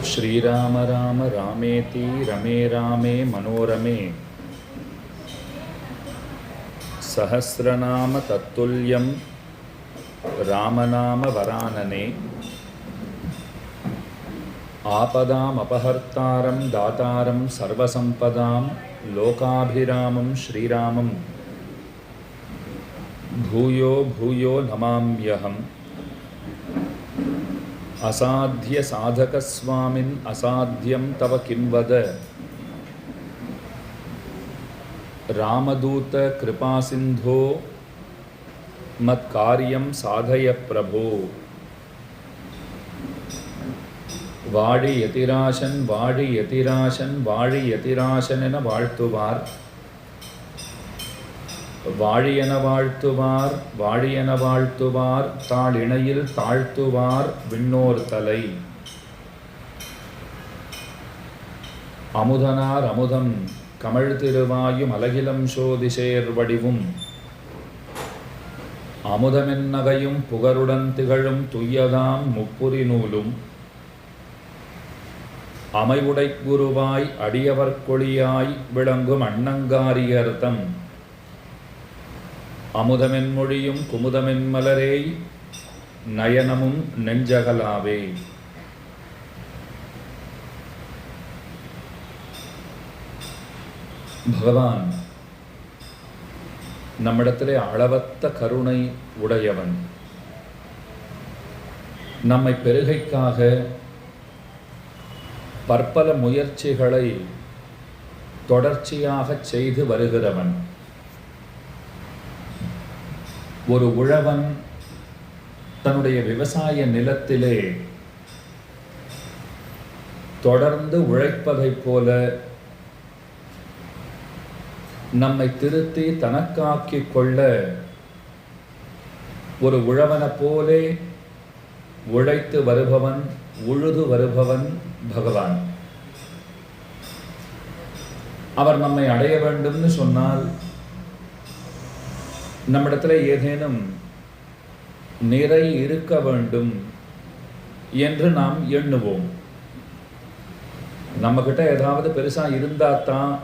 श्रीराम राम रामेति रमे रामे मनोरमे सहस्रनाम तत्तुल्यं रामनाम वरानने आपदाम् अपहर्तारं दातारं सर्वसंपदां लोकाभिरामं श्रीरामं भूयो भूयो नमाम्यहम् असाध्य साधकस्वामिन् असाध्यं तव किं वद रामदूत कृपासिन्धो मत्कार्यं साधय प्रभो வாழி யதிராசன் வாழி யதிராசன் வாழி யதிராசன் என வாழ்த்துவார் வாழியென வாழ்த்துவார் வாழியென வாழ்த்துவார் தாழ் இணையில் தாழ்த்துவார் விண்ணோர் தலை அமுதனார் அமுதம் கமழ் திருவாயும் அலகிலம் சோதிசேர் வடிவும் அமுதமென் நகையும் புகருடன் திகழும் துய்யதாம் முப்புரி நூலும் அமைவுடை குருவாய் அடியவர் கொளியாய் விளங்கும் அண்ணங்காரியர்தம் அமுதமென் மொழியும் குமுதமென் மலரேய் நயனமும் நெஞ்சகலாவே. பகவான் நம்மிடத்திலே அளவற்ற கருணை உடையவன். நம்மை பெருகைக்காக பற்பல முயற்சிகளை தொடர்ச்சியாக செய்து வருகிறவன். ஒரு உழவன் தன்னுடைய விவசாய நிலத்திலே தொடர்ந்து உழைப்பதைப் போல நம்மை திருத்தி தனக்காக்கிக் கொள்ள ஒரு உழவனைப் போலே உழைத்து வருபவன், உழுது வருபவன் பகவான். அவர் நம்மை அடைய வேண்டும்னு சொன்னால் நம்மிடத்தில் ஏதேனும் நிறை இருக்க வேண்டும் என்று நாம் எண்ணுவோம். நம்மக்கிட்ட ஏதாவது பெருசா இருந்தாத்தான்,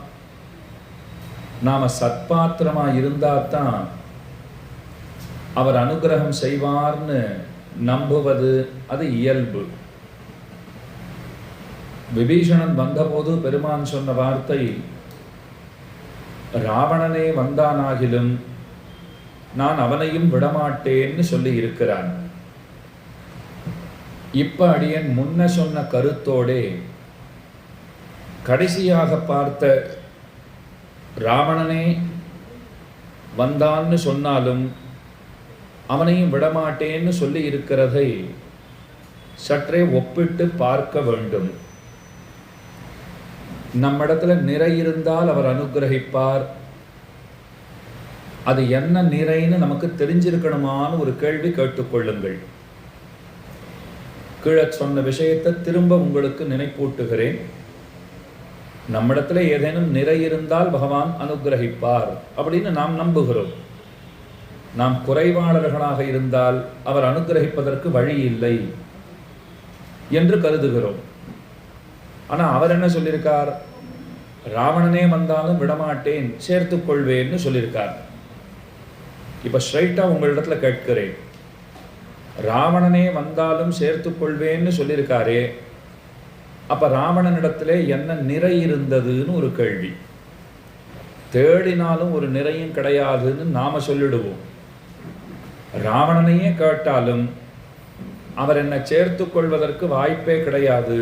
நாம சத்பாத்திரமா இருந்தாத்தான் அவர் அனுகிரகம் செய்வார்னு நம்புவது அது இயல்பு. விபீஷணன் வந்தபோது பெருமான் சொன்ன வார்த்தை, ராவணனே வந்தானாகிலும் நான் அவனையும் விடமாட்டேன்னு சொல்லி இருக்கிறான். இப்ப அடியன் முன்ன சொன்ன கருத்தோடே கடைசியாக பார்த்த ராவணனே வந்தான்னு சொன்னாலும் அவனையும் விடமாட்டேன்னு சொல்லி இருக்கிறதை சற்றே ஒப்பிட்டு பார்க்க வேண்டும். நம்மிடத்துல நிறை இருந்தால் அவர் அனுகிரகிப்பார். அது என்ன நிறைன்னு நமக்கு தெரிஞ்சிருக்கணுமான்னு ஒரு கேள்வி கேட்டுக்கொள்ளுங்கள். கீழே சொன்ன விஷயத்தை திரும்ப உங்களுக்கு நினைப்பூட்டுகிறேன். நம்மிடத்துல ஏதேனும் நிறை இருந்தால் பகவான் அனுகிரகிப்பார் அப்படின்னு நாம் நம்புகிறோம். நாம் குறைவாளர்களாக இருந்தால் அவர் அனுகிரகிப்பதற்கு வழி இல்லை என்று கருதுகிறோம். ஆனா அவர் என்ன சொல்லியிருக்கார்? ராவணனே வந்தாலும் விடமாட்டேன், சேர்த்துக் கொள்வேன்னு சொல்லியிருக்கார். இப்ப ஸ்ட்ரைட்டா உங்களிடத்துல கேட்கிறேன், ராவணனே வந்தாலும் சேர்த்துக் கொள்வேன்னு சொல்லியிருக்காரே, அப்ப ராவணனிடத்திலே என்ன நிறை இருந்ததுன்னு ஒரு கேள்வி. தேடினாலும் ஒரு நிறையும் கிடையாதுன்னு நாம சொல்லிடுவோம். ராவணனையே கேட்டாலும் அவர் என்னை சேர்த்து கொள்வதற்கு வாய்ப்பே கிடையாது,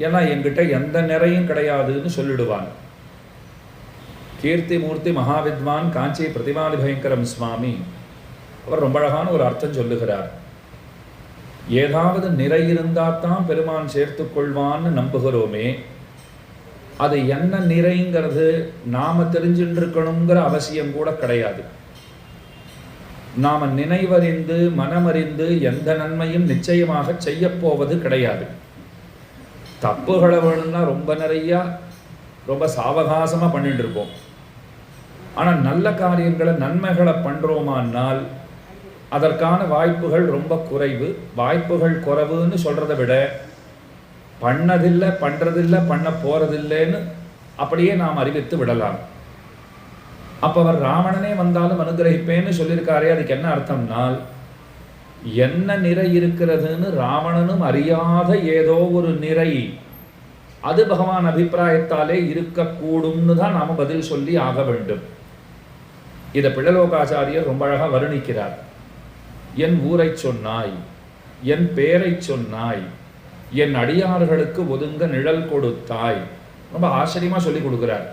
ஏன்னா என்கிட்ட எந்த நிறையும் கிடையாதுன்னு சொல்லிடுவான். கீர்த்தி மூர்த்தி மகாவித்வான் காஞ்சி பிரதிமாலி பயங்கரம் சுவாமி அவர் ரொம்ப அழகான ஒரு அர்த்தம் சொல்லுகிறார். ஏதாவது நிறை இருந்தால்தான் பெருமான் சேர்த்து கொள்வான்னு நம்புகிறோமே, அது என்ன நிறைங்கிறது நாம தெரிஞ்சுட்டு இருக்கணுங்கிற அவசியம் கூட கிடையாது. நாம நினைவறிந்து மனமறிந்து எந்த நன்மையும் நிச்சயமாக செய்ய போவது கிடையாது. தப்புகளை வேணும்னா ரொம்ப நிறைய ரொம்ப சாவகாசமா பண்ணிட்டு இருப்போம். ஆனா நல்ல காரியங்களை நன்மைகளை பண்றோமானால் அதற்கான வாய்ப்புகள் ரொம்ப குறைவு. வாய்ப்புகள் குறைவுன்னு சொல்றதை விட பண்ணதில்லை, பண்றதில்லை, பண்ண போறதில்லைன்னு அப்படியே நாம் அறிவித்து விடலாம். அப்ப அவர் ராவணனே வந்தாலும் அனுகிரகிப்பேன்னு சொல்லியிருக்காரே, அதுக்கு என்ன அர்த்தம்னால், என்ன நிறை இருக்கிறதுன்னு ராவணனும் அறியாத ஏதோ ஒரு நிறை அது பகவான் அபிப்பிராயத்தாலே இருக்கக்கூடும்னு தான் நாம பதில் சொல்லி ஆக வேண்டும். இதை பிள்ளலோகாச்சாரியர் ரொம்ப அழகா வருணிக்கிறார். என் ஊரை சொன்னாய், என் பேரை சொன்னாய், என் அடியார்களுக்கு ஒதுங்க நிழல் கொடுத்தாய். ரொம்ப ஆச்சரியமா சொல்லி கொடுக்கிறார்.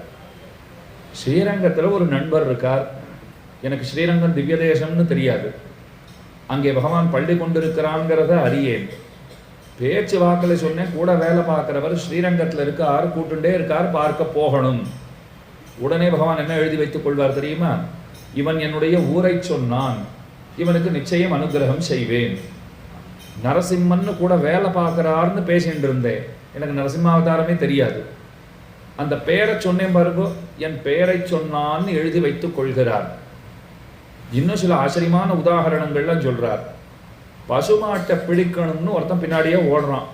ஸ்ரீரங்கத்தில் ஒரு நண்பர் இருக்கார். எனக்கு ஸ்ரீரங்கம் திவ்ய தேசம்னு தெரியாது, அங்கே பகவான் பள்ளி கொண்டிருக்கிறாங்கிறத அறியேன். பேச்சு வாக்கில் சொன்னேன், கூட வேலை பார்க்குறவர் ஸ்ரீரங்கத்தில் இருக்கார், கூட்டுண்டே இருக்கார், பார்க்க போகணும். உடனே பகவான் என்ன எழுதி வைத்துக் கொள்வார் தெரியுமா? இவன் என்னுடைய ஊரை சொன்னான், இவனுக்கு நிச்சயம் அனுகிரகம் செய்வேன். நரசிம்மன்னு கூட வேலை பார்க்குறாருன்னு பேசிட்டு இருந்தேன், எனக்கு நரசிம்மாவதாரமே தெரியாது. அந்த பேரை சொன்னேன் பாருங்க, என் பேரை சொன்னான்னு எழுதி வைத்துக் கொள்கிறார். இன்னும் சில ஆச்சரியமான உதாரணங்கள்லாம் சொல்றார். பசுமாட்டை பிடிக்கணும்னு ஒருத்தன் பின்னாடியே ஓடுறான்.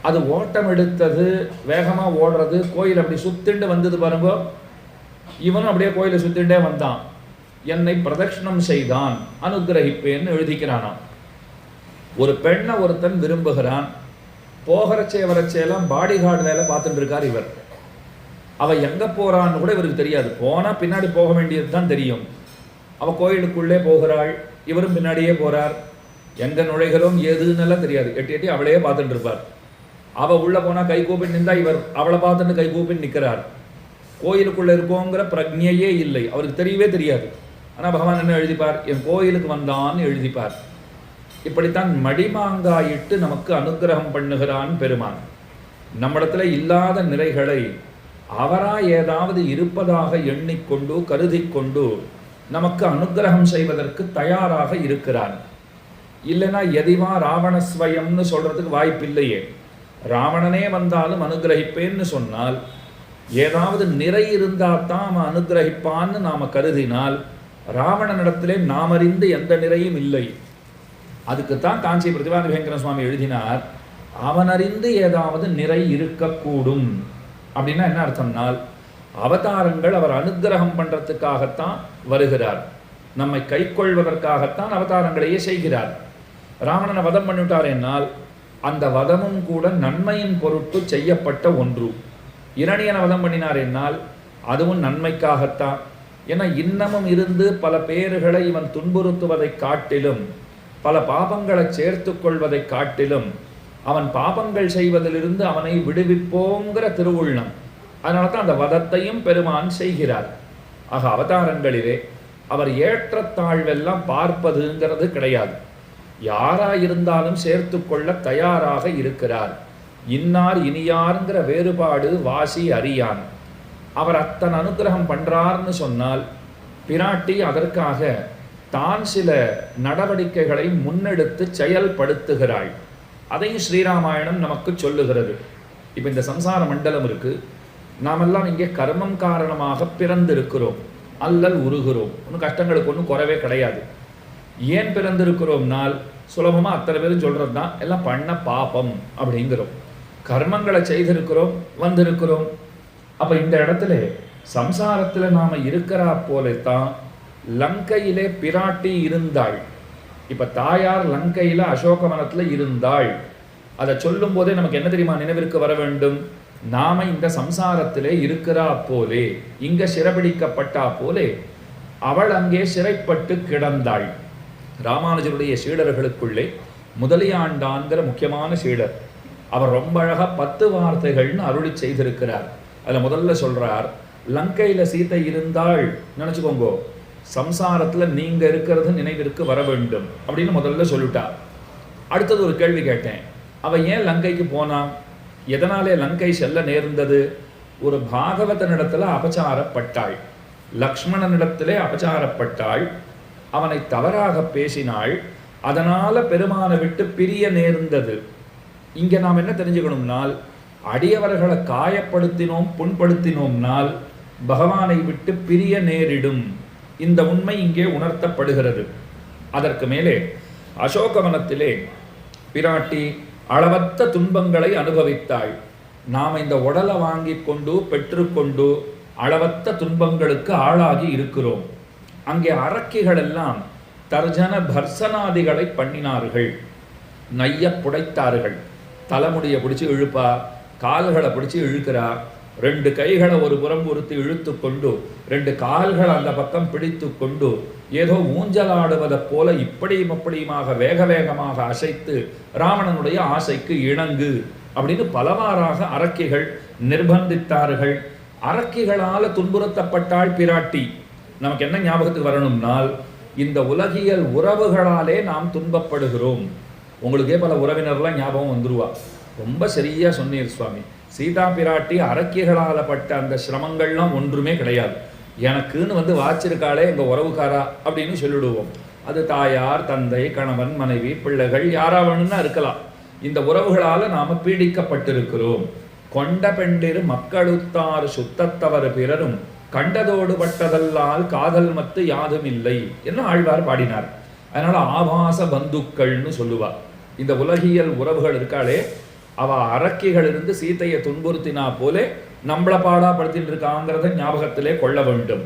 அது ஓட்டம் எடுத்தது, வேகமா ஓடுறது, கோயில் அப்படி சுத்திண்டு வந்தது பாருங்க. இவனும் அப்படியே கோயிலை சுத்திண்டே வந்தான். என்னை பிரதட்சணம் செய்தான், அனுகிரகிப்பேன்னு எழுதிக்கிறானாம். ஒரு பெண்ணை ஒருத்தன் விரும்புகிறான். போகிறச்சே வரச்சேலாம் பாடி கார்டு வேலை பார்த்துட்டு இருக்கார் இவர். அவ எங்க போறான்னு கூட இவருக்கு தெரியாது. போனா பின்னாடி போக வேண்டியது தான் தெரியும். அவ கோயிலுக்குள்ளே போகிறாள், இவரும் பின்னாடியே போறார். எங்க நுழைகிறோம் ஏதுன்னெல்லாம் தெரியாது. எட்டி எட்டி அவளையே பார்த்துட்டு இருப்பார். அவ உள்ள போனா கை கூப்பின்னு நின்றா இவர் அவளை பார்த்துட்டு கை கூப்பின்னு நிற்கிறார். கோயிலுக்குள்ள இருக்கோங்கிற பிரஜையே இல்லை, அவருக்கு தெரியவே தெரியாது. ஆனா பகவான் என்ன எழுதிப்பார்? என் கோயிலுக்கு வந்தான்னு எழுதிப்பார். இப்படித்தான் மடிமாங்காயிட்டு நமக்கு அனுகிரகம் பண்ணுகிறான் பெருமான். நம்மிடத்துல இல்லாத நிறைகளை அவரா ஏதாவது இருப்பதாக எண்ணிக்கொண்டு கருதி கொண்டு நமக்கு அனுகிரகம் செய்வதற்கு தயாராக இருக்கிறான். இல்லைன்னா எதிவா ராவணஸ்வயம்னு சொல்றதுக்கு வாய்ப்பில்லையே. ராவணனே வந்தாலும் அனுகிரகிப்பேன்னு சொன்னால், ஏதாவது நிறை இருந்தால் தான் அவன் அனுகிரகிப்பான்னு நாம கருதினால், ராவணனிடத்திலே நாம் அறிந்து எந்த நிறையும் இல்லை. அதுக்குத்தான் காஞ்சி பிரதிபாதி பயங்கர சுவாமி எழுதினார், அவன் அறிந்து ஏதாவது நிறை இருக்கக்கூடும். அப்படின்னா என்ன அர்த்தம்னால், அவதாரங்கள் அவர் அனுகிரகம் பண்றதுக்காகத்தான் வருகிறார், நம்மை கை கொள்வதற்காகத்தான் அவதாரங்களையே செய்கிறார். ராவணனை வதம் பண்ணிவிட்டார் என்னால் அந்த வதமும் கூட நன்மையின் பொருட்டு செய்யப்பட்ட ஒன்று. இரணியனை வதம் பண்ணினார் என்னால் அதுவும் நன்மைக்காகத்தான். ஏன்னா இன்னமும் இருந்து பல பேர்களை இவன் துன்புறுத்துவதை காட்டிலும், பல பாபங்களை சேர்த்து கொள்வதை காட்டிலும், அவன் பாபங்கள் செய்வதிலிருந்து அவனை விடுவிப்போங்கிற திருவுள்ளம். அதனால தான் அந்த வதத்தையும் பெருமான் செய்கிறார். ஆக அவதாரங்களிலே அவர் ஏற்றத்தாழ்வெல்லாம் பார்ப்பதுங்கிறது கிடையாது. யாராயிருந்தாலும் சேர்த்து கொள்ள தயாராக இருக்கிறார். இன்னார் இனியாருங்கிற வேறுபாடு வாசி அறியான். அவர் அத்தன் அனுகிரகம் பண்றார்னு சொன்னால், பிராட்டி அதற்காக தான் சில நடவடிக்கைகளை முன்னெடுத்து செயல்படுத்துகிறாள். அதையும் ஸ்ரீராமாயணம் நமக்கு சொல்லுகிறது. இப்போ இந்த சம்சார மண்டலம் இருக்கு, நாமெல்லாம் இங்கே கர்மம் காரணமாக பிறந்திருக்கிறோம், அல்லல் உருகிறோம். ஒன்றும் கஷ்டங்களுக்கு ஒன்றும் குறைவே கிடையாது. ஏன் பிறந்திருக்கிறோம்னால் சுலபமாக அத்தனை பேரும் சொல்கிறது தான், எல்லாம் பண்ண பாபம் அப்படிங்கிறோம். கர்மங்களை செய்திருக்கிறோம், வந்திருக்கிறோம். அப்போ இந்த இடத்துல சம்சாரத்தில் நாம் இருக்கிறா போலத்தான் லங்கையிலே பிராட்டி இருந்தாள். இப்போ தாயார் லங்கையில் அசோகவனத்தில் இருந்தாள். அதை சொல்லும் போதே நமக்கு என்ன தெரியுமா நினைவிற்கு வர வேண்டும்? நாம இந்த சம்சாரத்திலே இருக்கிறா போலே, இங்க சிறைபிடிக்கப்பட்டா போலே அவள் அங்கே சிறைப்பட்டு கிடந்தாள். ராமானுஜருடைய சீடர்களுக்குள்ளே முதலியாண்டான்கிற முக்கியமான சீடர். அவர் ரொம்ப அழகா 10 வார்த்தைகள்னு அருளி செய்திருக்கிறார். அதில் முதல்ல சொல்றார், லங்கையில சீதை இருந்தாள் நினைச்சுக்கோங்க, சம்சாரத்துல நீங்க இருக்கிறது நினைவிற்கு வர வேண்டும் அப்படின்னு முதல்ல சொல்லிட்டார். அடுத்தது ஒரு கேள்வி கேட்டேன், அவ ஏன் லங்கைக்கு போனா, எதனாலே லங்கை செல்ல நேர்ந்தது? ஒரு பாகவதனிடத்துல அபச்சாரப்பட்டாள், லக்ஷ்மணனிடத்திலே அபச்சாரப்பட்டாள், அவனை தவறாக பேசினாள், அதனால பெருமானை விட்டு பிரிய நேர்ந்தது. இங்க நாம் என்ன தெரிஞ்சுக்கணும்னால், அடியவர்களை காயப்படுத்தினோம் புண்படுத்தினோம்னால் பகவானை விட்டு பிரிய நேரிடும். இந்த உண்மை இங்கே உணர்த்தப்படுகிறது. அதற்கு மேலே அசோகவனத்திலே பிராட்டி அளவற்ற துன்பங்களை அனுபவித்தாள். நாம் இந்த உடலை வாங்கி கொண்டு பெற்றுக்கொண்டு அளவற்ற துன்பங்களுக்கு ஆளாகி இருக்கிறோம். அங்கே அரக்கிகள் எல்லாம் தர்ஜன பர்சனாதிகளை பண்ணினார்கள், நைய புடைத்தார்கள். தலைமுடியை பிடிச்சி இழுப்பா, கால்களை பிடிச்சி இழுக்கிறா, 2 கைகளை ஒரு புறம் ஒருத்தி இழுத்து கொண்டு 2 கால்களை அந்த பக்கம் பிடித்து கொண்டு ஏதோ ஊஞ்சலாடுவதை போல இப்படியும் அப்படியுமாக வேக வேகமாக அசைத்து ராவணனுடைய ஆசைக்கு இணங்கு அப்படின்னு பலவாறாக அரக்கிகள் நிர்பந்தித்தார்கள். அரக்கிகளால் துன்புறுத்தப்பட்டாள் பிராட்டி. நமக்கு என்ன ஞாபகத்துக்கு வரணும்னால், இந்த உலகியல் உறவுகளாலே நாம் துன்பப்படுகிறோம். உங்களுக்கே பல உறவினர்லாம் ஞாபகம் வந்துருவா. ரொம்ப சரியா சொன்னீர் சுவாமி. சீதா பிராட்டி அரக்கிகளால் பட்ட அந்த சிரமங்கள்லாம் ஒன்றுமே கிடையாது. எனக்குன்னு வந்து வாச்சிருக்காளே எங்க உறவுக்காரா அப்படின்னு சொல்லிடுவோம். அது தாயார், தந்தை, கணவன், மனைவி, பிள்ளைகள் யாராவணும்னா இருக்கலாம். இந்த உறவுகளால நாம பீடிக்கப்பட்டிருக்கிறோம். கொண்ட பெண்டிரு மக்களுத்தார் சுத்தத்தவர் பிறரும் கண்டதோடு பட்டதல்லால் காதல் மத்து யாதும் இல்லை என்று ஆழ்வார் பாடினார். அதனால ஆபாச பந்துக்கள்னு சொல்லுவா. இந்த உலகியல் உறவுகள் இருக்காளே, அவ அரக்கிகள் இருந்து சீத்தையை துன்புறுத்தினா போலே நம்மளை பாடாப்படுத்திட்டு இருக்காங்கிறத ஞாபகத்திலே கொள்ள வேண்டும்.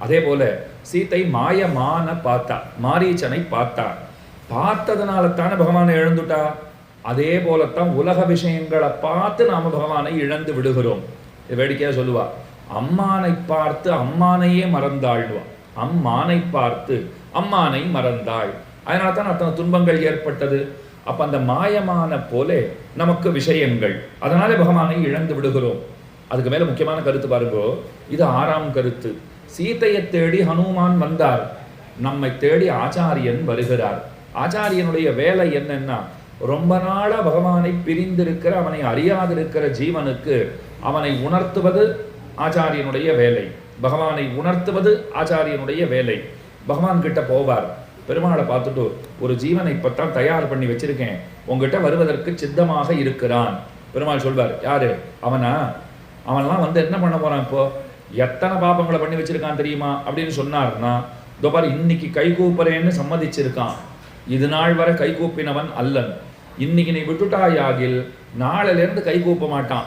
அதே போல சீத்தை மாயமான பார்த்தா, மாரீச்சனை பார்த்தா. பார்த்ததுனால தானே பகவானை இழந்துட்டா. அதே போலத்தான் உலக விஷயங்களை பார்த்து நாம பகவானை இழந்து விடுகிறோம். வேடிக்கையா சொல்லுவா, அம்மானை பார்த்து அம்மானையே மறந்தாள்வா. அம்மானை பார்த்து அம்மானை மறந்தாள். அதனால தான் அத்தனை துன்பங்கள் ஏற்பட்டது. அப்ப அந்த மாயமான போலே நமக்கு விஷயங்கள், அதனாலே பகவானை இழந்து விடுகிறோம். அதுக்கு மேல முக்கியமான கருத்து பாருங்கோ, இது 6ஆம் கருத்து. சீதையை தேடி ஹனுமான் வந்தார், நம்மை தேடி ஆச்சாரியன் வருகிறார். ஆச்சாரியனுடைய வேலை என்னன்னா, ரொம்ப நாளா பகவானை பிரிந்திருக்கிற, அவனை அறியாதிருக்கிற ஜீவனுக்கு அவனை உணர்த்துவது ஆச்சாரியனுடைய வேலை. பகவானை உணர்த்துவது ஆச்சாரியனுடைய வேலை. பகவான் கிட்ட போவார், பெருமாளை பார்த்துட்டு, ஒரு ஜீவனை இப்பத்தான் தயார் பண்ணி வச்சிருக்கேன், உங்ககிட்ட வருவதற்கு சித்தமாக இருக்கிறான். பெருமாள் சொல்வார், யாரு அவனா? அவன்லாம் வந்து என்ன பண்ண போறான்? இப்போ எத்தனை பாபங்களை பண்ணி வச்சிருக்கான் தெரியுமா அப்படின்னு சொன்னார்னா, தோபார் இன்னைக்கு கை கூப்புறேன்னு சம்மதிச்சிருக்கான். இது நாள் வரை கை கூப்பினவன் அல்லன். இன்னைக்கு நீ விட்டுட்டாயாகில் நாளிலிருந்து கை கூப்ப மாட்டான்.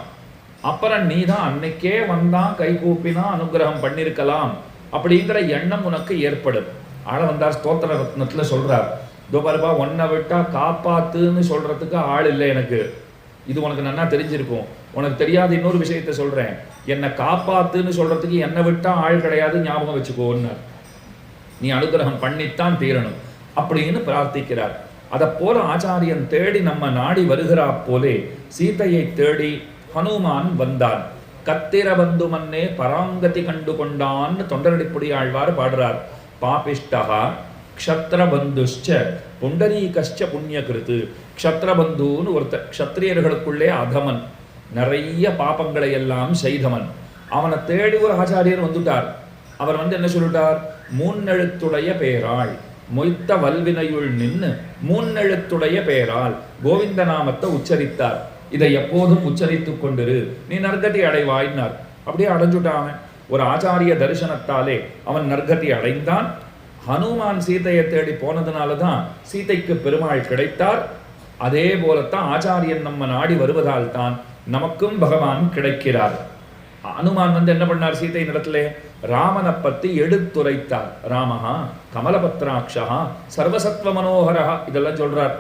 அப்புறம் நீ தான் அன்னைக்கே வந்தான் கை கூப்பினா அனுகிரகம் பண்ணிருக்கலாம் அப்படிங்கிற எண்ணம் உனக்கு ஏற்படும். ஆள வந்தார் ஸ்தோத்திர ரத்னத்துல சொல்றார், தோபாருபா உன்னை விட்டா காப்பாத்துன்னு சொல்றதுக்கு ஆள் இல்லை எனக்கு. இது உனக்கு நன்னா தெரிஞ்சிருக்கும். உனக்கு தெரியாத இன்னொரு விஷயத்த சொல்றேன், என்னை காப்பாத்துன்னு சொல்றதுக்கு என்னை விட்டா ஆள் கிடையாது, ஞாபகம் வச்சுக்கோன்னு. நீ அனுகிரகம் பண்ணித்தான் தீரணும் அப்படின்னு பிரார்த்திக்கிறார். அதை போல ஆச்சாரியன் தேடி நம்ம நாடி வருகிறா போலே சீதையை தேடி ஹனுமான் வந்தான். கத்திர பந்து மன்னே பராங்கதி கண்டு கொண்டான்னு தொண்டரடிப்புடி ஆழ்வார் பாடுறார். பாபிஷ்டகா க்ஷத்ரபந்துஷ்ச புண்டரீகஷ்ச புண்ணியகிருத்து. க்ஷத்ரபந்துன்னு ஒருத்தர், க்ஷத்ரியர்களுக்குள்ளே அதமன், நிறைய பாபங்களை எல்லாம் செய்தவன். அவனை தேடி ஒரு ஆச்சாரியர் வந்துட்டார். அவர் வந்து என்ன சொல்லிட்டார்? மூன்னெழுத்துடைய பேராள், மொய்த்த வல்வினையுள் நின்று மூன்னெழுத்துடைய பேரால் கோவிந்த நாமத்தை உச்சரித்தார். இதை எப்போதும் உச்சரித்துக் கொண்டிரு, நீ நற்கதி அடைவாயினார். அப்படியே அடைஞ்சுட்டான். ஒரு ஆச்சாரிய தரிசனத்தாலே அவன் நற்கதி அடைந்தான். ஹனுமான் சீதையை தேடி போனதுனால தான் சீதைக்கு பெருமாள் கிடைத்தார். அதே போலத்தான் ஆச்சாரியன் நம்ம நாடி வருவதால் தான் நமக்கும் பகவான் கிடைக்கிறார். ஹனுமான் வந்து என்ன பண்ணார்? சீதை இடத்திலே ராமனை பத்தி எடுத்துரைத்தார். ராமஹா கமலபத்ராட்சா சர்வசத்வ மனோகரா இதெல்லாம் சொல்றார்.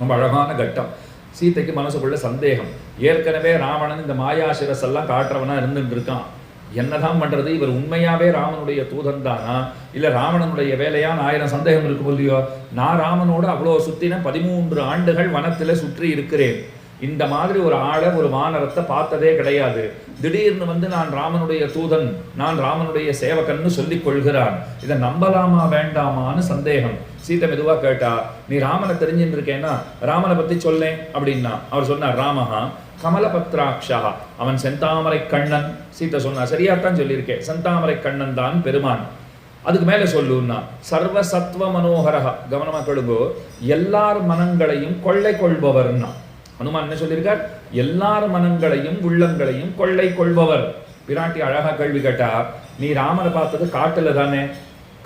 ரொம்ப அழகான கட்டம். சீதைக்கு மனசுக்குள்ள சந்தேகம். ஏற்கனவே ராவணன் இந்த மாயாசிரஸ் எல்லாம் காட்டுறவனா இருந்துட்டு இருக்கான். என்னதான் பண்றது? இவர் உண்மையாவே ராமனுடைய தூதன் தானா இல்ல ராவணனுடைய வேலையான் 1000 சந்தேகம் இருக்கும் இல்லையோ. நான் ராமனோடு அவ்வளோ சுத்தின 13 ஆண்டுகள் வனத்துல சுற்றி இருக்கிறேன். இந்த மாதிரி ஒரு ஆளை, ஒரு வானரத்தை பார்த்ததே கிடையாது. திடீர்னு வந்து நான் ராமனுடைய தூதன், நான் ராமனுடைய சேவகன்னு சொல்லிக் கொள்கிறான். இதை நம்பலாமா வேண்டாமான்னு சந்தேகம். சீதை மெதுவா கேட்டா, நீ ராமனை தெரிஞ்சுட்டு இருக்கேன்னா ராமனை பத்தி சொல்லேன் அப்படின்னா. அவர் சொன்னார், ராமஹா கமலபத்ராட்சா, அவன் செந்தாமரை கண்ணன். சீதை சொன்னா, சரியாத்தான் சொல்லியிருக்கேன், செந்தாமரை கண்ணன் தான் பெருமான். அதுக்கு மேல சொல்லுன்னா சர்வசத்வ மனோகரா. கவனமா கேளுங்கோ, எல்லார் மனங்களையும் கொள்ளை கொள்பவர்னா. ஹனுமான் என்ன சொல்லியிருக்கார்? எல்லார் மனங்களையும் உள்ளங்களையும் கொள்ளை கொள்பவர். பிராட்டி அழகா கேள்வி கேட்டா, நீ ராமனை பார்த்தது காட்டுல தானே?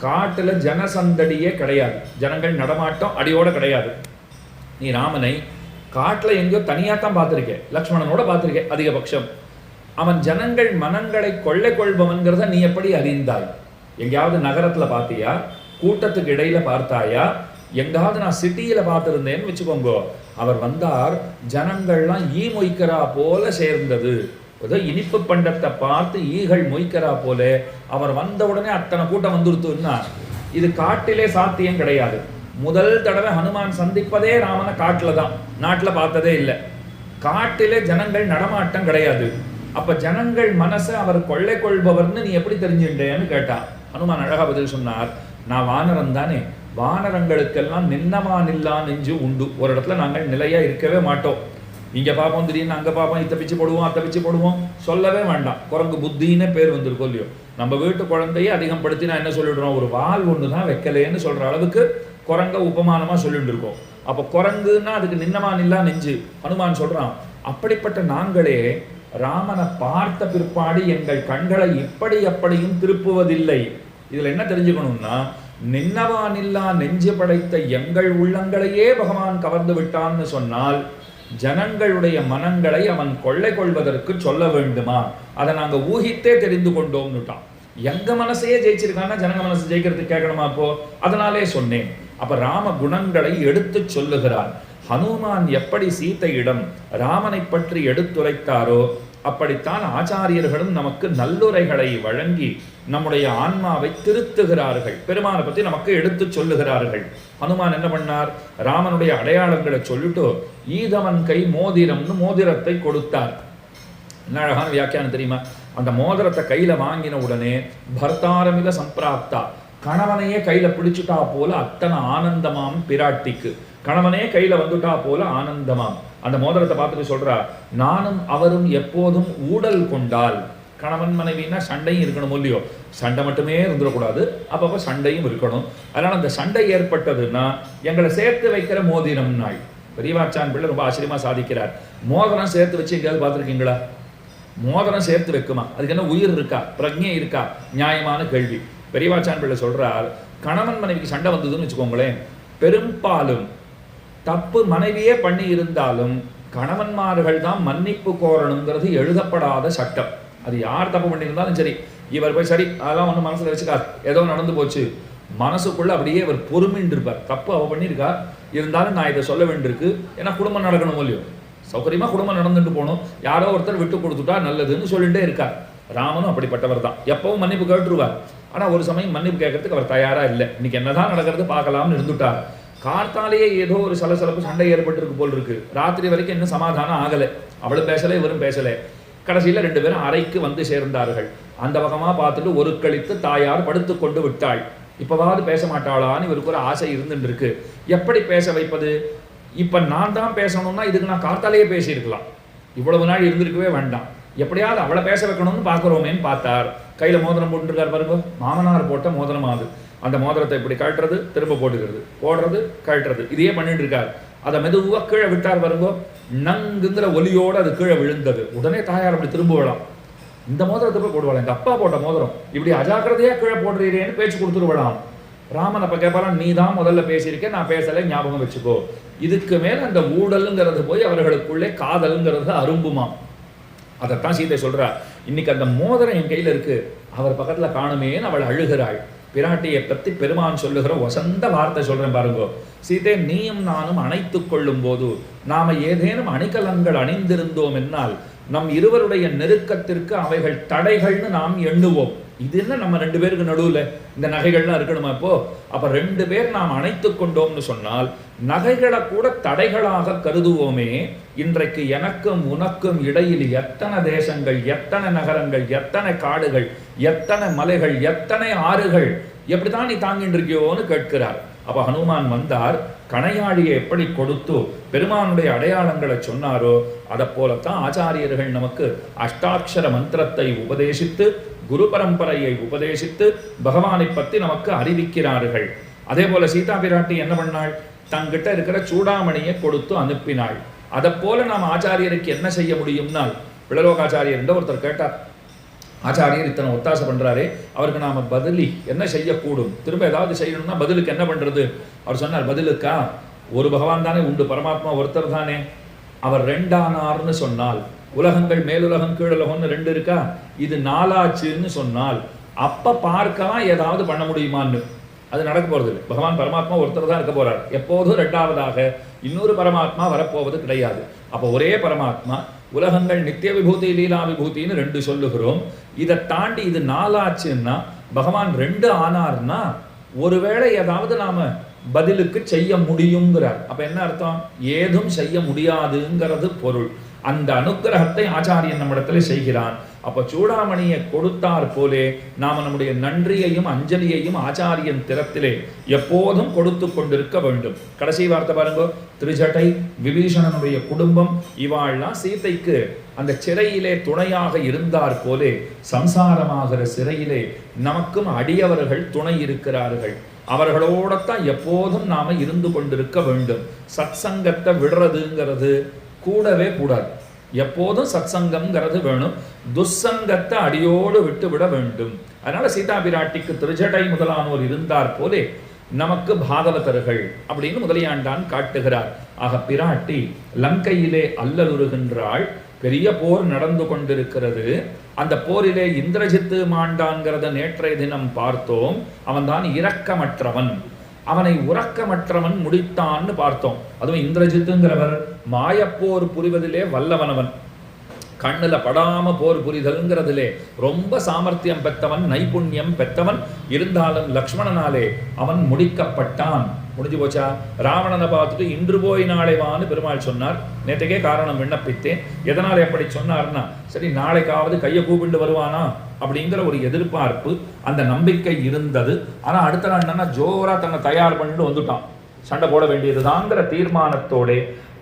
காட்டுல ஜனசந்தடியே கிடையாது, ஜனங்கள் நடமாட்டம் அடியோட கிடையாது. நீ ராமனை காட்டில் எங்கேயோ தனியாக தான் பார்த்துருக்கேன், லக்ஷ்மணனோட பார்த்துருக்கேன் அதிகபட்சம். அவன் ஜனங்கள் மனங்களை கொள்ளை கொள்பவன்கிறத நீ எப்படி அறிந்தாய்? எங்கேயாவது நகரத்தில் பார்த்தியா? கூட்டத்துக்கு இடையில பார்த்தாயா? எங்காவது நான் சிட்டியில் பார்த்துருந்தேன்னு வச்சுக்கோங்க. அவர் வந்தார், ஜனங்கள்லாம் ஈ மொய்க்கிறா போல சேர்ந்தது. ஏதோ இனிப்பு பண்டத்தை பார்த்து ஈகள் மொய்க்கிறா போல அவர் வந்த உடனே அத்தனை கூட்டம் வந்துருத்துன்னா இது காட்டிலே சாத்தியம் கிடையாது. முதல் தடவை ஹனுமான் சந்திப்பதே ராமனை காட்டில் தான், நாட்டில் பார்த்ததே இல்லை. காட்டிலே ஜனங்கள் நடமாட்டம் கிடையாது. அப்ப ஜனங்கள் மனசை அவர் கொள்ளை கொள்பவர்னு நீ எப்படி தெரிஞ்சுட்டேன்னு கேட்டான். ஹனுமான் அழகா பதில் சொன்னார், நான் வானரன் தானே, வானரங்களுக்கெல்லாம் நின்னமா நில்லா நெஞ்சு உண்டு. ஒரு இடத்துல நாங்கள் நிலையா இருக்கவே மாட்டோம். இங்க பார்ப்போம், திடீர்னு அங்க பார்ப்போம், இத்த பிச்சு போடுவோம், அத்தை பிச்சு போடுவோம், சொல்லவே வேண்டாம். குரங்கு புத்தின்னு பேர் வந்திருக்கோம் இல்லையோ. நம்ம வீட்டு குழந்தையே அதிகம் படுத்தி நான் என்ன சொல்லிடுறோம், ஒரு வால் ஒன்று தான் வைக்கலேன்னு சொல்ற அளவுக்கு குரங்க உபமானமா சொல்லிட்டு இருக்கோம். அப்ப குரங்குன்னா அதுக்கு நின்னமா நில்லா நெஞ்சு. ஹனுமான் சொல்றான், அப்படிப்பட்ட நாங்களே ராமனை பார்த்த பிற்பாடு எங்கள் கண்களை இப்படி அப்படியும் திருப்புவதில்லை. இதுல என்ன தெரிஞ்சுக்கணும்னா, நின்னவா நில்லா நெஞ்சு படைத்த எங்கள் உள்ளங்களையே பகவான் கவர்ந்து விட்டான்னு சொன்னால் ஜனங்களுடைய மனங்களை அவன் கொள்ளை கொள்வதற்கு சொல்ல வேண்டுமா? அதை நாங்க ஊகித்தே தெரிந்து கொண்டோம்னுட்டான். எங்க மனசையே ஜெயிச்சிருக்கான்னா ஜனங்க மனசு ஜெயிக்கிறதுக்கு கேட்கணுமா? அப்போ அதனாலே சொன்னேன். அப்ப ராம குணங்களை எடுத்து சொல்லுகிறான். ஹனுமான் எப்படி சீதையிடம் ராமனை பற்றி எடுத்துரைத்தாரோ அப்படித்தான் ஆச்சாரியர்களும் நமக்கு நல்லுரைகளை வழங்கி நம்முடைய ஆன்மாவை திருத்துகிறார்கள். பெருமானை பற்றி நமக்கு எடுத்து சொல்லுகிறார்கள். ஹனுமான் என்ன பண்ணார், ராமனுடைய அடையாளங்களை சொல்லிட்டு ஈதவன் கை மோதிரம்னு மோதிரத்தை கொடுத்தார். என்ன அழகான வியாக்கியானம் தெரியுமா? அந்த மோதிரத்தை கையில வாங்கின உடனே பர்த்தாரமிக சம்பிராப்தா, கணவனையே கையில பிடிச்சுட்டா போல அத்தனை ஆனந்தமாம் பிராட்டிக்கு. கணவனே கையில வந்துட்டா போல ஆனந்தமாம். அந்த மோதிரத்தை பார்த்துட்டு சொல்றா, நானும் அவரும் எப்போதும் ஊடல் கொண்டால். கணவன் மனைவின்னா சண்டையும் இருக்கணும் இல்லையோ, சண்டை மட்டுமே இருந்துடக்கூடாது, அப்பப்போ சண்டையும் இருக்கணும். அதனால அந்த சண்டை ஏற்பட்டதுன்னா எங்களை சேர்த்து வைக்கிற மோதிரம் நாள். பெரியவாச்சான் பிள்ளை ரொம்ப ஆச்சரியமா சாதிக்கிறார். மோதிரம் சேர்த்து வச்சு எங்கேயாவது பார்த்துருக்கீங்களா? மோதிரம் சேர்த்து வைக்குமா? அதுக்கு என்ன உயிர் இருக்கா, பிரஜை இருக்கா? நியாயமான கேள்வி. பெரியவாச்சான் பிள்ளை சொல்றார், கணவன் மனைவிக்கு சண்டை வந்ததுன்னு வச்சுக்கோங்களேன், பெரும்பாலும் தப்பு மனைவியே பண்ணி இருந்தாலும் கணவன்மார்கள் தான் மன்னிப்பு கோரணுங்கிறது எழுதப்படாத சட்டம். அது யார் தப்பு பண்ணியிருந்தாலும் சரி, இவர் போய் சரி அதெல்லாம் ஒன்றும் மனசுல வச்சுக்கார், ஏதோ நடந்து போச்சு, மனசுக்குள்ள அப்படியே இவர் பொறுமின்னு இருப்பார். தப்பு அவ பண்ணியிருக்கா, இருந்தாலும் நான் இதை சொல்ல வேண்டியிருக்கு, ஏன்னா குடும்பம் நடக்கணும் இல்லையோ, சௌகரியமா குடும்பம் நடந்துட்டு போகணும், யாரோ ஒருத்தர் விட்டு கொடுத்துட்டா நல்லதுன்னு சொல்லிட்டே இருக்கார். ராமனும் அப்படிப்பட்டவர் தான், எப்பவும் மன்னிப்பு கேட்டுருவார். ஆனா ஒரு சமயம் மன்னிப்பு கேட்கறதுக்கு அவர் தயாரா இல்லை. இன்னைக்கு என்னதான் நடக்கிறது பார்க்கலாம்னு இருந்துட்டார். கார்த்தாலேயே ஏதோ ஒரு சலசலப்பு சண்டை ஏற்பட்டிருக்கு போல் இருக்கு. ராத்திரி வரைக்கும் இன்னும் சமாதானம் ஆகலை. அவளும் பேசலை, இவரும் பேசலை. கடைசியில் 2 பேரும் அறைக்கு வந்து சேர்ந்தார்கள். அந்த பக்கமா பார்த்துட்டு ஒரு கழித்து தாயார் படுத்து கொண்டு விட்டாள். இப்பவாவது பேச மாட்டாளான்னு இவருக்கு ஒரு ஆசை இருந்துட்டு இருக்கு. எப்படி பேச வைப்பது? இப்ப நான் தான் பேசணும்னா இதுக்கு நான் கார்த்தாலேயே பேசியிருக்கலாம், இவ்வளவு நாள் இருந்திருக்கவே வேண்டாம். எப்படியாவது அவளை பேச வைக்கணும்னு பார்க்குறோமேன்னு பார்த்தார். கையில மோதிரம் போட்டுருக்கார் பாருங்க, மாமனார் போட்ட மோதிரமாது. அந்த மோதிரத்தை இப்படி கழட்டுறது, திரும்ப போட்டுக்கிறது, போடுறது, கழட்டுறது, இதையே பண்ணிட்டு இருக்கார். அதை மெதுவாக கீழே விட்டார் பாருங்கோ, நங்குங்கிற ஒலியோடு அது கீழே விழுந்தது. உடனே தாயார் அப்படி திரும்ப விடலாம். இந்த மோதிரத்தை போய் போடுவாள், எங்க அப்பா போட்ட மோதிரம், இப்படி அஜாக்கிரதையா கீழே போடுறீரேன்னு பேச்சு கொடுத்துருவலாம். ராமன் அப்ப கேட்பாராம், நீ தான் முதல்ல பேசியிருக்கேன், நான் பேசலை, ஞாபகம் வச்சுக்கோ. இதுக்கு மேல அந்த ஊடலுங்கிறது போய் அவர்களுக்குள்ளே காதலுங்கிறது அரும்புமாம். அதைத்தான் சீதை சொல்றா, இன்னைக்கு அந்த மோதிரம் என் கையில இருக்கு, அவர் பக்கத்துல காணுமேன்னு அவள் அழுகிறாள். பிராட்டியை பற்றி பெருமான் சொல்லுகிற வசந்த வார்த்தை சொல்றேன் பாருங்கோ. சீதை, நீயும் நானும் அணைத்துக் கொள்ளும் போது நாம ஏதேனும் அணிகலன்கள் அணிந்திருந்தோம் என்னால் நம் இருவருடைய நெருக்கத்திற்கு அவைகள் தடைகள்னு நாம் எண்ணுவோம். இது என்ன நம்ம 2 பேருக்கு நடுவுல இந்த நகைகள்லாம் இருக்கணுமா? இப்போ அப்ப 2 பேர் நாம் அணைத்து கொண்டோம்னு சொன்னால் நகைகளை கூட தடைகளாக கருதுவோமே. இன்றைக்கு எனக்கும் உனக்கும் இடையில் எத்தனை தேசங்கள், எத்தனை நகரங்கள், எத்தனை காடுகள், எத்தனை மலைகள், எத்தனை ஆறுகள், எப்படிதான் நீ தாங்கிட்டு இருக்கியோன்னு கேட்கிறார். அப்ப ஹனுமான் வந்தார், கணையாழியை எப்படி கொடுத்து பெருமானுடைய அடையாளங்களை சொன்னாரோ அதை போலத்தான் ஆச்சாரியர்கள் நமக்கு அஷ்டாட்சர மந்திரத்தை உபதேசித்து, குரு பரம்பரையை உபதேசித்து பகவானை பற்றி நமக்கு அறிவிக்கிறார்கள். அதே போல சீதா பிராட்டி என்ன பண்ணாள்? தங்கிட்ட இருக்கிற சூடாமணியை கொடுத்து அனுப்பினாள். அதை போல நாம் ஆச்சாரியருக்கு என்ன செய்ய முடியும்னால், பிளலோகாச்சாரியர் ஒருத்தர் கேட்டார், ஆச்சாரியர் இத்தனை ஒத்தாசை பண்றாரே, அவருக்கு நாம பதிலி என்ன செய்யக்கூடும், திரும்ப ஏதாவது செய்யணும்னா பதிலுக்கு என்ன பண்றது? அவர் சொன்னார், பதிலுக்கா ஒரு பகவான் தானே உண்டு, பரமாத்மா ஒருத்தர் தானே. அவர் ரெண்டானார்னு சொன்னால், உலகங்கள் மேலுலகம் கீழுலகம்னு ரெண்டு இருக்கா, இது நாலாச்சுன்னு சொன்னால் அப்ப பார்க்கலாம் ஏதாவது பண்ண முடியுமான்னு. அது நடக்க போறது இல்லை. பகவான் பரமாத்மா ஒருத்தர் தான் இருக்க போறார். எப்போதும் ரெண்டாவதாக இன்னொரு பரமாத்மா வரப்போவது கிடையாது. அப்போ ஒரே பரமாத்மா. உலகங்கள் நித்திய விபூதி லீலா விபூதின்னு ரெண்டு சொல்லுகிறோம். இதை தாண்டி இது நாலாச்சுன்னா பகவான் ரெண்டு ஆனார்னா ஒருவேளை ஏதாவது நாம பதிலுக்கு செய்ய முடியுங்கிறார். அப்ப என்ன அர்த்தம்? ஏதும் செய்ய முடியாதுங்கிறது பொருள். அந்த அனுக்கிரகத்தை ஆச்சாரியன் நம்மிடத்துல செய்கிறான். அப்ப சூடாமணியை கொடுத்தார் போலே நாம நம்முடைய நன்றியையும் அஞ்சலியையும் ஆச்சாரியன் திறத்திலே எப்போதும் கொடுத்து கொண்டிருக்க வேண்டும். கடைசி வார்த்தை பாருங்க, திரிஜட்டை விபீஷணனுடைய குடும்பம் இவாள்லாம் சீதைக்கு அந்த சிறையிலே துணையாக இருந்தார் போலே சம்சாரமாகிற சிறையிலே நமக்கும் அடியவர்கள் துணை இருக்கிறார்கள். அவர்களோடத்தான் எப்போதும் நாம இருந்து கொண்டிருக்க வேண்டும். சத் சங்கத்தை விடுறதுங்கிறது கூடவே கூடாது. எப்போதும் சத் சங்கம்ங்கிறது வேணும். துசங்கத்தை அடியோடு விட்டு விட வேண்டும். அதனால சீதா பிராட்டிக்கு திருஜடை முதலானோர் இருந்தார் போலே நமக்கு பாகவதர்கள் அப்படின்னு முதலியாண்டான் காட்டுகிறார். ஆக பிராட்டி லங்கையிலே அல்லலுறுகின்றாள். பெரிய போர் நடந்து கொண்டிருக்கிறது. அந்த போரிலே இந்திரஜித்து மாண்டான்கிறத நேற்றைய தினம் பார்த்தோம். அவன்தான் இரக்கமற்றவன். அவனை உறக்கமற்றவன் முடித்தான்னு பார்த்தோம். அதுவும் இந்திரஜித்துங்கிறவர் மாயப்போர் புரிவதிலே வல்லவனவன். கண்ணுல படாம போர் புரிதல்ங்கிறதுலே ரொம்ப சாமர்த்தியம் பெற்றவன், நைபுண்ணியம் பெற்றவன். இருந்தாலும் லக்ஷ்மணனாலே அவன் முடிக்கப்பட்டான். முடிஞ்சு போச்சா? ராவணனை பார்த்துட்டு இன்று போய் நாளை வான்னு பெருமாள் சொன்னார். நேற்றுக்கே காரணம் விண்ணப்பித்தேன். எதனால் எப்படி சொன்னார்னா, சரி நாளைக்காவது கையை கூப்பிட்டு வருவானா அப்படிங்கிற ஒரு எதிர்பார்ப்பு, அந்த நம்பிக்கை இருந்தது. ஆனா அடுத்த நாள் என்னன்னா ஜோரா தன்னை தயார் பண்ணிட்டு வந்துட்டான். சண்டை போட வேண்டியதுதாங்கிற தீர்மானத்தோட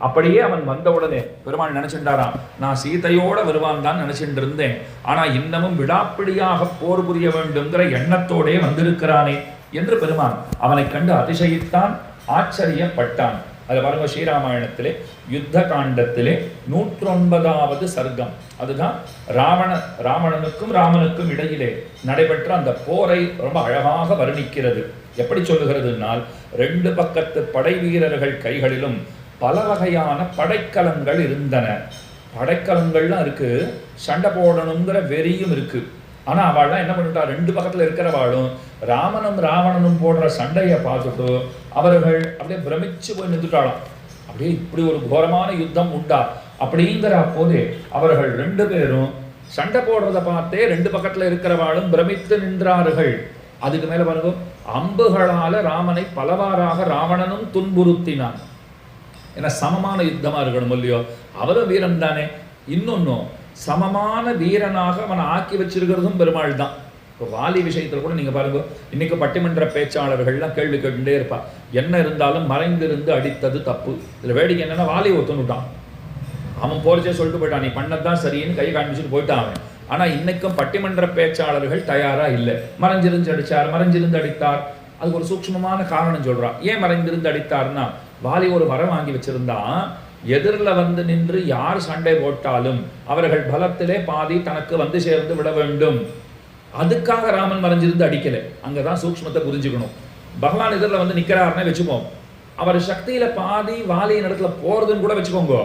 அப்படியே அவன் வந்தவுடனே பெருமாள் நினைச்சுட்டாராம், நான் சீதையோட வருவான் தான் நினைச்சுட்டு இருந்தேன். ஆனா இன்னமும் விடாப்பிடியாக போர் புரிய வேண்டும்ங்கிற எண்ணத்தோடே வந்திருக்கிறானே என்று பெருமான் அவனை கண்டு அதிசயித்தான், ஆச்சரியப்பட்டான். அதை பாருங்க, ஸ்ரீராமாயணத்திலே யுத்த காண்டத்திலே 109வது சர்க்கம். அதுதான் ராவணனுக்கும் ராமனுக்கும் இடையிலே நடைபெற்ற அந்த போரை ரொம்ப அழகாக வர்ணிக்கிறது. எப்படி சொல்லுகிறதுனால், ரெண்டு பக்கத்து படை வீரர்கள் கைகளிலும் பல வகையான படைக்கலங்கள் இருந்தன. படைக்கலங்கள்லாம் இருக்கு, சண்டை போடணுங்கிற வெறியும் இருக்கு. ஆனா அவள்லாம் என்ன பண்ணிட்டா, ரெண்டு பக்கத்துல இருக்கிறவாளும் ராமனும் ராவணனும் போடுற சண்டையை பார்த்துட்டு அவர்கள் அப்படியே பிரமிச்சு போய் நின்றுட்டாளாம். அப்படியே இப்படி ஒரு கோரமான யுத்தம் உண்டா அப்படிங்கிற போதே அவர்கள் ரெண்டு பேரும் சண்டை போடுறத பார்த்தே ரெண்டு பக்கத்துல இருக்கிறவாளும் பிரமித்து நின்றார்கள். அதுக்கு மேல பாருங்க, அம்புகளால ராமனை பலவாறாக ராவணனும் துன்புறுத்தினான். ஏன்னா சமமான யுத்தமா இருக்கணும் இல்லையோ, அவரும் வீரன் தானே. இன்னொன்னும் சமமான வீரனாக அவனை ஆக்கி வச்சிருக்கிறதும் பெருமாள் தான். இப்போ வாலி விஷயத்துல கூட நீங்க பாருங்க, இன்னைக்கு பட்டிமன்ற பேச்சாளர்கள்லாம் கேள்வி கேட்டுட்டே இருப்பா, என்ன இருந்தாலும் மறைந்திருந்து அடித்தது தப்பு. இதுல வேடிக்கை என்னன்னா, வாலி ஒத்துனுட்டான். அவன் போறச்சே சொல்லிட்டு போயிட்டான், நீ பண்ணதான் சரின்னு கை காண்பிச்சுட்டு போயிட்டான் அவன். ஆனா இன்னைக்கும் பட்டிமன்ற பேச்சாளர்கள் தயாரா இல்லை. மறைஞ்சிருந்து அடிச்சார், மறைஞ்சிருந்து அடித்தார். அதுக்கு ஒரு சூக்ஷ்மமான காரணம் சொல்றான். ஏன் மறைந்திருந்து அடித்தார்னா, வாலி ஒரு வரம் வாங்கி வச்சிருந்தா, எதிரில் வந்து நின்று யார் சண்டை போட்டாலும் அவர்கள் பலத்திலே பாதி தனக்கு வந்து சேர்ந்து விட வேண்டும். அதுக்காக ராமன் மறைஞ்சிருந்து அடிக்கல. அங்கதான் சூக்ஷ்மத்தை புரிஞ்சுக்கணும். பகவான் எதிரில் வந்து நிக்கிறாருன்னே வச்சுப்போம், அவர் சக்தியில பாதி வாலியின் இடத்துல போறதுன்னு கூட வச்சுக்கோங்க,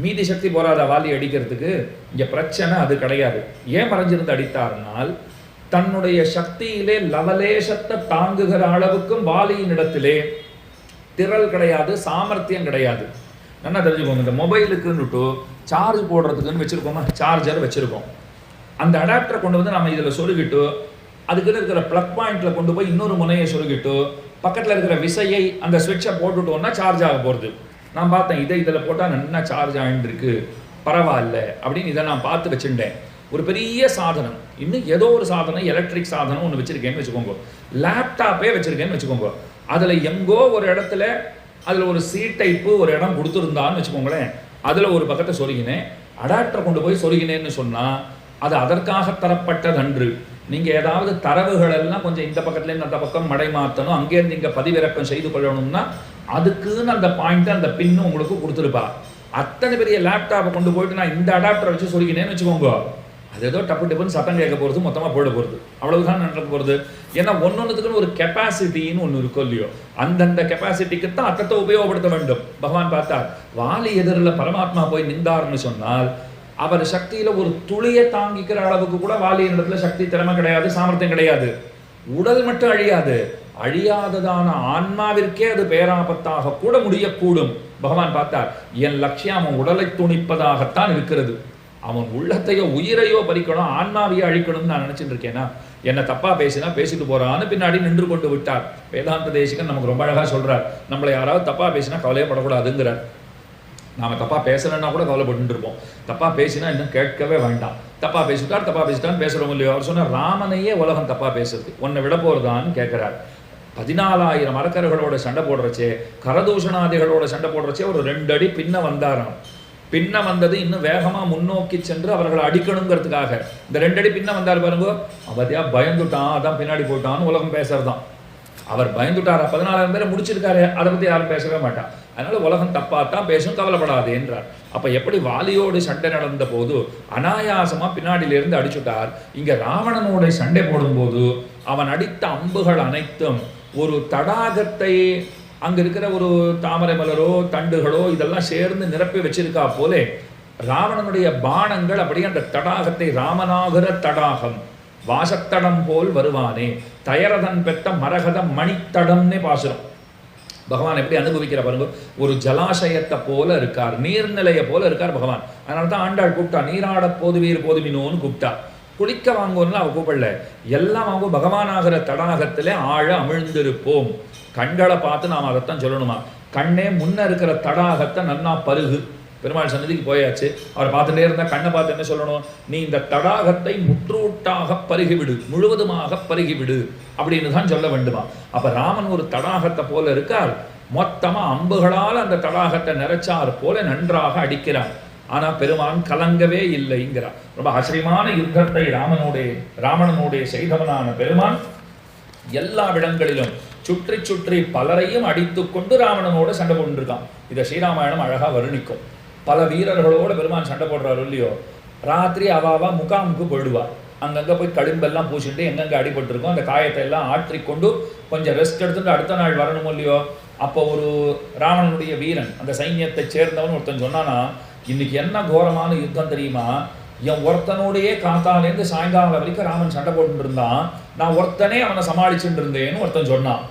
மீதி சக்தி போறாதா வாலி அடிக்கிறதுக்கு? இங்க பிரச்சனை அது கிடையாது. ஏன் மறைஞ்சிருந்து அடித்தார்னால், தன்னுடைய சக்தியிலே லவலேசத்தை தாங்குகிற அளவுக்கும் வாலியின் இடத்திலே திரள் கிடையாது, சாமர்த்தியம் கிடையாது. நல்லா தெரிஞ்சுக்கோங்க, இந்த மொபைலுக்குன்னுட்டு சார்ஜ் போடுறதுக்குன்னு வச்சிருக்கோமா, சார்ஜர் வச்சிருக்கோம். அந்த அடாப்டரை கொண்டு வந்து நம்ம இதில் சொருகிட்டு அதுக்குன்னு இருக்கிற ப்ளக் பாயிண்ட்ல கொண்டு போய் இன்னொரு முனையை சொருகிட்டு பக்கத்தில் இருக்கிற விசையை அந்த ஸ்விட்சை போட்டுட்டோம்னா சார்ஜ் ஆக போகிறது. நான் பார்த்தேன், இதில் போட்டால் நல்லா சார்ஜ் ஆகிட்டுருக்கு, பரவாயில்ல அப்படின்னு இதை நான் பார்த்து வச்சுட்டேன். ஒரு பெரிய சாதனம், இன்னும் ஏதோ ஒரு சாதனம், எலக்ட்ரிக் சாதனம் ஒன்று வச்சுருக்கேன்னு வச்சுக்கோங்க, லேப்டாப்பே வச்சுருக்கேன்னு வச்சுக்கோங்க. அதில் எங்கோ ஒரு இடத்துல அதில் ஒரு சி டைப்பு ஒரு இடம் கொடுத்துருந்தான்னு வச்சுக்கோங்களேன், அதில் ஒரு பக்கத்தை சொருகினேன், அடாப்டரை கொண்டு போய் சொருகினேன்னு சொன்னால் அது அதற்காக தரப்பட்டதன்று. நீங்கள் ஏதாவது தரவுகள் எல்லாம் கொஞ்சம் இந்த பக்கத்துலேருந்து அந்த பக்கம் மடை மாற்றணும், அங்கேருந்து இங்கே பதிவிறக்கம் செய்து கொள்ளணும்னா அதுக்குன்னு அந்த பாயிண்ட்டு அந்த பின்னு உங்களுக்கு கொடுத்துருப்பா. அத்தனை பெரிய லேப்டாப்பை கொண்டு போயிட்டு நான் இந்த அடாப்டரை வச்சு சொருகினேன்னு வச்சுக்கோங்க, அது ஏதோ டப்பு டப்புன்னு சத்தம் கேட்க போகிறது, மொத்தமாக போயிட போகிறது, அவ்வளவுதான் நடக்க போகிறது. ஏன்னா ஒன்னொன்றுக்குன்னு ஒரு கெப்பாசிட்டின்னு ஒன்று இருக்கும் இல்லையோ, அந்தந்த கெப்பாசிட்டிக்கு தான் அத்தத்தை உபயோகப்படுத்த வேண்டும். பகவான் பார்த்தார், வாலி எதிரில் பரமாத்மா போய் நின்றார்னு சொன்னால் அவர் சக்தியில ஒரு துளியை தாங்கிக்கிற அளவுக்கு கூட வாலியின் இடத்துல சக்தி, திறமை கிடையாது, சாமர்த்தியம் கிடையாது. உடல் மட்டும் அழியாது, அழியாததான ஆன்மாவிற்கே அது பேராபத்தாக கூட முடியக்கூடும். பகவான் பார்த்தார், என் லட்சியம் அவன் உடலை துணிப்பதாகத்தான் இருக்கிறது. அவன் உள்ளத்தையோ உயிரையோ பறிக்கணும், ஆன்மாவையோ அழிக்கணும்னு நான் நினைச்சிட்டு இருக்கேன்னா, என்னை தப்பா பேசினா பேசிட்டு போறான்னு பின்னாடி நின்று கொண்டு விட்டார். வேதாந்த தேசிகன் நமக்கு ரொம்ப அழகா சொல்றார், நம்மளை யாராவது தப்பா பேசினா கவலையப்படக்கூடாதுங்கிறார். நாம தப்பா பேசலன்னா கூட கவலைப்பட்டு இருப்போம், தப்பா பேசினா இன்னும் கேட்கவே வேண்டாம். தப்பா பேசிட்டான்னு பேசுறோம் இல்லையோ. அவர் சொன்ன ராமனையே உலகம் தப்பா பேசுறது, உன்னை விட போறதான்னு கேட்கிறார். 14,000 அரக்கர்களோட சண்டை போடுறச்சே, கரதூஷணாதிகளோட சண்டை போடுறச்சே ஒரு 2 அடி பின்ன வந்தாராம். பின்ன வந்தது இன்னும் வேகமா முன்னோக்கி சென்று அவர்களை அடிக்கணுங்கிறதுக்காக. இந்த 2 அடி பின்ன வந்தார் பாருங்க, அவதியா பயந்துட்டான், அதான் பின்னாடி போட்டான்னு உலகம் பேசுறதுதான். அவர் பயந்துட்டாரா, 14,000 பேரை முடிச்சிருக்காரு, அதை பத்தி யாரும் பேசவே மாட்டான். அதனால உலகம் தப்பாத்தான் பேசும், கவலைப்படாது என்றார். அப்ப எப்படி வாலியோடு சண்டை நடந்த போது அனாயாசமா பின்னாடியிலிருந்து அடிச்சுட்டார், இங்க ராவணனோட சண்டை போடும்போது அவன் அடித்த அம்புகள் அனைத்தும் ஒரு தடாகத்தை, அங்க இருக்கிற ஒரு தாமரை மலரோ தண்டுகளோ இதெல்லாம் சேர்ந்து நிரப்பி வச்சிருக்கா போலே ராவணனுடைய பானங்கள் அப்படியே அந்த தடாகத்தை, ராமநாகர தடாகம் வாசத்தடம் போல் வருவானே, தயரதன் பெற்ற மரகத மணித்தடம்னே பாசுரம். பகவான் எப்படி அனுபவிக்கிற பாருங்க, ஒரு ஜலாசயத்தை போல இருக்கார், நீர்நிலையை போல இருக்கார் பகவான். அதனால தான் ஆண்டாள் கூப்பிட்டா, நீராட போதுவீர் போதுமினோன்னு கூப்பிட்டா. குளிக்க வாங்குவோம்னா அவ கூப்பிடல, எல்லாம் வாங்குவோம் பகவானாகிற தடாகத்திலே ஆழ அமிழ்ந்திருப்போம். கண்களை பார்த்து நாம் அதைத்தான் சொல்லணுமா, கண்ணே முன்ன இருக்கிற தடாகத்தை நன்னா பருகு. பெருமாள் சன்னதிக்கு போயாச்சு, அவர் பார்த்துட்டே இருந்தால் கண்ணை பார்த்து என்ன சொல்லணும், நீ இந்த தடாகத்தை முற்றூட்டாக பருகிவிடு, முழுவதுமாக பருகிவிடு அப்படின்னு தான் சொல்ல வேண்டுமா. அப்ப ராமன் ஒரு தடாகத்தை போல இருக்கார், மொத்தமா அம்புகளால் அந்த தடாகத்தை நிறைச்சார் போல நன்றாக அடிக்கிறார். ஆனா பெருமான் கலங்கவே இல்லைங்கிறார். ரொம்ப ஆச்சரியமான யுத்தத்தை ராவணனுடைய செய்தவனான பெருமான் எல்லா இடங்களிலும் சுற்றி சுற்றி பலரையும் அடித்துக்கொண்டு ராவணனோட சண்டை போட்டுருக்கான். இதை ஸ்ரீராமாயணம் அழகா வர்ணிக்கும். பல வீரர்களோட பெருமான் சண்டை போடுறாரு இல்லையோ, ராத்திரி அவாவா முகாமுக்கு போயிடுவா, அங்கங்க போய் களிம்பெல்லாம் பூசிட்டு எங்கெங்க அடிபட்டிருக்கோம் அந்த காயத்தை எல்லாம் ஆற்றிக்கொண்டு கொஞ்சம் ரெஸ்ட் எடுத்துட்டு அடுத்த நாள் வரணும் இல்லையோ. அப்போ ஒரு ராவணனுடைய வீரன், அந்த சைன்யத்தை சேர்ந்தவன் ஒருத்தன் சொன்னானா, இன்னைக்கு என்ன கோரமான யுத்தம் தெரியுமா, என் ஒருத்தனோடையே காத்தாலேருந்து சாயங்காலம் வரைக்கும் ராமன் சண்டை போட்டு இருந்தான், நான் ஒருத்தனே அவனை சமாளிச்சுட்டு இருந்தேன்னு ஒருத்தன் சொன்னான்.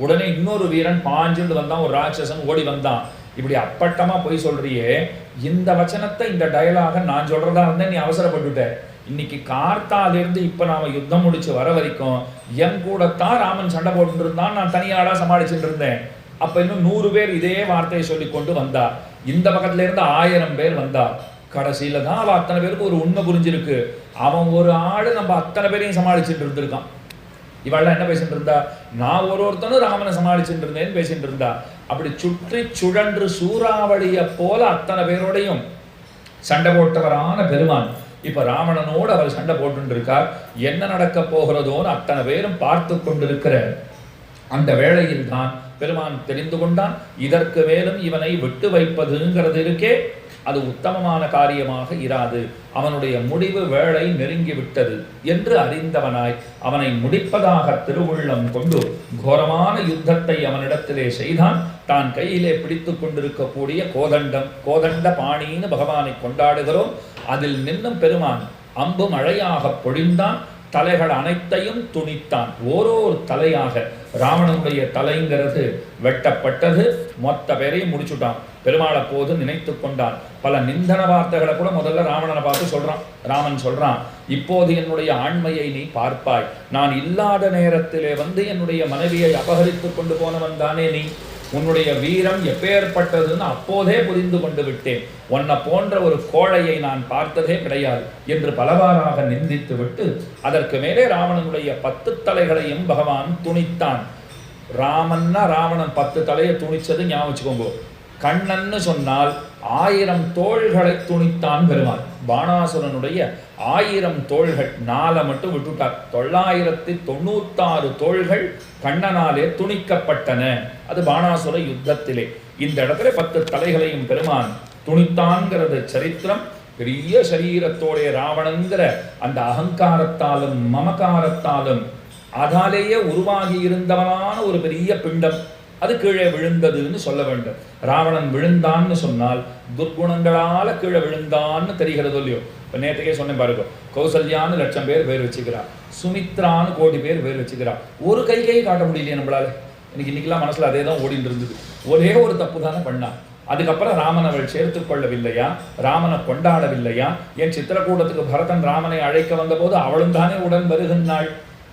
உடனே இன்னொரு வீரன் பாஞ்சுட்டு வந்தான், ஒரு ராட்சசன் ஓடி வந்தான். இப்படி அப்பட்டமா போய் சொல்றியே, இந்த வச்சனத்தை இந்த டயலாக நான் சொல்றதா இருந்தேன், நீ அவசரப்பட்டுட்ட. இன்னைக்கு கார்த்தாலிருந்து இப்ப நாம யுத்தம் முடிச்சு வர வரைக்கும் என் கூடத்தான் ராமன் சண்டை போட்டு இருந்தான், நான் தனியாளா சமாளிச்சுட்டு இருந்தேன். அப்ப இன்னும் 100 பேர் இதே வார்த்தையை சொல்லி கொண்டு வந்தா, இந்த பக்கத்துல இருந்து 1000 பேர் வந்தா. கடைசியில தான் அவன் அத்தனை பேருக்கு ஒரு உண்மை புரிஞ்சிருக்கு, அவன் ஒரு ஆளு நம்ம அத்தனை பேரையும் சமாளிச்சுட்டு இருந்திருக்கான். இவள்லாம் என்ன பேசிட்டு இருந்தா, நான் ஒருத்தனும் ராமனை சமாளிச்சுட்டு இருந்தேன்னு பேசிட்டு இருந்தா. அப்படி சுற்றி சுழன்று சூறாவளியை போல அத்தனை பேரோடையும் சண்டை போட்டவரான பெருமான் இப்ப ராவணனோடு அவர் சண்டை போட்டு இருக்கார். என்ன நடக்க போகிறதோன்னு அத்தனை பேரும் பார்த்து கொண்டிருக்கிற அந்த வேளையில் தான் பெருமான் தெரிந்து கொண்டான், இதற்கு மேலும் இவனை விட்டு வைப்பதுங்கிறது இருக்கே அது உத்தமமான காரியமாக இராது, அவனுடைய முடிவு வேளை நெருங்கி விட்டது என்று அறிந்தவனாய் அவனை முடிப்பதாக திருவுள்ளம் கொண்டு கோரமான யுத்தத்தை அவனிடத்திலே செய்தான். தான் கையிலே பிடித்து கொண்டிருக்கக்கூடிய கோதண்ட பாணின்னு பகவானை கொண்டாடுகிறோம். அதில் நின்னும் பெருமான் அம்பு மழையாக பொழிந்தான், தலைகள் அனைத்தையும் துணித்தான். ஓரோரு தலையாக ராவணனுடைய தலைங்கிறது வெட்டப்பட்டது, மொத்த பேரையும் முடிச்சுட்டான். பெருமாளை போது நினைத்து கொண்டான். பல நிந்தன வார்த்தைகளை கூட முதல்ல ராவணனை பார்த்து சொல்றான். ராமன் சொல்றான், இப்போது என்னுடைய ஆண்மையை நீ பார்ப்பாய், நான் இல்லாத நேரத்திலே வந்து என்னுடைய மனைவியை அபகரித்து கொண்டு போனவன் தானே நீ, உன்னுடைய வீரம் எப்பேற்பட்டதுன்னு அப்போதே புரிந்து கொண்டு விட்டேன், உன்னை போன்ற ஒரு கோழையை நான் பார்த்ததே கிடையாது என்று பலவாறாக நிந்தித்து விட்டு அதற்கு மேலே ராவணனுடைய 10 தலைகளையும் பகவான் துணித்தான். ராமன்னா ராவணன் 10 தலையை துணிச்சது ஞாபகம் வச்சுக்கோங்க. கண்ணன்னு சொன்னால் 1000 தோள்களை துணித்தான் பெருமாள். பாணாசுரனுடைய 1000 தோள்கள் 4 மட்டும் விட்டுட்டார். 996 தோள்கள் கண்ணனாலே துணிக்கப்பட்டன. அது பாணாசுர யுத்தத்திலே. இந்த இடத்துல 10 தலைகளையும் பெருமான் துணித்தான்கிறது சரித்திரம். பெரிய சரீரத்தோடைய ராவணங்கிற அந்த அகங்காரத்தாலும் மமகாரத்தாலும் அதாலேயே உருவாகி இருந்தவனான ஒரு பெரிய பிண்டம் அது கீழே விழுந்ததுன்னு சொல்ல வேண்டும். ராவணன் விழுந்தான்னு சொன்னால் துர்குணங்களால கீழே விழுந்தான்னு தெரிகிறது இல்லையோ. இப்போ நேற்றுக்கே சொன்னேன் பாருங்க, கௌசல்யான்னு 1,00,000 பேர் வச்சுக்கிறா, சுமித்ரான்னு கோடி பேர் வச்சுக்கிறா. ஒரு கை காட்ட முடியலையே நம்மளால. இன்னைக்கெல்லாம் மனசுல அதே தான் ஓடிட்டு இருந்தது. ஒரே ஒரு தப்பு தானே பண்ணா. அதுக்கப்புறம் ராமன் அவள் சேர்த்து கொள்ளவில்லையா, ராமனை கொண்டாடவில்லையா? என் சித்திரக்கூடத்துக்கு பரதன் ராமனை அழைக்க வந்த போது அவளும் தானே உடன் வருகின்றாள்.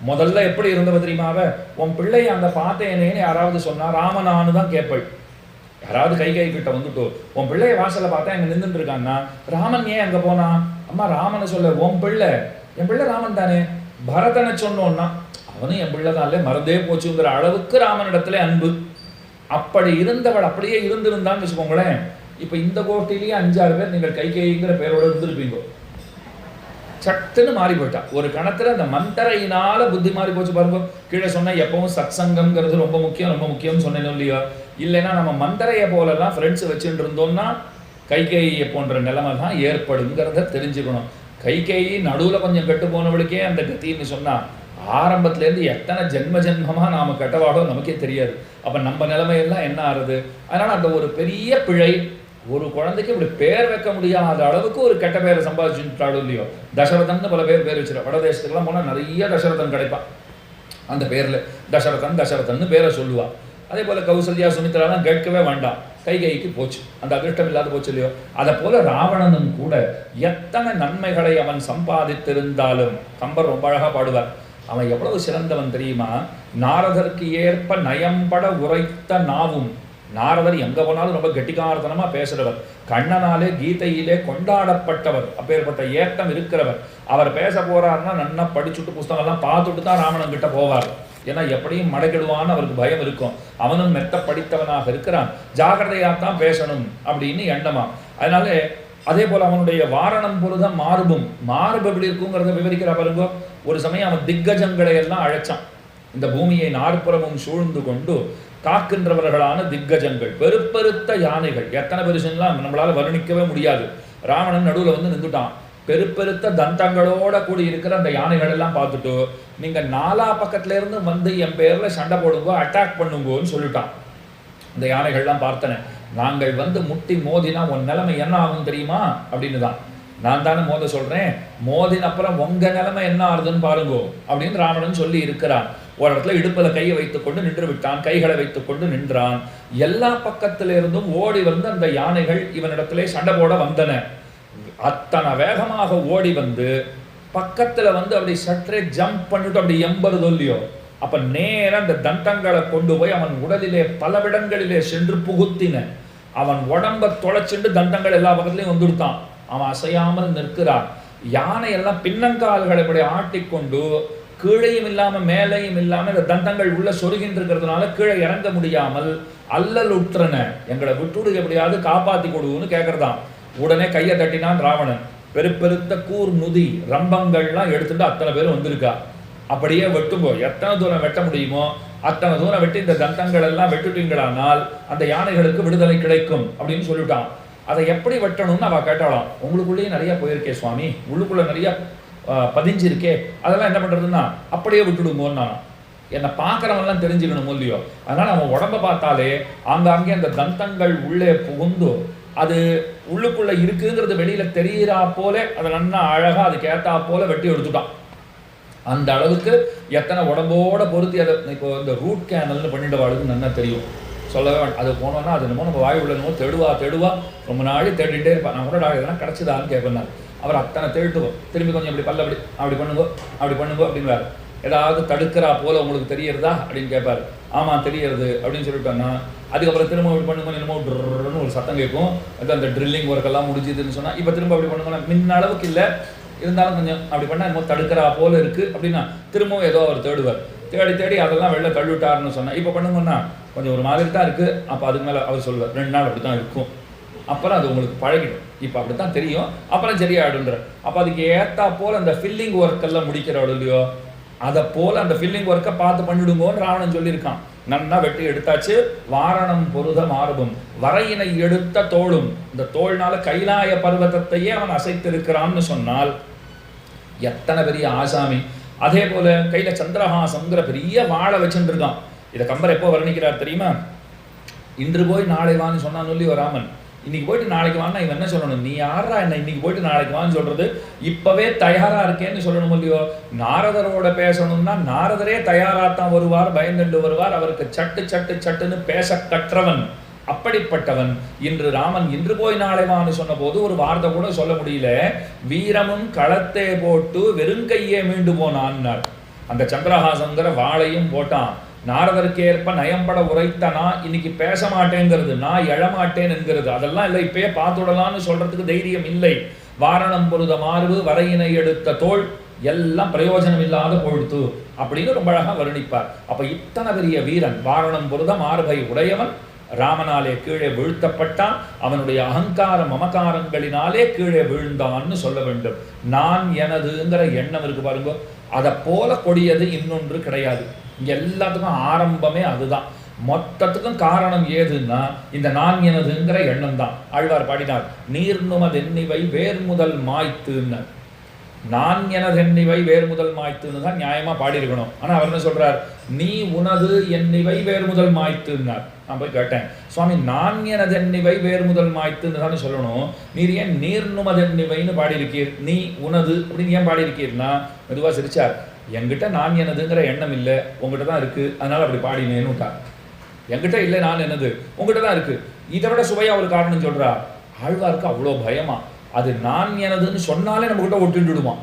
முதல்ல எப்படி இருந்தவ தெரியுமாவ, உன் பிள்ளை அந்த பார்த்தேனேன்னு யாராவது சொன்னா ராமனானு தான் கேட்பள். யாராவது கை கிட்ட வந்துட்டோ உன் பிள்ளைய வாசல பார்த்தா எங்க நின்றுட்டு இருக்கான்னா ராமன் ஏன் அங்க போனா? அம்மா ராமனை சொல்ல, உன் பிள்ளை என் பிள்ளை ராமன் தானே. பரதனை சொன்னோன்னா அவனும் என் பிள்ளை தான், மறந்தே போச்சுங்கிற அளவுக்கு ராமனிடத்துல அன்பு. அப்படி இருந்தவள் அப்படியே இருந்திருந்தான்னு வச்சுக்கோங்களேன். இப்ப இந்த கோட்டிலேயே 5-6 பேர் நீங்கள் கைகேயிங்கிற பேரோட இருந்திருப்பீங்க. சட்டுன்னு மாறி போயிட்டா ஒரு கணத்துல. அந்த மந்தரையினால புத்தி மாறி போச்சு பாருங்க. கீழே சொன்னா எப்பவும் சத்சங்கம்ங்கிறது ரொம்ப முக்கியம் சொன்னேன் இல்லையா? இல்லைன்னா நம்ம மந்தரையை போலலாம் ஃப்ரெண்ட்ஸ் வச்சுட்டு இருந்தோம்னா கைகேயை போன்ற நிலைமை தான் ஏற்படுங்கிறத தெரிஞ்சுக்கணும். கைகேயி நடுவில் கொஞ்சம் கெட்டு போனவளுக்கே அந்த கத்தின்னு சொன்னா ஆரம்பத்திலேருந்து எத்தனை ஜென்மமா நாம கெட்டவாடோ நமக்கே தெரியாது. அப்ப நம்ம நிலைமையெல்லாம் என்ன ஆறுது? அதனால அந்த ஒரு பெரிய பிழை. ஒரு குழந்தைக்கு இப்படி பேர் வைக்க முடியாத அளவுக்கு ஒரு கெட்ட பேரை சம்பாதிச்சுட்டாலும் இல்லையோ. தசரதன் பல பேர் வச்சிருக்கா. வடதேசத்துக்குலாம் போனால் நிறைய தசரதன் கிடைப்பான். அந்த பேர்ல தசரதன் பேரை சொல்லுவா. அதே போல கௌசல்யா சுமித்ராலாம் கேட்கவே வேண்டாம், கைகைக்கு போச்சு, அந்த அதிர்ஷ்டம் இல்லாத போச்சு இல்லையோ. அதை போல ராவணனும் கூட எத்தனை நன்மைகளை அவன் சம்பாதித்திருந்தாலும் கம்பர் ரொம்ப அழகா பாடுவார். அவன் எவ்வளவு சிறந்தவன் தெரியுமா? நாரதற்கு ஏற்ப நயம்பட உரைத்த நாவும். நாரதர் எங்க போனாலும் ரொம்ப கெட்டிக்காரத்தனமா பேசுறவர், கண்ணனாலே கீதையிலே கொண்டாடப்பட்டவர், அப்பேற்பட்ட ஏற்றம் இருக்கிறவர். அவர் பேச போறாருன்னா நன்னா படிச்சுட்டு புஸ்தகம் எல்லாம் பார்த்துட்டு தான் ராவணன் கிட்ட போவார். ஏன்னா எப்படியும் மடக்கிடுவான்னு அவருக்கு பயம் இருக்கும். அவனும் மெத்த படித்தவனாக இருக்கிறான், ஜாகிரதையாத்தான் பேசணும் அப்படின்னு எண்ணமா. அதனால அதே போல அவனுடைய வாரணம் பொழுதுதான் மார்பு எப்படி இருக்குங்கிறத விவரிக்கிற பாருங்க. ஒரு சமயம் அவன் திக்கஜங்களை எல்லாம் அழைச்சான். இந்த பூமியை நாற்புறமும் சூழ்ந்து கொண்டு காக்கின்றவர்களான திக்கஜங்கள், பெருப்பெருத்த யானைகள். எத்தனை பெருசுலாம் நம்மளால வர்ணிக்கவே முடியாது. ராவணன் நடுவில் வந்து நின்றுட்டான். பெருப்பெருத்த தந்தங்களோட கூடி இருக்கிற அந்த யானைகள் எல்லாம் பார்த்துட்டு, நீங்க 4 பக்கத்துல இருந்து வந்து என் பேர்ல சண்டை போடுங்கோ, அட்டாக் பண்ணுங்கோன்னு சொல்லிட்டான். இந்த யானைகள்லாம் பார்த்தன, நாங்கள் வந்து முட்டி மோதினா உன் நிலைமை என்ன ஆகும் தெரியுமா அப்படின்னு தான். நான் தானே மோத சொல்றேன், மோதின அப்புறம் உங்க நிலைமை என்ன ஆகுதுன்னு பாருங்கோ அப்படின்னு ராவணன் சொல்லி இருக்கிறான். ஒரு இடத்துல இடுப்புல கையை வைத்துக் கொண்டு நின்று விட்டான், கைகளை வைத்துக் கொண்டு நின்றான். எல்லா பக்கத்தில இருந்தும் ஓடி வந்து அந்த யானைகள் இவனிடத்திலே சண்டை போட வந்தன. அத்தனை வேகமாக ஓடி வந்து பக்கத்துல வந்து அப்படி சற்றே ஜம்ப் பண்ணிட்டு அப்படி எம்பருதோ இல்லையோ, அப்ப நேரம் அந்த தந்தங்களை கொண்டு போய் அவன் உடலிலே பலவிடங்களிலே சென்று புகுத்தின. அவன் உடம்ப தொலைச்சுண்டு தந்தங்கள் எல்லா பக்கத்துலயும் வந்துடுத்தான். அவன் அசையாமல் நிற்கிறான். யானை எல்லாம் பின்னங்கால்களை இப்படி ஆட்டிக்கொண்டு கீழையும் இல்லாம மேலையும் இல்லாம இந்த தந்தங்கள் உள்ள சொருகின்ற இருக்கிறதுனால கீழே இறங்க முடியாமல் அல்லல் உற்றன. எங்களை விட்டுடு, எப்படியாவது காப்பாத்தி கொடுன்னு கேட்கறதான். உடனே கையை தட்டினான் ராவணன். பெருப்பெருத்த கூர் நுதி ரம்பங்கள்லாம் எடுத்துட்டு அத்தனை பேரும் வந்திருக்கா. அப்படியே வெட்டும்போ எத்தனை தூரம் வெட்ட முடியுமோ அத்தனை தூரம் வெட்டி இந்த தந்தங்கள் எல்லாம் வெட்டுட்டீங்களானால் அந்த யானைகளுக்கு விடுதலை கிடைக்கும் அப்படின்னு சொல்லிட்டான். அதை எப்படி வெட்டணும்னு அவ கேட்டாலாம். உங்களுக்குள்ளேயே நிறைய போயிருக்கே சுவாமி, உள்ளுக்குள்ள நிறைய பதிஞ்சிருக்கே, அதெல்லாம் என்ன பண்றதுன்னா அப்படியே விட்டுடுங்கன்னு நான். என்னை பார்க்குறவன்லாம் தெரிஞ்சுக்கணும் இல்லையோ. அதனால அவன் உடம்ப பார்த்தாலே ஆங்காங்கே அந்த தந்தங்கள் உள்ளே புகுந்து அது உள்ளுக்குள்ள இருக்குங்கிறது வெளியில தெரிகிறா போல அதை நன்னா அழகா அதுக்கு ஏற்றா போல வெட்டி எடுத்துட்டான். அந்த அளவுக்கு எத்தனை உடம்போட பொருத்தி அதை இப்போ இந்த ரூட் கேனல்னு பண்ணிட்டு வாழ்க்கை நல்லா தெரியும். சொல்லவே அது போனோன்னா அது என்னமோ நம்ம வாய் உள்ளனமோ தேடுவா ரொம்ப நாள் தேடிட்டே இருப்பான். நான் கூட எதனா கிடச்சிதான்னு கேட்பேன். அவர் அத்தனை தேடுவோம், திரும்பி கொஞ்சம் இப்படி பல்ல அப்படி பண்ணுங்கோ அப்படின்றாரு. ஏதாவது தடுக்கிறா போல உங்களுக்கு தெரியறதா அப்படின்னு கேட்பாரு. ஆமா தெரியறது அப்படின்னு சொல்லிட்டாங்கன்னா அதுக்கப்புறம் திரும்ப இப்படி பண்ணுங்க, என்னமோ ட்ருன்னு ஒரு சத்தம் கேட்கும். அது அந்த ட்ரில்லிங் ஒர்க் எல்லாம் முடிஞ்சுதுன்னு சொன்னா இப்போ திரும்ப அப்படி பண்ணுங்க, முன்ன அளவுக்கு இல்லை இருந்தாலும் கொஞ்சம் அப்படி பண்ணா என்னமோ தடுக்கிறா போல இருக்கு அப்படின்னா திரும்பவும் ஏதோ அவர் தேடுவார். தேடி அதெல்லாம் வெளில தள்ளிவிட்டாருன்னு சொன்னா இப்போ பண்ணுங்கன்னா கொஞ்சம் ஒரு மாதிரி தான் இருக்கு. அப்போ அதுக்கு மேலே அவர் சொல்லுவார் 2 நாள் அப்படி தான் இருக்கும், அப்புறம் அது உங்களுக்கு பழகிடும், இப்போ அப்படி தான் தெரியும், அப்புறம் சரியாயிடுன்ற. அப்போ அதுக்கு ஏற்றா போல் அந்த ஃபில்லிங் ஒர்க்கெல்லாம் முடிக்கிறோட இல்லையோ, அதை போல் அந்த ஃபில்லிங் ஒர்க்கை பார்த்து பண்ணிவிடுங்கன்னு ராவணன் சொல்லியிருக்கான். நன்னா வெட்டி எடுத்தாச்சு. வாரணம் பொருத மார்பும் வரையினை எடுத்த தோளும், இந்த தோள்னால கைலாய பர்வதத்தையே அவன் அசைத்திருக்கிறான்னு சொன்னால் எத்தனை பெரிய ஆசாமி. அதே போல கையில சந்திரஹாசங்கிற பெரிய வாழை வச்சுட்டு இருக்கான். இதை கம்பர் எப்போ வர்ணிக்கிறார் தெரியுமா? இன்று போய் நாளை வான்னு சொன்னான்னு சொல்லி ராமன், இன்னைக்கு போயிட்டு நாளைக்கு வான்னா இவன் என்ன சொல்லணும்? நீ யாரா என்ன இன்னைக்கு போயிட்டு நாளைக்கு வான்னு சொல்றது? இப்பவே தயாரா இருக்கேன்னு சொல்லணும் இல்லையோ? நாரதரோட பேசணும்னா நாரதரே தயாராத்தான் வருவார், பயந்துண்டு வருவார். அவருக்கு சட்டு சட்டு சட்டுன்னு பேச கற்றவன், அப்படிப்பட்டவன். இன்று ராமன் இன்று போய் நாளை வான்னு சொன்ன போது ஒரு வார்த்தை கூட சொல்ல முடியல. வீரமும் களத்தே போட்டு வெறுங்கையே மீண்டு போனான்னார். அந்த சந்திரஹாசங்கிற வாளையும் போட்டான். நாரதருக்கு ஏற்ப நயம்பட உரைத்தனா இன்னைக்கு பேச மாட்டேங்கிறது, நான் எழமாட்டேன் என்கிறது. அதெல்லாம் இல்லை, இப்பயே பார்த்துடலான்னு சொல்றதுக்கு தைரியம் இல்லை. வாரணம் பொருத மார்பு வரையினை எடுத்த தோள் எல்லாம் பிரயோஜனம் இல்லாத பொழுத்து அப்படின்னு ரொம்ப அழகா வர்ணிப்பார். அப்ப இத்தனை பெரிய வீரன், வாரணம் பொருத மார்பை உடையவன், ராமனாலே கீழே வீழ்த்தப்பட்டான். அவனுடைய அகங்கார மமகாரங்களினாலே கீழே வீழ்ந்தான்னு சொல்ல வேண்டும். நான் எனதுங்கிற எண்ணம் இருக்கு பாருங்க, அதை போல கொடியது இன்னொன்று கிடையாது. இங்க எல்லாத்துக்கும் ஆரம்பமே அதுதான். மொத்தத்துக்கும் காரணம் ஏதுன்னா இந்த நான் எனதுங்கிற எண்ணம் தான். ஆழ்வார் பாடினார், நீர்நுமதென்னிவை வேர் முதல் மாய்த்துன்னார். நான் எனதென்னிவை வேர் முதல் மாய்த்துன்னு தான் நியாயமா பாடியிருக்கணும். ஆனா அவர் என்ன சொல்றார்? நீ உனது என்னிவை வேர் முதல் மாய்த்துன்னார். நான் போய் கேட்டேன், சுவாமி நான் எனதென்னிவை வேர் முதல் மாய்த்துன்னு தானே சொல்லணும், நீர் ஏன் நீர்நுமதென்னிவைன்னு பாடியிருக்கீர், நீ உனது அப்படின்னு ஏன் பாடியிருக்கீர்னா மெதுவா சிரிச்சார். என்கிட்ட நான் எனதுங்கிற எண்ணம் இல்லை, உங்ககிட்ட தான் இருக்கு, அதனால அப்படி பாடினேன்னு விட்டார். என்கிட்ட இல்லை நான் எனது, உங்ககிட்ட தான் இருக்கு. இதை விட சுவையா ஒரு காரணம் சொல்றா. ஆழ்வாருக்கு அவ்வளோ பயமா, அது நான் எனதுன்னு சொன்னாலே நம்ம கிட்ட ஒட்டுடுமா,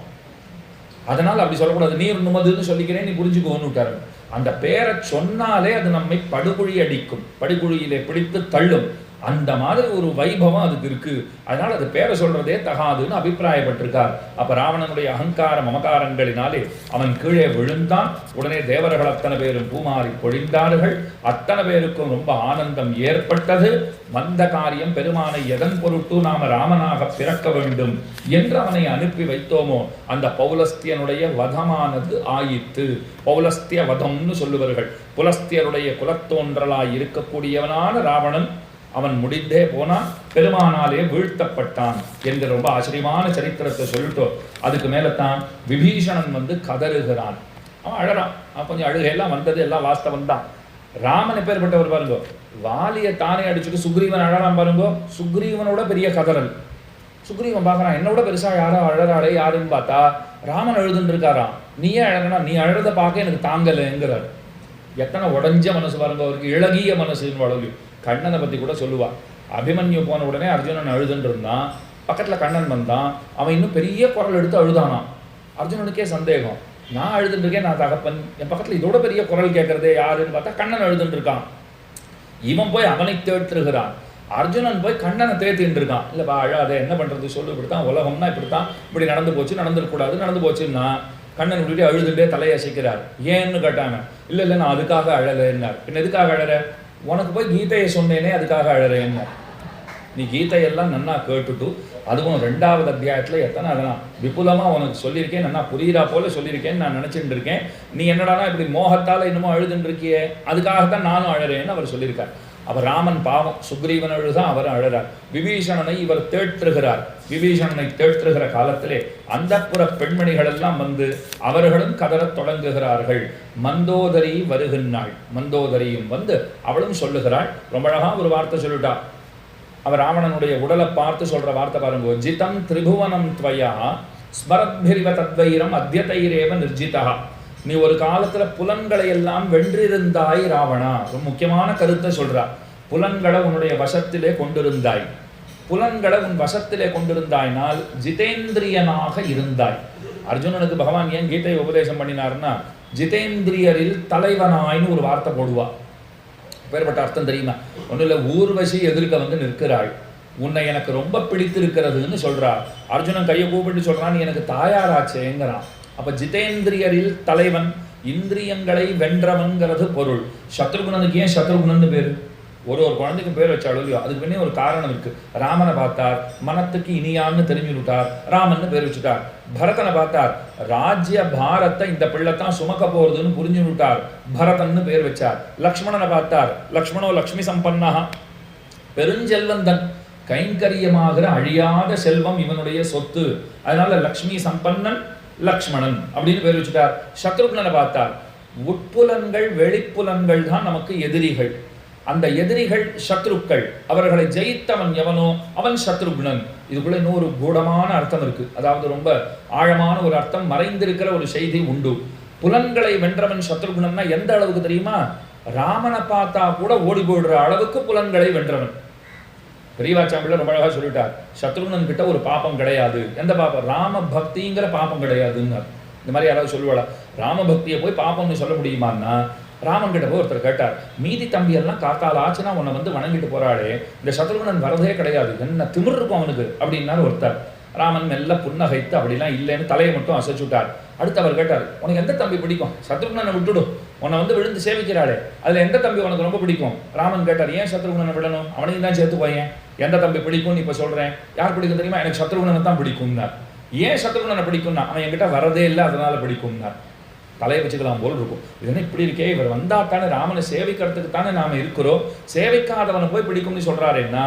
அதனால அப்படி சொல்லக்கூடாது, நீர் நுமதுன்னு சொல்லிக்கிறேன் நீ புரிஞ்சுக்கோன்னு விட்டாரு. அந்த பேரை சொன்னாலே அது நம்மை படுகுழி அடிக்கும், படுகுழியிலே பிடித்து தள்ளும். அந்த மாதிரி ஒரு வைபவம் அதுக்கு இருக்கு. அதனால அது பேரை சொல்றதே தகாதுன்னு அபிப்பிராயப்பட்டிருக்கார். அப்ப ராவணனுடைய அகங்கார மமகாரங்களினாலே அவன் கீழே விழுந்தான். உடனே தேவர்கள் அத்தனை பேரும் பூமாறி பொழிந்தார்கள். அத்தனை பேருக்கும் ரொம்ப ஆனந்தம் ஏற்பட்டது. வந்த காரியம் பெருமானை எதன் பொருட்டு நாம ராமனாக பிறக்க வேண்டும் என்று அவனை அனுப்பி வைத்தோமோ அந்த பௌலஸ்தியனுடைய வதமானது ஆயிற்று. பௌலஸ்திய வதம்னு சொல்லுவார்கள். புலஸ்தியருடைய குலத்தோன்றலாய் இருக்கக்கூடியவனான ராவணன் அவன் முடிந்தே போனான், பெருமானாலே வீழ்த்தப்பட்டான் என்று ரொம்ப ஆச்சரியமான சரித்திரத்தை சொல்லிட்டோம். அதுக்கு மேலத்தான் விபீஷணன் கதறுகிறான். அவன் அழறான். கொஞ்சம் அழுகையெல்லாம் வந்தது, எல்லாம் வாஸ்தவம் தான். ராமன் எப்பேற்பட்டவர் பாருங்க, வாலியை தானே அடிச்சுட்டு சுக்ரீவன் அழறான் பாருங்க. சுக்ரீவனோட பெரிய கதறல். சுக்ரீவன் பார்க்கறான், என்னோட பெருசா யாரோ அழறாளே யாருன்னு பார்த்தா ராமன் அழுதுன்னு இருக்காராம். நீயே அழகனா, நீ அழுத பார்க்க எனக்கு தாங்கலைங்கிறார். எத்தனை உடஞ்ச மனசு பாருங்க அவருக்கு, இழகிய மனசுன்னு வளர்வு. கண்ணனை பற்றி கூட சொல்லுவாள். அபிமன்யு போன உடனே அர்ஜுனன் அழுதுன்னு இருந்தான். பக்கத்தில் கண்ணன் வந்தான். அவன் இன்னும் பெரிய குரல் எடுத்து அழுதானான். அர்ஜுனனுக்கே சந்தேகம், நான் அழுதுன்னு இருக்கேன், நான் தகப்பன், என் பக்கத்தில் இதோட பெரிய குரல் கேட்கறதே யாருன்னு பார்த்தா கண்ணன் அழுதுன்னு இருக்கான். இவன் போய் அவனை தேற்றுகிறான். அர்ஜுனன் போய் கண்ணனை தேத்தின்னு இருக்கான். இல்லைப்பா அழாதே, என்ன பண்ணுறது சொல்லு, இப்படித்தான் உலகம்னா, இப்படித்தான், இப்படி நடந்து போச்சு, நடந்துடக்கூடாது, நடந்து போச்சுன்னா கண்ணன் விட்டுட்டு அழுதுண்டே தலையை அசைக்கிறார். ஏன்னு கேட்டாங்க. இல்லை நான் அதுக்காக அழலைன்னார். பின் எதுக்காக அழற? உனக்கு போய் கீதையை சொன்னேனே அதுக்காக அழறேன்னு. நீ கீதையெல்லாம் நன்னா கேட்டுட்டு, அதுவும் 2வது அத்தியாயத்தில் எத்தனை அதெல்லாம் விபுலமாக உனக்கு சொல்லியிருக்கேன், நன்னா புரியுறா போல சொல்லியிருக்கேன்னு நான் நினச்சிட்டு இருக்கேன். நீ என்னடானா இப்படி மோகத்தால் இன்னமும் அழுதுன்னு இருக்கியே, அதுக்காகத்தான் நானும் அழறேன்னு அவர் சொல்லியிருக்கார். அவர் ராமன் பாவம், சுக்ரீவன் அழுதான், அவர் அழறார். விபீஷணனை இவர் தேற்றுகிறார். விபீஷணனை தேற்றுகிற காலத்திலே அந்தப்புற பெண்மணிகள் எல்லாம் அவர்களும் கதறத் தொடங்குகிறார்கள். மந்தோதரி வருகின்றாள். மந்தோதரியும் அவளும் சொல்லுகிறாள். ரொம்ப அழகா ஒரு வார்த்தை சொல்லிட்டா. அவர் ராவணனுடைய உடலை பார்த்து சொல்ற வார்த்தை பாருங்க. ஜிதம் திரிபுவனம் துவயா ஸ்மரத்பிரிவ தத்வைரம் அத்யதைரேவ நிர்ஜிதா. நீ ஒரு காலத்துல புலன்களை எல்லாம் வென்றிருந்தாய் ராவணா. ஒரு முக்கியமான கருத்தை சொல்றா. புலன்களை உன்னுடைய வசத்திலே கொண்டிருந்தாய். புலன்களை உன் வசத்திலே கொண்டிருந்தாய்னால் ஜிதேந்திரியனாக இருந்தாய். அர்ஜுனனுக்கு பகவான் ஏன் கீதையை உபதேசம் பண்ணினார்னா, ஜிதேந்திரியரில் தலைவனாய்னு ஒரு வார்த்தை போடுவா. பேர்பட்ட அர்த்தம் தெரியுமா? ஒன்றும் இல்லை, ஊர்வசி எதிர்க்க நிற்கிறாள். உன்னை எனக்கு ரொம்ப பிடித்திருக்கிறதுன்னு சொல்றார். அர்ஜுனன் கையை கூப்பிட்டு சொல்றான், நீ எனக்கு தாயாராச்சேங்கிறான். அப்ப ஜிதேந்திரியரில் தலைவன், இந்திரியங்களை வென்றவன்கிறது பொருள். சத்ருகுணனுக்கு ஏன் சத்ருகுணன்னு பேரு? ஒரு குழந்தைக்கும் பேர் வச்சாலும் இல்லையோ அதுக்கு பின்னே ஒரு காரணம் இருக்கு. ராமனை பார்த்தார், மனத்துக்கு இனியான்னு தெரிஞ்சு விட்டார், ராமன் பேர் வச்சுட்டார். பரதனை பார்த்தார், ராஜ்ய பாரத்தை இந்த பிள்ளைத்தான் சுமக்க போறதுன்னு புரிஞ்சு விட்டார், பரதன்னு பேர் வச்சார். லக்ஷ்மணனை பார்த்தார், லக்ஷ்மணோ லக்ஷ்மி சம்பன்னா, பெருஞ்செல்வந்தன், கைங்கரியமாகிற அழியாத செல்வம் இவனுடைய சொத்து, அதனால லக்ஷ்மி சம்பன்னன் லக்ஷ்மணன் அப்படின்னு பேர் வச்சுட்டார். சத்ருக்னனை பார்த்தார், உட்புலன்கள் வெளிப்புலன்கள் தான் நமக்கு எதிரிகள், அந்த எதிரிகள் சத்ருக்கள், அவர்களை ஜெயித்தவன் எவனோ அவன் சத்ருக்னன். இதுக்குள்ள இன்னொரு கூடமான அர்த்தம் இருக்கு, அதாவது ரொம்ப ஆழமான ஒரு அர்த்தம் மறைந்திருக்கிற ஒரு செய்தி உண்டு. புலன்களை வென்றவன் சத்ருக்னன்னா எந்த அளவுக்கு தெரியுமா? ராமனை பார்த்தா கூட ஓடி போடுற அளவுக்கு புலன்களை வென்றவன். பெரியவாச்சாம்பிள்ள ரொம்ப அழகா சொல்லிட்டார், சத்ருக்னன் கிட்ட ஒரு பாப்பம் கிடையாது. எந்த பாப்பம்? ராம பக்திங்கிற பாப்பம் கிடையாதுன்னு. இந்த மாதிரி யாராவது சொல்லுவாளா? ராம பக்தியை போய் பாப்பம்னு சொல்ல முடியுமான்னா, ராமன் கிட்ட போய் ஒருத்தர் கேட்டார், மீதி தம்பி எல்லாம் காத்தால் ஆச்சுன்னா உன்னை வந்து வணங்கிட்டு போறாளே, இந்த சத்ருக்னன் வரதே கிடையாது, என்ன திமிர் இருக்கும் அவனுக்கு அப்படின்னாரு ஒருத்தர். ராமன் மெல்ல புன்னகைத்து அப்படிலாம் இல்லைன்னு தலையை மட்டும் அசைச்சுட்டார். அடுத்து அவர் கேட்டார், உனக்கு எந்த தம்பி பிடிக்கும்? சத்ருக்னனை விட்டுடும், உன்னை வந்து விழுந்து சேவிக்கிறாளே, அதுல எந்த தம்பி உனக்கு ரொம்ப பிடிக்கும்? ராமன் கேட்டார், ஏன் சத்ருக்னனை விடணும்? அவனையும் தான் சேர்த்து போயேன். எந்த தம்பி பிடிக்கும்னு இப்ப சொல்றேன். யார் பிடிக்கும் தெரியுமா? எனக்கு சத்ருக்னனை தான் பிடிக்கும்னார். ஏன் சத்ருக்னனை பிடிக்கும்னா, அவன் என்கிட்ட வரதே இல்லை அதனால பிடிக்கும்னார். தலையை வச்சுக்கலாம் போல் இருக்கும். இது என்ன இப்படி இருக்கே, இவர் வந்தா தானே ராமனை சேவிக்கிறதுக்கு தானே நாம இருக்கிறோம், சேவிக்காதவனை போய் பிடிக்கும்னு சொல்றாருன்னா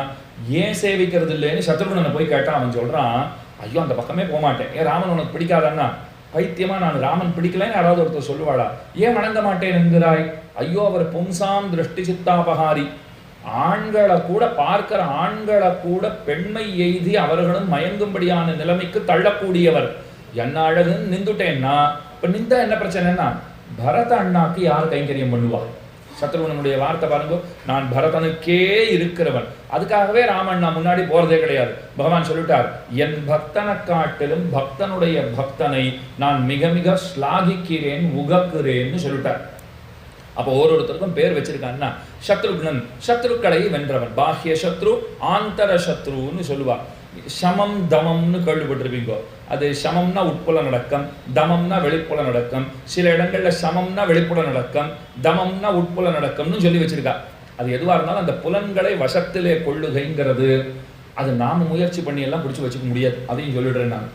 ஏன் சேவிக்கிறது இல்லைன்னு சத்ருக்னனை போய் கேட்டான். அவன் சொல்றான், ஐயோ அந்த பக்கமே போக மாட்டேன். ஏன் ராமன் உனக்கு பிடிக்காதன்னா? பைத்தியமா, நான் ராமன் பிடிக்கலன்னு யாராவது ஒருத்தர் சொல்லுவாளா? ஏன் வணங்க மாட்டேன் என்கிறாய்? ஐயோ அவர் பும்சாம் திருஷ்டி சித்தாபகாரி, ஆண்களை கூட பார்க்கிற ஆண்களை கூட பெண்மை எய்தி அவர்களும் மயங்கும்படியான நிலைமைக்கு தள்ளக்கூடியவர். என்ன அழகுன்னு நிந்துட்டேன்னா, இப்ப நிந்தா என்ன பிரச்சனைன்னா, பரத அண்ணாக்கு யார் கைங்கரியம் பண்ணுவா? சத்ருகனுடைய வார்த்தை பாருங்க, நான் பரதனுக்கே இருக்கிறவன். அதுக்காகவே ராமண்ணா முன்னாடி போறதே கிடையாது. பகவான் சொல்லிட்டார், என் பக்தனை காட்டிலும் பக்தனுடைய பக்தனை நான் மிக மிக ஸ்லாகிக்கிறேன், உகக்குறேன்னு சொல்லிட்டார். அப்போ ஒருத்தருக்கும் பேர் வச்சிருக்கான்னா, சத்ருக்னன் சத்ருக்களை வென்றவன், பாஹ்ய சத்ரு ஆந்தர சத்ருன்னு சொல்லுவா. சமம் தமம்னு கேள்விப்பட்டிருப்பீங்க. அது சமம்னா உட்புல நடக்கம், தமம்னா வெளிப்புல நடக்கம். சில இடங்கள்ல சமம்னா வெளிப்புல நடக்கம், தமம்னா உட்புல நடக்கம்னு சொல்லி வச்சிருக்கா. அது எதுவா இருந்தாலும் அந்த புலன்களை வசத்திலே கொள்ளுகைங்கிறது அது நாம முயற்சி பண்ணி எல்லாம் பிடிச்சி வச்சுக்க முடியாது. அதையும் சொல்லிடுறேன் நான்.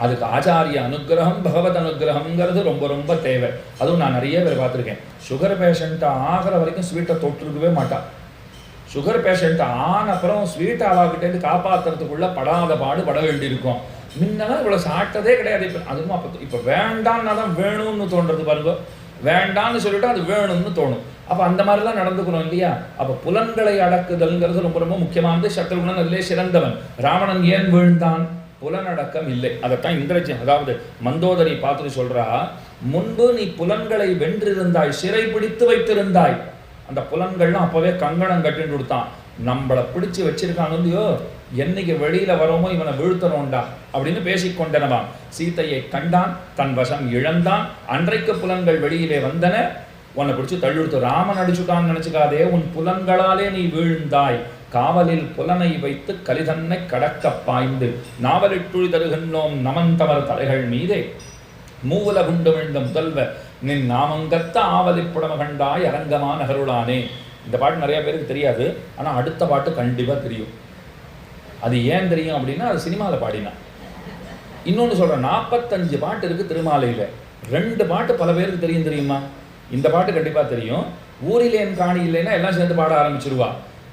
அதுக்கு ஆச்சாரிய அனுகிரகம், பகவத் அனுகிரகம்ங்கிறது ரொம்ப ரொம்ப தேவை. அதுவும் நான் நிறைய பேர் பார்த்துருக்கேன், சுகர் பேஷண்ட்டை ஆகிற வரைக்கும் ஸ்வீட்டை தொற்றுக்கவே மாட்டான். சுகர் பேஷண்ட் ஆன அப்புறம் ஸ்வீட் ஆவாக்கிட்டேருந்து காப்பாற்றுறதுக்குள்ள படாத பாடு பட வேண்டியிருக்கும். முன்னெல்லாம் இவ்வளோ சாப்பிட்டதே கிடையாது. இப்போ அதுவும் அப்போ இப்போ வேண்டான்னா தான் வேணும்னு தோன்றது பாருங்க. வேண்டான்னு சொல்லிட்டு அது வேணும்னு தோணும். அப்போ அந்த மாதிரிலாம் நடந்துக்கணும் இல்லையா? அப்போ புலன்களை அடக்குதல்ங்கிறது ரொம்ப ரொம்ப முக்கியமானது. சத்ருகுணன் அதிலே சிறந்தவன். ராவணன் ஏன் வீழ்ந்தான்? புலனடக்கம் இல்லை. அதைத்தான் இந்திரஜன், அதாவது மந்தோதரி பார்த்துட்டு சொல்றா, முன்பு நீ புலன்களை வென்றிருந்தாய், சிறை பிடித்து வைத்திருந்தாய். அந்த புலன்கள்லாம் அப்பவே கங்கணம் கட்டின்னு கொடுத்தான். நம்மளை பிடிச்சு வச்சிருக்காங்க இல்லையோ, என்னைக்கு வெளியில வரோமோ இவனை வீழ்த்தணும்டா அப்படின்னு பேசிக்கொண்டனவான். சீத்தையை கண்டான், தன் வசம் இழந்தான். அன்றைக்கு புலன்கள் வெளியிலே வந்தன, உன்னை பிடிச்சு தள்ளிடுத்து. ராமன் அடிச்சுட்டான்னு நினைச்சுக்காதே, உன் புலன்களாலே நீ வீழ்ந்தாய். காவலில் புலனை வைத்து கலிதன்னை கடக்க பாய்ந்து நாவலிட்டுழி தருகின்றோம் நமந்தவர் தலைகள் மீதே மூவல குண்டு விழுந்த முதல்வ நின் நாமங்கத்த ஆவலிப்புடம கண்டாய் அரங்கமா நகருளானே. இந்த பாட்டு நிறைய பேருக்கு தெரியாது, ஆனா அடுத்த பாட்டு கண்டிப்பா தெரியும். அது ஏன் தெரியும் அப்படின்னா, அது சினிமாவில் பாடினா. இன்னொன்று சொல்றேன், 45 பாட்டு இருக்கு திருமாலையில. 2 பாட்டு பல பேருக்கு தெரியும் தெரியுமா? இந்த பாட்டு கண்டிப்பா தெரியும். ஊரிலேன் காணி இல்லைன்னா எல்லாம் சேர்ந்து பாட ஆரம்பிச்சிருவா.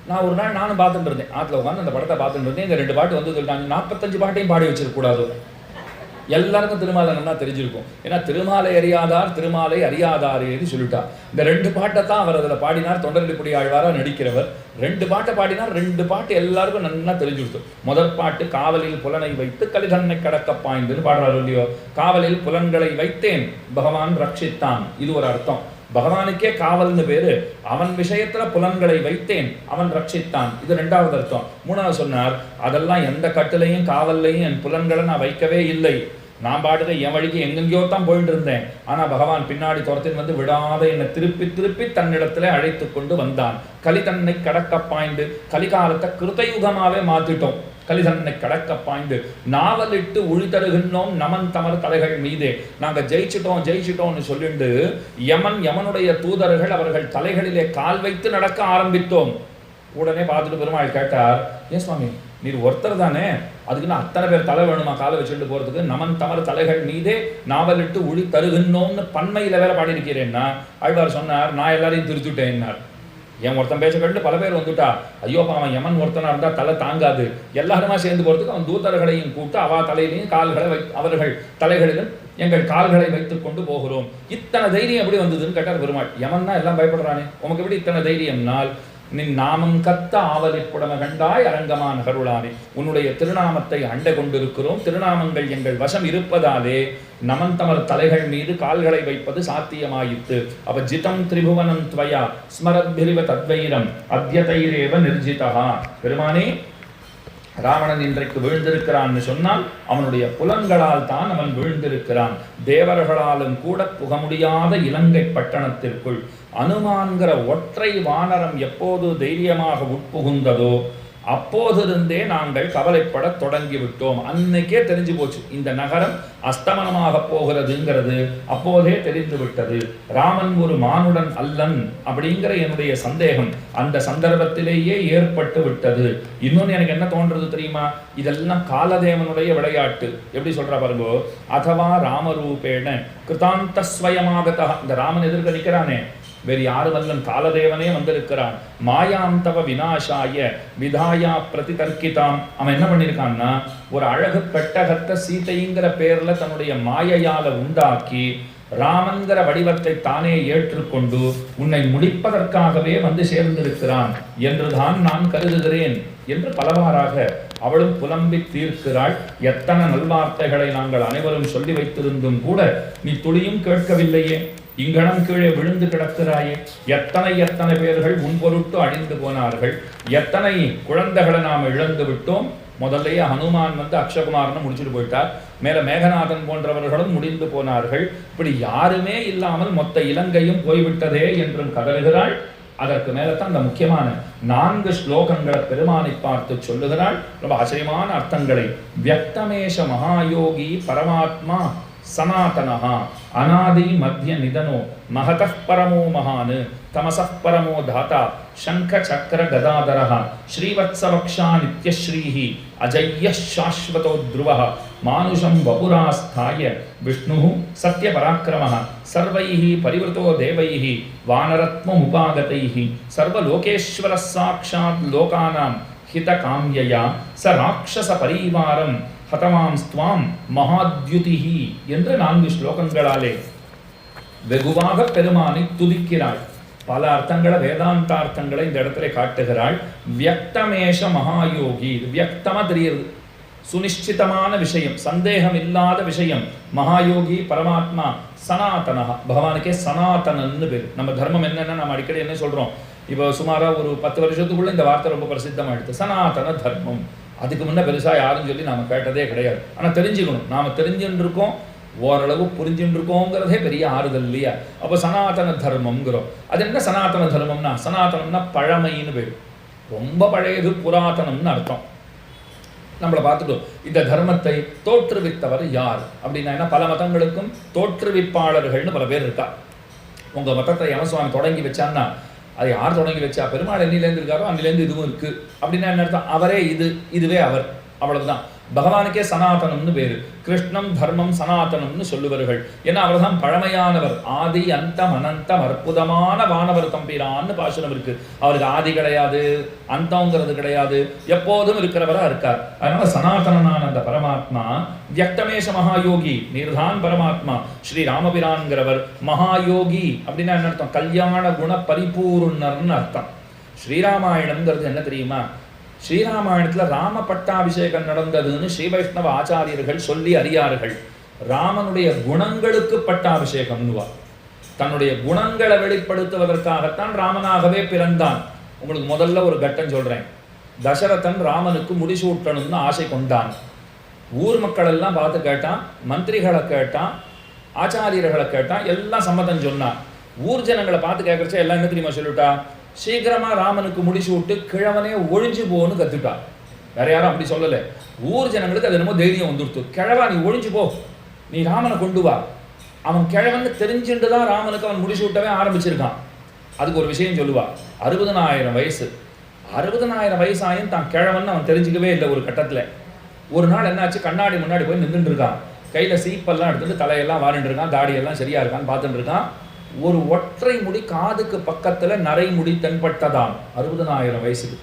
நான் ஒரு நாள் நானும் பார்த்துட்டு இருந்தேன், ஆற்றுல உட்காந்து அந்த படத்தை பார்த்துட்டு இருந்தேன். இந்த 2 பாட்டு வந்து சொல்லிட்டாங்க, 45 பாட்டையும் பாடி வச்சிருக்கூடாது. எல்லாருக்கும் திருமாலை நல்லா தெரிஞ்சிருக்கும். ஏன்னா திருமாலை அறியாதார் திருமாலை அறியாதாரேன்னு சொல்லிட்டா. இந்த 2 பாட்டை தான் அவர் அதில் பாடினார். தொண்டரடிப்புடி ஆழ்வாரா நடிக்கிறவர் 2 பாட்டை பாடினார். 2 பாட்டு எல்லாருக்கும் நல்லா தெரிஞ்சுடுத்து. முதல் பாட்டு காவலில் புலனை வைத்து கலிதன்னை கடக்க பாய்ந்துன்னு பாடுறாரு இல்லையோ. காவலில் புலன்களை வைத்தேன், பகவான் ரட்சித்தான். இது ஒரு அர்த்தம். பகவானுக்கே காவல்னு பேரு. அவன் விஷயத்துல புலன்களை வைத்தேன், அவன் ரட்சித்தான். இது 2வது அர்த்தம். 3வது சொன்னார், அதெல்லாம் எந்த கட்டிலையும் காவல்லையும் என் புலன்களை நான் வைக்கவே இல்லை. நான் பாட்டுக்கு என் வழிக்கு எங்கெங்கயோ தான் போயிட்டு இருந்தேன். ஆனா பகவான் பின்னாடி துரத்தின் வந்து விடாத என்னை திருப்பி திருப்பி தன்னிடத்துல அழைத்து கொண்டு வந்தான். கலிதன்னை கடக்க பாய்ந்து, கலிகாலத்தை கிருதயுகமாவே மாத்திட்டோம். கலிதன்னை கடக்க பாய்ந்து நாவலிட்டு உழி தருகின்றோம் நமன் தமர் தலைகள் மீதே. நாங்க ஜெயிச்சிட்டோம்னு சொல்லிட்டு யமனுடைய தூதர்கள் அவர்கள் தலைகளிலே கால் வைத்து நடக்க ஆரம்பித்தோம். உடனே பார்த்துட்டு பெருமாள் கேட்டார், ஏன் சுவாமி நீர் ஒருத்தர் தானே, அதுக்குன்னு அத்தனை பேர் தலை வேணுமா காலை வச்சுட்டு போறதுக்கு? நமன் தமர் தலைகள் மீதே நாவலிட்டு உளி தருகின்றோம்னு பன்மையில வேற பாடியிருக்கிறேன்னா ஆழ்வார் சொன்னார், நான் எல்லாரையும் திருத்துட்டேன்னார். என் ஒருத்தன் பேச கேட்டு பல பேர் வந்துட்டா, ஐயோ அவன் யமன் ஒருத்தனா இருந்தா தலை தாங்காது, எல்லாருமா சேர்ந்து போறதுக்கு அவன் தூதர்களையும் கூட்டு அவா தலையிலையும் கால்களை அவர்கள் தலைகளிலும் எங்கள் கால்களை வைத்துக் கொண்டு போகிறோம். இத்தனை தைரியம் எப்படி வந்ததுன்னு கேட்டார் பெருமாள். யமன்னா எல்லாம் பயப்படுறானே, உமக்கு எப்படி இத்தனை தைரியம்னால், நின் நாமம் கத்த ஆவலிப்புடம கண்டாய் அரங்கமா நகருளானே, உன்னுடைய திருநாமத்தை அண்டை கொண்டிருக்கிறோம், திருநாமங்கள் எங்கள் வசம் இருப்பதாலே நமன் தமர் தலைகள் மீது கால்களை வைப்பது சாத்தியமாயிற்று. அப்ப ஜிதம் திரிபுவனம் துவயா ஸ்மரத்பிரிவ தத்வைரம் அத்யதைரேவ நிர்ஜிதா. பெருமானே, ராவணன் இன்றைக்கு வீழ்ந்திருக்கிறான்னு சொன்னால் அவனுடைய புலன்களால் தான் அவன் வீழ்ந்திருக்கிறான். தேவர்களாலும் கூட புக முடியாத இலங்கை பட்டணத்திற்குள் அனுமான்கிற ஒற்றை வானரம் எப்போது தைரியமாக உட்புகுந்ததோ அப்போதிருந்தே நாங்கள் கவலைப்பட தொடங்கிவிட்டோம். அன்னைக்கே தெரிஞ்சு போச்சு இந்த நகரம் அஸ்தமனமாக போகிறதுங்கிறது, அப்போதே தெரிந்து விட்டது. ராமன் ஒரு மானுடன் அல்லன் அப்படிங்கிற என்னுடைய சந்தேகம் அந்த சந்தர்ப்பத்திலேயே ஏற்பட்டு விட்டது. இன்னொன்னு எனக்கு என்ன தோன்றது தெரியுமா, இதெல்லாம் காலதேவனுடைய விளையாட்டு. எப்படி சொல்ற பாருங்கோ, அதவா ராமரூபேண கிருதாந்த ஸ்வயமாகதா. இந்த ராமன் எதிர்க்க நிற்கிறானே, வேறு யாரும் அல்லன் காலதேவனே வந்திருக்கிறான். மாயாந்தவ விநாசாய விதாயா பிரதிதர்க்கிதாம். அவன் என்ன பண்ணியிருக்கான்னா, ஒரு அழகு பெட்டகத்தை சீதைங்கிற பேர்ல தன்னுடைய மாயையால உண்டாக்கி ராமன்கிற வடிவத்தை தானே ஏற்றுக்கொண்டு உன்னை முடிப்பதற்காகவே வந்து சேர்ந்திருக்கிறான் என்றுதான் நான் கருதுகிறேன் என்று பலவாறாக அவளும் புலம்பி தீர்க்கிறாள். எத்தனை நல்வார்த்தைகளை நாங்கள் அனைவரும் சொல்லி வைத்திருந்தும் கூட நீ துளியும் கேட்கவில்லையே, இங்கனம் கீழே விழுந்து கிடக்கிறாயே. எத்தனை பேர்கள் முன்பொருட்டு அழிந்து போனார்கள், எத்தனை குழந்தைகளை நாம் இழந்து விட்டோம். முதல்லையே ஹனுமான் வந்து அக்ஷகுமாரன் முடிச்சுட்டு போயிட்டார், மேல மேகநாதன் போன்றவர்களும் முடிந்து போனார்கள். இப்படி யாருமே இல்லாமல் மொத்த இலங்கையும் போய்விட்டதே என்றும் கதறுகிறாள். அதற்கு மேலத்தான் அந்த முக்கியமான 4 ஸ்லோகங்களை பெருமானை பார்த்து சொல்லுகிறாள். ரொம்ப ஆச்சரியமான அர்த்தங்களை. வியக்தமேஷ மகாயோகி பரமாத்மா சனாதனஹா அநாதி மத்திய நிதனோ மகதः பரமோ மகான் தமசः பரமோ தாதா சங்க சக்கர கதாதரஹ ஸ்ரீவத்சவக்ஷா நித்யஸ்ரீஹி அஜய்யः சாஸ்வதோ த்ருவः மானுஷம் வபுராஸ்தாய விஷ்ணுः சத்யபராக்கிரமः சர்வைः பரிவృతో தேவைः வானரத்மமுபாகதைः சர்வலோகேஸ்வரः சாக்ஷாத் லோகானாம் ஹிதகாம்யயா ச ராட்சச பரிவாரம் ஹதமாம் ஸ்துவாம் மகாத்யுதிஹி என்று 4 ஸ்லோகங்களாலே வெகுவாக பெருமானை துதிக்கிறாள். பல அர்த்தங்களை வேதாந்தார்த்தங்களை இந்த இடத்துல காட்டுகிறாள். வியக்தமேஷ மகாயோகி, வியக்தமா தெரியுது, சுனிஷ்டிதமான விஷயம், சந்தேகம் இல்லாத விஷயம். மகாயோகி பரமாத்மா சனாதனா, பகவானுக்கே சனாதனன்னு பேர். நம்ம தர்மம் என்னன்னா நம்ம அடிக்கடி என்ன சொல்றோம், இப்போ சுமாரா ஒரு 10 வருஷத்துக்குள்ள இந்த வார்த்தை ரொம்ப பிரசித்தமாயிடுது, சனாதன தர்மம். அதுக்கு முன்ன பெருசா யாரும் சொல்லி நாம கேட்டதே கிடையாது. ஆனா தெரிஞ்சுக்கணும், நாம தெரிஞ்சுட்டு இருக்கோம், ஓரளவு புரிஞ்சுட்டு இருக்கோங்கிறதே பெரிய ஆறுதல் இல்லையா? அப்போ சனாதன தர்மம்ங்கிறோம். அது என்ன சனாதன தர்மம்னா, சனாதனம்னா பழமைன்னு பேர், ரொம்ப பழையது, புராதனம்னு அர்த்தம். நம்மளை பார்த்துட்டோம். இந்த தர்மத்தை தோற்றுவித்தவர் யார் அப்படின்னா என்ன, பல மதங்களுக்கும் தோற்றுவிப்பாளர்கள்னு பல பேர் இருக்கா. உங்க மதத்தை யமசுவாமி தொடங்கி வச்சான்னா அது யார் தொடங்கி வச்சா, பெருமாள் என்னிலேருந்து இருக்காரோ அன்னிலேருந்து இதுவும் இருக்கு அப்படின்னா என்ன அர்த்தம், அவரே இதுவே அவர், அவ்வளவுதான். பகவானுக்கே சனாதனம்னு பேரு. கிருஷ்ணம் தர்மம் சனாதனம்னு சொல்லுவார்கள். ஏன்னா அவர் தான் பழமையானவர். ஆதி அந்தம் அனந்தம் அற்புதமான வானவர் தம்பிரான்னு பாசனம் இருக்கு. அவருக்கு ஆதி கிடையாது, அந்தங்கிறது கிடையாது, எப்போதும் இருக்கிறவரா இருக்கார். அதனால சனாதனனான அந்த பரமாத்மா வியக்தமேஷ மகாயோகி, நீர்தான் பரமாத்மா. ஸ்ரீ ராமபிரான்கிறவர் மகாயோகி அப்படின்னா என்ன அர்த்தம், கல்யாண குண பரிபூர்ணர்னு அர்த்தம். ஸ்ரீராமாயணம்ங்கிறது என்ன தெரியுமா, ஸ்ரீராமாயணத்துல ராம பட்டாபிஷேகம் நடந்ததுன்னு ஸ்ரீ வைஷ்ணவ ஆச்சாரியர்கள் சொல்லி அறியார்கள். ராமனுடைய குணங்களுக்கு பட்டாபிஷேகம்னுவா. தன்னுடைய குணங்களை வெளிப்படுத்துவதற்காகத்தான் ராமனாகவே பிறந்தான். உங்களுக்கு முதல்ல ஒரு கட்டம் சொல்றேன். தசரதன் ராமனுக்கு முடிசூட்டணும்னு ஆசை கொண்டான். ஊர் மக்கள் எல்லாம் பார்த்து கேட்டான், மந்திரிகளை கேட்டான், ஆச்சாரியர்களை கேட்டான், எல்லாம் சம்மதம் சொன்னான். ஊர் ஜனங்களை பார்த்து கேட்கறச்ச எல்லாம் என்ன தெரியுமா சொல்லிட்டா, சீக்கிரமா ராமனுக்கு முடிசூட்டு கிழவனே ஒழிஞ்சு போன்னு கத்துட்டா. வேற யாரும் அப்படி சொல்லலை. ஊர் ஜனங்களுக்கு அது என்னமோ தைரியம் வந்துடுத்து. கிழவா நீ ஒழிஞ்சு போ, நீ ராமனை கொண்டு வா. அவன் கிழவன் தெரிஞ்சுட்டு தான் ராமனுக்கு அவன் முடிசூட்டவே ஆரம்பிச்சிருக்கான். அதுக்கு ஒரு விஷயம் சொல்லுவா, 60,000 வயசு, 60,000 வயசாயும் தான் கிழவன் அவன் தெரிஞ்சுக்கவே இல்லை. ஒரு கட்டத்தில் ஒரு நாள் என்னாச்சு, கண்ணாடி முன்னாடி போய் நின்றுட்டு இருக்கான். கையில் சீப்பெல்லாம் எடுத்துட்டு தலையெல்லாம் வாரிட்டு இருக்கான். தாடியெல்லாம் சரியா இருக்கான்னு பார்த்துட்டு இருக்கான். ஒரு ஒற்றை முடி காதுக்கு பக்கத்தில் நரை முடி தென்பட்டதான். 60,000 வயசுக்கு.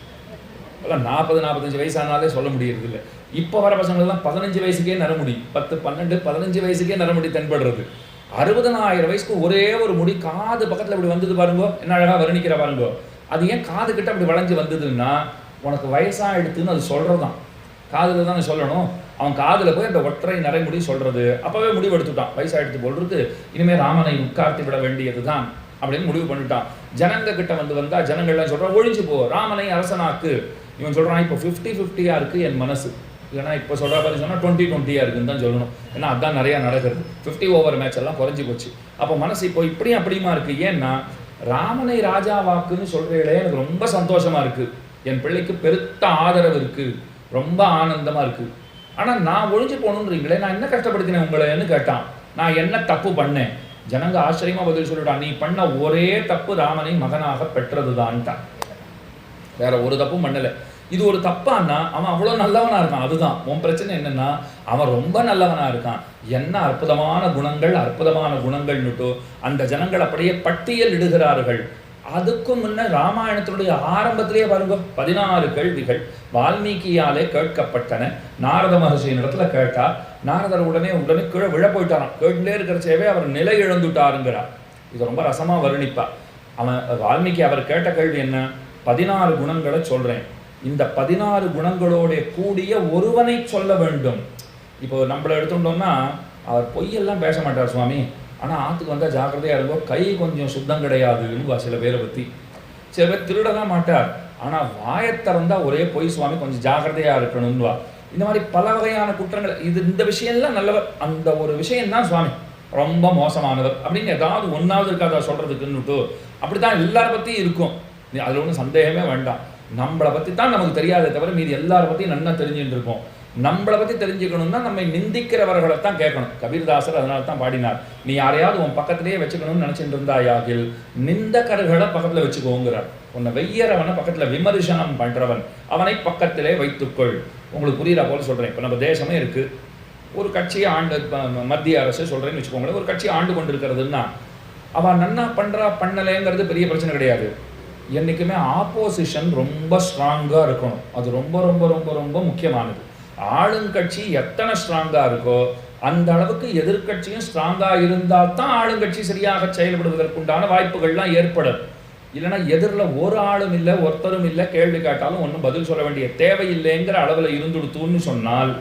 40-45 வயசானாலே சொல்ல முடியறது இல்லை. இப்போ வர பசங்களெல்லாம் 15 வயசுக்கே நரமுடி, 10, 12, 15 வயசுக்கே நரமுடி தென்படுறது. 60,000 வயசுக்கு ஒரே ஒரு முடி காது பக்கத்தில் இப்படி வந்தது பாருங்கோ, என்ன அழகாக வர்ணிக்கிற பாருங்கோ. அது ஏன் காது கிட்ட அப்படி வளைஞ்சு வந்ததுன்னா, உனக்கு வயசாகிடுதுன்னு அது சொல்கிறதான். காதில் தானே சொல்லணும். அவன் காதில் போய் அந்த ஒற்றை நரைமுடி சொல்கிறது. அப்போவே முடிவு எடுத்துட்டான், வயசாகிடுத்து போல் இருக்கு, இனிமேல் ராமனை உட்கார்த்தி விட வேண்டியது தான் அப்படின்னு முடிவு பண்ணிட்டான். ஜனங்க கிட்ட வந்தால் ஜனங்கள்லாம் சொல்கிறான், ஒழிஞ்சு போ, ராமனை அரசனாக்கு. இவன் சொல்கிறான், இப்போ 50-50 இருக்குது என் மனசு. ஏன்னா இப்போ சொல்கிற மாதிரி சொன்னால் 20-20 இருக்குன்னு தான் சொல்லணும். ஏன்னா அதுதான் நிறையா நடக்கிறது. 50 ஓவர் மேட்ச் எல்லாம் குறைஞ்சி போச்சு. அப்போ மனசு இப்போ இப்படியும் அப்படியுமா இருக்குது. ஏன்னா ராமனை ராஜாவாக்குன்னு சொல்கிறீங்களே, எனக்கு ரொம்ப சந்தோஷமாக இருக்குது, என் பிள்ளைக்கு பெருத்த ஆதரவு இருக்குது, ரொம்ப ஆனந்தமாக இருக்குது. ஆனால் நான் ஒழிஞ்சு போகணுன்றீங்களே, நான் என்ன கஷ்டப்படுத்தினேன் உங்களைன்னு கேட்டான். நான் என்ன தப்பு பண்ணேன்? ஜனங்க ஆச்சரியமாக பதில் சொல்லிட்டான், நீ பண்ண ஒரே தப்பு ராமனை மகனாக பெற்றது தான்ட்டான். வேற ஒரு தப்பும் பண்ணலை. இது ஒரு தப்பான்னா அவன் அவ்வளோ நல்லவனாக இருக்கான். அதுதான் உன் பிரச்சனை. என்னென்னா அவன் ரொம்ப நல்லவனாக இருக்கான். என்ன அற்புதமான குணங்கள்னுட்டு அந்த ஜனங்கள் அப்படியே பட்டியல் இடுகிறார்கள். அதுக்கும் முன்ன ராமாயணத்தினுடைய ஆரம்பத்திலேயே பாருங்க, 16 கேள்விகள் வால்மீகியாலே கேட்கப்பட்டன. நாரத மகர்ஷியின் இடத்துல கேட்டார். நாரதர் உடனே கீழே விழ போயிட்டாராம். கேட்டுலே இருக்கிறச்சேவே அவர் நிலை இழந்துட்டாருங்கிறார். இது ரொம்ப ரசமாக வர்ணிப்பா. அவன் வால்மீகி அவர் கேட்ட கேள்வி என்ன, 16 குணங்களை சொல்கிறேன், இந்த 16 குணங்களோட கூடிய ஒருவனை சொல்ல வேண்டும். இப்போ நம்மளை எடுத்துட்டோம்னா அவர் பொய்யெல்லாம் பேச மாட்டார் சுவாமி, ஆனால் ஆற்றுக்கு வந்தால் ஜாக்கிரதையாக இருக்கும், கை கொஞ்சம் சுத்தம் கிடையாதுன்னு சில பேரை பற்றி. சில பேர் திருடதான் மாட்டார், ஆனால் வாயத்திறந்தால் ஒரே பொய் சுவாமி, கொஞ்சம் ஜாக்கிரதையாக இருக்கணும்னுவா. இந்த மாதிரி பல வகையான குற்றங்கள். இந்த விஷயம்லாம் நல்லவர், அந்த ஒரு விஷயம்தான் சுவாமி ரொம்ப மோசமானவர் அப்படின்னு ஏதாவது ஒன்றாவது இருக்காதா சொல்கிறதுக்குன்னுட்டு. அப்படி தான் எல்லாரை பற்றியும் இருக்கும், அதில் ஒன்றும் சந்தேகமே வேண்டாம். நம்மளை பற்றி தான் நமக்கு தெரியாதே தவிர மீது எல்லாரை பற்றியும் நல்லா தெரிஞ்சுட்டு இருக்கோம். நம்மளை பற்றி தெரிஞ்சுக்கணும்னா நம்மை நிந்திக்கிறவர்களை தான் கேட்கணும். கபீர்தாசர் அதனால தான் பாடினார், நீ யாரையாவது உன் பக்கத்திலேயே வச்சுக்கணும்னு நினச்சிட்டு இருந்தாயாகில் நிந்தகர்களை பக்கத்தில் வச்சுக்கோங்கிறார். உன்னை வெய்யறவனை பக்கத்தில் விமர்சனம் பண்ணுறவன் அவனை பக்கத்திலே வைத்துக்கொள். உங்களுக்கு புரியுற போல சொல்கிறேன். இப்போ நம்ம தேசமே இருக்குது, ஒரு கட்சியை ஆண்டு மத்திய அரசு சொல்கிறேன்னு வச்சுக்கோங்களேன், ஒரு கட்சி ஆண்டு கொண்டு இருக்கிறதுன்னா அவன் நன்னா பண்ணுறா பண்ணலைங்கிறது பெரிய பிரச்சனை கிடையாது. என்றைக்குமே ஆப்போசிஷன் ரொம்ப ஸ்ட்ராங்காக இருக்கணும். அது ரொம்ப ரொம்ப ரொம்ப ரொம்ப முக்கியமானது. ஆளுங்கட்சி எத்தனை ஸ்ட்ராங்காக இருக்கோ அந்த அளவுக்கு எதிர்கட்சியும் ஸ்ட்ராங்காக இருந்தால் தான் ஆளுங்கட்சி சரியாக செயல்படுவதற்குண்டான வாய்ப்புகள்லாம் ஏற்படும். இல்லைன்னா எதிரில் ஒரு ஆளும் இல்லை, ஒருத்தரும் இல்லை, கேள்வி கேட்டாலும் ஒன்றும் பதில் சொல்ல வேண்டிய தேவையில்லைங்கிற அளவில் இருந்துடுத்துன்னு சொன்னால்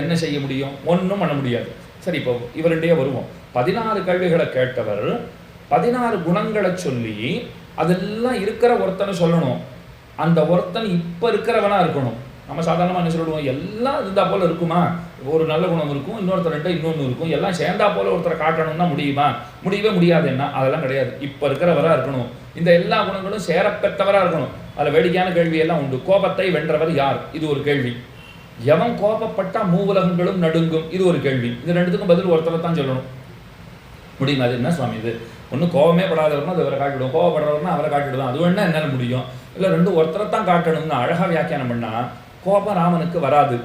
என்ன செய்ய முடியும்? ஒன்றும் பண்ண முடியாது. சரி, இப்போ இவருடைய வருவோம். 16 கேள்விகளை கேட்டவர் 16 குணங்களை சொல்லி அதெல்லாம் இருக்கிற ஒருத்தனை சொல்லணும். அந்த ஒருத்தன் இப்போ இருக்கிறவனாக இருக்கணும். நம்ம சாதாரணமாக என்ன சொல்லிடுவோம், எல்லாம் இருந்தால் போல் இருக்குமா? ஒரு நல்ல குணம் இருக்கும், இன்னொருத்தர்கிட்ட இன்னொன்று இருக்கும், எல்லாம் சேர்ந்தா போல் ஒருத்தரை காட்டணும்னா முடியுமா? முடியவே முடியாது. என்ன அதெல்லாம் கிடையாது. இப்போ இருக்கிறவராக இருக்கணும், இந்த எல்லா குணங்களும் சேரப்பெற்றவராக இருக்கணும். அதில் வேடிக்கையான கேள்வியெல்லாம் உண்டு. கோபத்தை வென்றவர் யார்? இது ஒரு கேள்வி. எவன் கோபப்பட்டால் மூவுலகங்களும் நடுங்கும்? இது ஒரு கேள்வி. இது ரெண்டுத்துக்கும் பதில் ஒருத்தரை தான் சொல்லணும். முடியுமா? அது என்ன சுவாமி இது? ஒன்றும் கோபமே படாதவர்னா அது அவரை காட்டிவிடும், கோபப்படுறவர்னா அவரை காட்டிவிடும். அது வேணா என்னால் முடியும். இல்லை ரெண்டும் ஒருத்தரை தான் காட்டணும்னு அழகாக வியாக்கியானம் பண்ணால் கோபம் ராமனுக்கு வராது.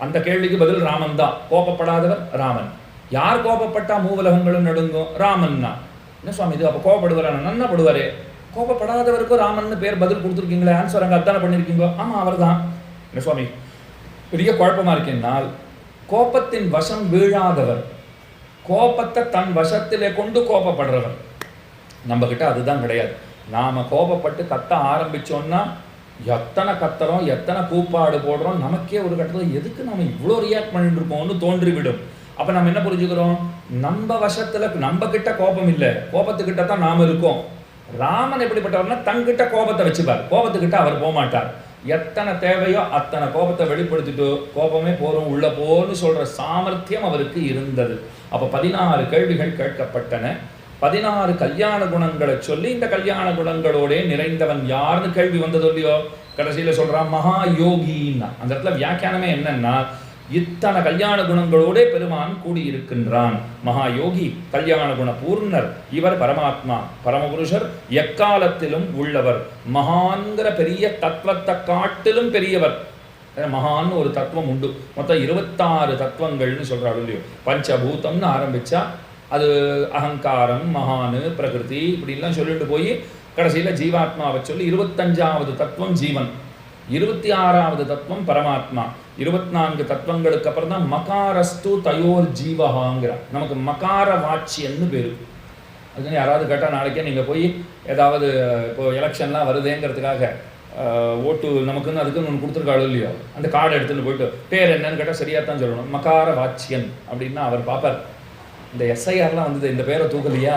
அந்த கேள்விக்கு பதில் ராமன் தான். கோபப்படாதவர் ராமன். யார் கோபப்பட்டா மூவுலகங்களும் நடுங்கும்? ராமன்னா. என்ன சுவாமி இது? அப்போ கோபப்படுவார் நன்னா படுவாரே. கோபப்படாதவருக்கும் ராமன் பேர் பதில் கொடுத்துருக்கீங்களே, ஆன்சர் அங்கே அத்தானே பண்ணியிருக்கீங்களோ? ஆமாம் அவர் தான். என்ன சுவாமி பெரிய குழப்பமாக இருக்கேன்னால், கோபத்தின் வசம் வீழாதவர், கோபத்தை தன் வசத்திலே கொண்டு கோபப்படுறவர். நம்மக்கிட்ட அதுதான் கிடையாது. நாம் கோபப்பட்டு கத்த ஆரம்பித்தோன்னா எத்தனை கத்துறோம், எத்தனை கூப்பாடு போடுறோம், நமக்கே ஒரு கட்டத்தில் எதுக்கு நம்ம இவ்வளோ ரியாக்ட் பண்ணிட்டு இருப்போம்னு தோன்றிவிடும். அப்போ நம்ம என்ன புரிஞ்சுக்கிறோம்? நம்ம வசத்தில் நம்ம கிட்ட கோபம் இல்லை, கோபத்துக்கிட்ட தான் நாம் இருக்கோம். ராமன் எப்படிப்பட்டவர்னா தங்கிட்ட கோபத்தை வச்சுப்பார், கோபத்துக்கிட்ட அவர் போக மாட்டார். எத்தனை தேவையோ அத்தனை கோபத்தை வெளிப்படுத்திட்டு கோபமே போகிறோம் உள்ள போன்னு சொல்கிற சாமர்த்தியம் அவருக்கு இருந்தது. அப்போ 16 கேள்விகள் கேட்கப்பட்டன. 16 கல்யாண குணங்களை சொல்லி இந்த கல்யாண குணங்களோட நிறைந்தவன் யாருன்னு கேள்வி வந்ததோ இல்லையோ, கடைசியில் சொல்கிறான் மகா யோகின்னா. அந்த இடத்துல வியாக்கியானமே என்னன்னா, இத்தனை கல்யாண குணங்களோட பெருமான் கூடியிருக்கின்றான். மகா யோகி, கல்யாண குண பூர்ணர், இவர் பரமாத்மா, பரமபுருஷர், எக்காலத்திலும் உள்ளவர், மகான்கிற பெரிய தத்துவத்தை காட்டிலும் பெரியவர். மகான்னு ஒரு தத்துவம் உண்டு. மொத்தம் 26 தத்துவங்கள்னு சொல்றாரு இல்லையோ. பஞ்சபூதம்னு ஆரம்பிச்சா அது அகங்காரம், மகானு, பிரகிருதி இப்படிலாம் சொல்லிட்டு போய் கடைசியில் ஜீவாத்மாவை சொல்லி 25வது தத்துவம் ஜீவன், 26வது தத்துவம் பரமாத்மா. 24 தத்துவங்களுக்கு அப்புறம் தான் மகாரஸ்து தயோர் ஜீவகாங்கிறார். நமக்கு மகார வாட்சியன்னு பேரு. அதுன்னு யாராவது கேட்டால் நாளைக்கே நீங்கள் போய் ஏதாவது இப்போ எலெக்ஷன்லாம் வருதேங்கிறதுக்காக ஓட்டு நமக்குன்னு அதுக்குன்னு ஒன்று கொடுத்துருக்காளோ இல்லையோ, அந்த கார்டை எடுத்துகிட்டு போயிட்டு பேர் என்னன்னு கேட்டால் சரியாக தான் சொல்லணும், மகார வாட்சியன் அப்படின்னா அவர் பார்ப்பார். இந்த எஸ்ஐஆர்லாம் வந்தது, இந்த பேரை தூக்கலையா,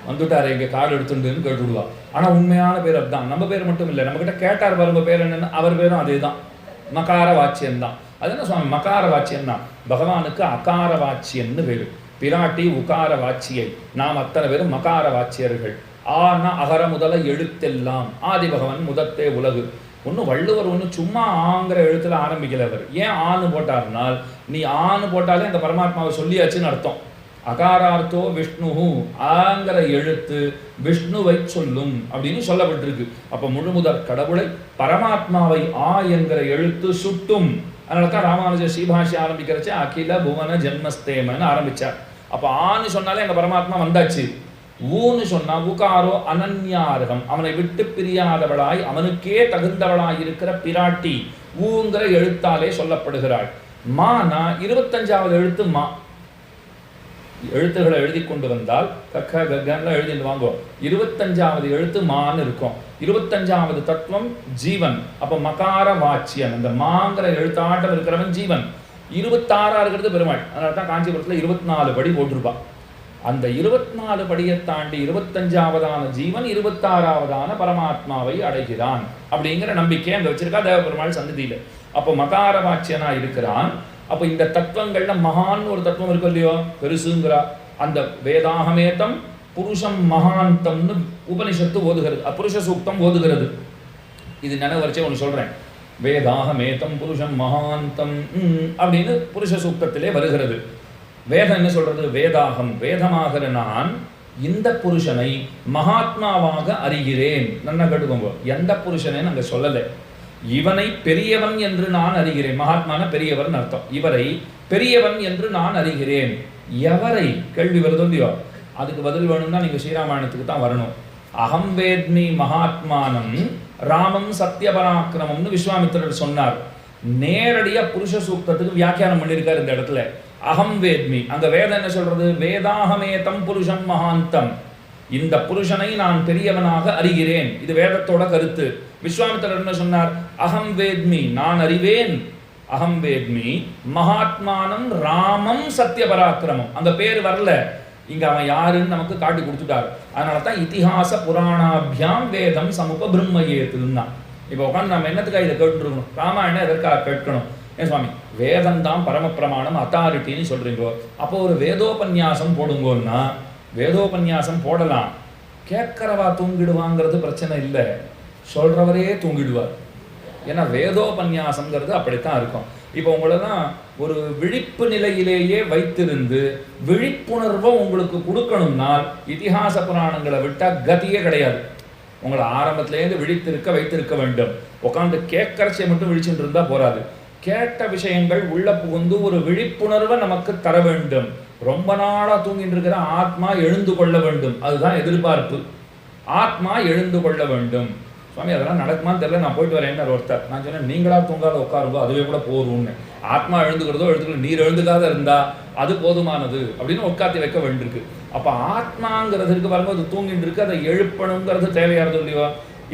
வந்துட்டார் எங்க கார்டு எடுத்துட்டுன்னு கேட்டுடுவா. ஆனால் உண்மையான பேர் அதுதான். நம்ம பேர் மட்டும் இல்லை, நம்மக்கிட்ட கேட்டார் பாருங்க பேர் என்னன்னு, அவர் பேரும் அதே தான், மகார வாட்சியன் தான். அது என்ன சுவாமி மகார வாட்சியன் தான்? பகவானுக்கு அகார வாட்சியன்னு பேரு, பிராட்டி உகார வாட்சியை, நாம் அத்தனை பேரும் மகார வாட்சியர்கள். ஆனா அகர முதல எழுத்தெல்லாம் ஆதி பகவன் முதத்தே உலகு. ஒன்றும் வள்ளுவர் ஒன்றும் சும்மா ஆங்கிற எழுத்துல ஆரம்பிக்கல. அவர் ஏன் ஆணு போட்டார்னால், நீ ஆணு போட்டாலே அந்த பரமாத்மாவை சொல்லியாச்சுன்னு அர்த்தம். அகாரார்த்தோ விஷ்ணு, ஆங்கிற எழுத்து விஷ்ணுவை சொல்லும் அப்படின்னு சொல்லப்பட்டிருக்கு. அப்ப முழுமுதற் கடவுளை பரமாத்மாவை ஆ என்கிற எழுத்து சுட்டும். அதனால தான் ராமானுஜ ஸ்ரீபாஷி ஆரம்பிக்கிறச்ச அகில புவன ஜென்மஸ்தேமன்னு ஆரம்பிச்சார். அப்ப ஆன்னு சொன்னாலே எங்க பரமாத்மா வந்தாச்சு. ஊன்னு சொன்னா உகாரோ அனன்யார்கம், அவனை விட்டு பிரியாதவளாய் அவனுக்கே தகுந்தவளாய் இருக்கிற பிராட்டி ஊங்கிற எழுத்தாலே சொல்லப்படுகிறாள். மானா 25வது எழுத்து மா. எழுத்துக்களை எழுதி கொண்டு வந்தால் கக்க கக்கன்லாம் எழுதிட்டு வாங்குவோம். 25வது எழுத்து மான்னு இருக்கும். 25வது தத்துவம் ஜீவன். அப்ப மகார வாட்சியன், அந்த மாங்கிற எழுத்தாட்டம் இருக்கிறவன் ஜீவன். 26 இருக்கிறது பெருமாள். அதனால தான் காஞ்சிபுரத்துல 24 படி போட்டிருப்பா. அந்த 24 படியை தாண்டி 25வதான ஜீவன் 26வதான பரமாத்மாவை அடைகிறான் அப்படிங்கிற நம்பிக்கை அங்க வச்சிருக்கா தேவ பெருமாள் சந்ததியில. அப்போ மகார வாட்சியனா இருக்கிறான். அப்போ இந்த தத்துவங்கள்ல மகான் ஒரு தத்துவம் இருக்கு இல்லையோ, பெருசுங்கிறா. அந்த வேதாகமேதம் புருஷம் மகாந்தம்னு உபனிஷத்து ஓதுகிறது, அப்புருஷ சூக்தம் ஓதுகிறது. இது நினைவு வரைச்சே ஒன்று சொல்றேன். வேதாகமேதம் புருஷம் மகாந்தம் அப்படின்னு புருஷ சூக்தத்திலே வருகிறது. வேதம் என்ன சொல்றது? வேதாகம், வேதமாகிற நான் இந்த புருஷனை மகாத்மாவாக அறிகிறேன். நல்லா கேட்டுக்கோங்க, எந்த புருஷனை அங்க சொல்லலை. இவனை பெரியவன் என்று நான் அறிகிறேன். மகாத்மான பெரியவன் அர்த்தம். இவரை பெரியவன் என்று நான் அறிகிறேன். எவரை கேள்வி வருதோ இல்லையோ, அதுக்கு பதில் வேணும்னா நீங்க ஸ்ரீராமாயணத்துக்கு தான் வரணும். அகம் வேத்மி மகாத்மானம் ராமம் சத்யபராக்கிரமம்னு விஸ்வாமித்திரர் சொன்னார். நேரடியா புருஷ சூக்தத்துக்கு வியாக்கியானம் பண்ணியிருக்காரு இந்த இடத்துல. அகம் வேத்மி, அங்க வேதம் என்ன சொல்றது? வேதாகமேதம் புருஷம் மகாந்தம், இந்த புருஷனை நான் பெரியவனாக அறிகிறேன். இது வேதத்தோட கருத்து. விஸ்வாமித்திரர் என்ன சொன்னார்? அகம் வேத்மி, நான் அறிவேன். அகம் வேத்மி மகாத்மானம் ராமம் சத்யபராக்கிரமம். அந்த பேர் வரல இங்க, அவன் யாருன்னு நமக்கு காட்டி கொடுத்துட்டார். அதனால தான் இதிஹாச புராணாபியாம் வேதம் சமுப பிரம்மயேத்துன்னா. இப்போ உட்காந்து நம்ம என்னத்துக்காக இதை கேட்டுருக்கணும்? ராமாயணம் எதற்காக கேட்கணும்? ஏன் சுவாமி வேதம் தான் பரமப்பிரமாணம் அத்தாரிட்டின்னு சொல்றீங்கோ, அப்போ ஒரு வேதோபன்யாசம் போடுங்கோன்னா வேதோபன்யாசம் போடலாம். கேட்கறவா தூங்கிடுவாங்கிறது பிரச்சனை இல்லை, சொல்றவரே தூங்கிடுவார். ஏன்னா வேதோபன்யாசம்ங்கிறது அப்படித்தான் இருக்கும். இப்போ உங்களெல்லாம் ஒரு விழிப்பு நிலையிலேயே வைத்திருந்து விழிப்புணர்வை உங்களுக்கு கொடுக்கணும்னால் இதிகாச புராணங்களை விட்டா கதியே கிடையாது. உங்களை ஆரம்பத்திலேருந்து விழித்திருக்க வைத்திருக்க வேண்டும். உட்காந்து கேட்கறச்சை மட்டும் விழிச்சுட்டு இருந்தா போராது. கேட்ட விஷயங்கள் உள்ள புகுந்து ஒரு விழிப்புணர்வை நமக்கு தர வேண்டும். ரொம்ப நாளா தூங்கிட்டு இருக்கிற ஆத்மா எழுந்து கொள்ள வேண்டும், அதுதான் எதிர்பார்ப்பு. ஆத்மா எழுந்து கொள்ள வேண்டும். சுவாமி அதெல்லாம் நடக்குமான்னு தெரியல, நான் போயிட்டு வரேன் ஒருத்தர். நான் சொன்னேன் நீங்களா தூங்காத உட்காருங்கோ, அதுவே கூட போதும்னு. ஆத்மா எழுந்துக்கிறதோ எழுதுக்கிறதோ, நீர் எழுந்துக்காத இருந்தா அது போதுமானது அப்படின்னு உட்காத்தி வைக்க வேண்டியிருக்கு. அப்ப ஆத்மாங்கிறதுக்கு வரும்போது அது தூங்கிட்டு இருக்கு, அதை எழுப்பணுங்கிறது தேவையானது இல்லையோ.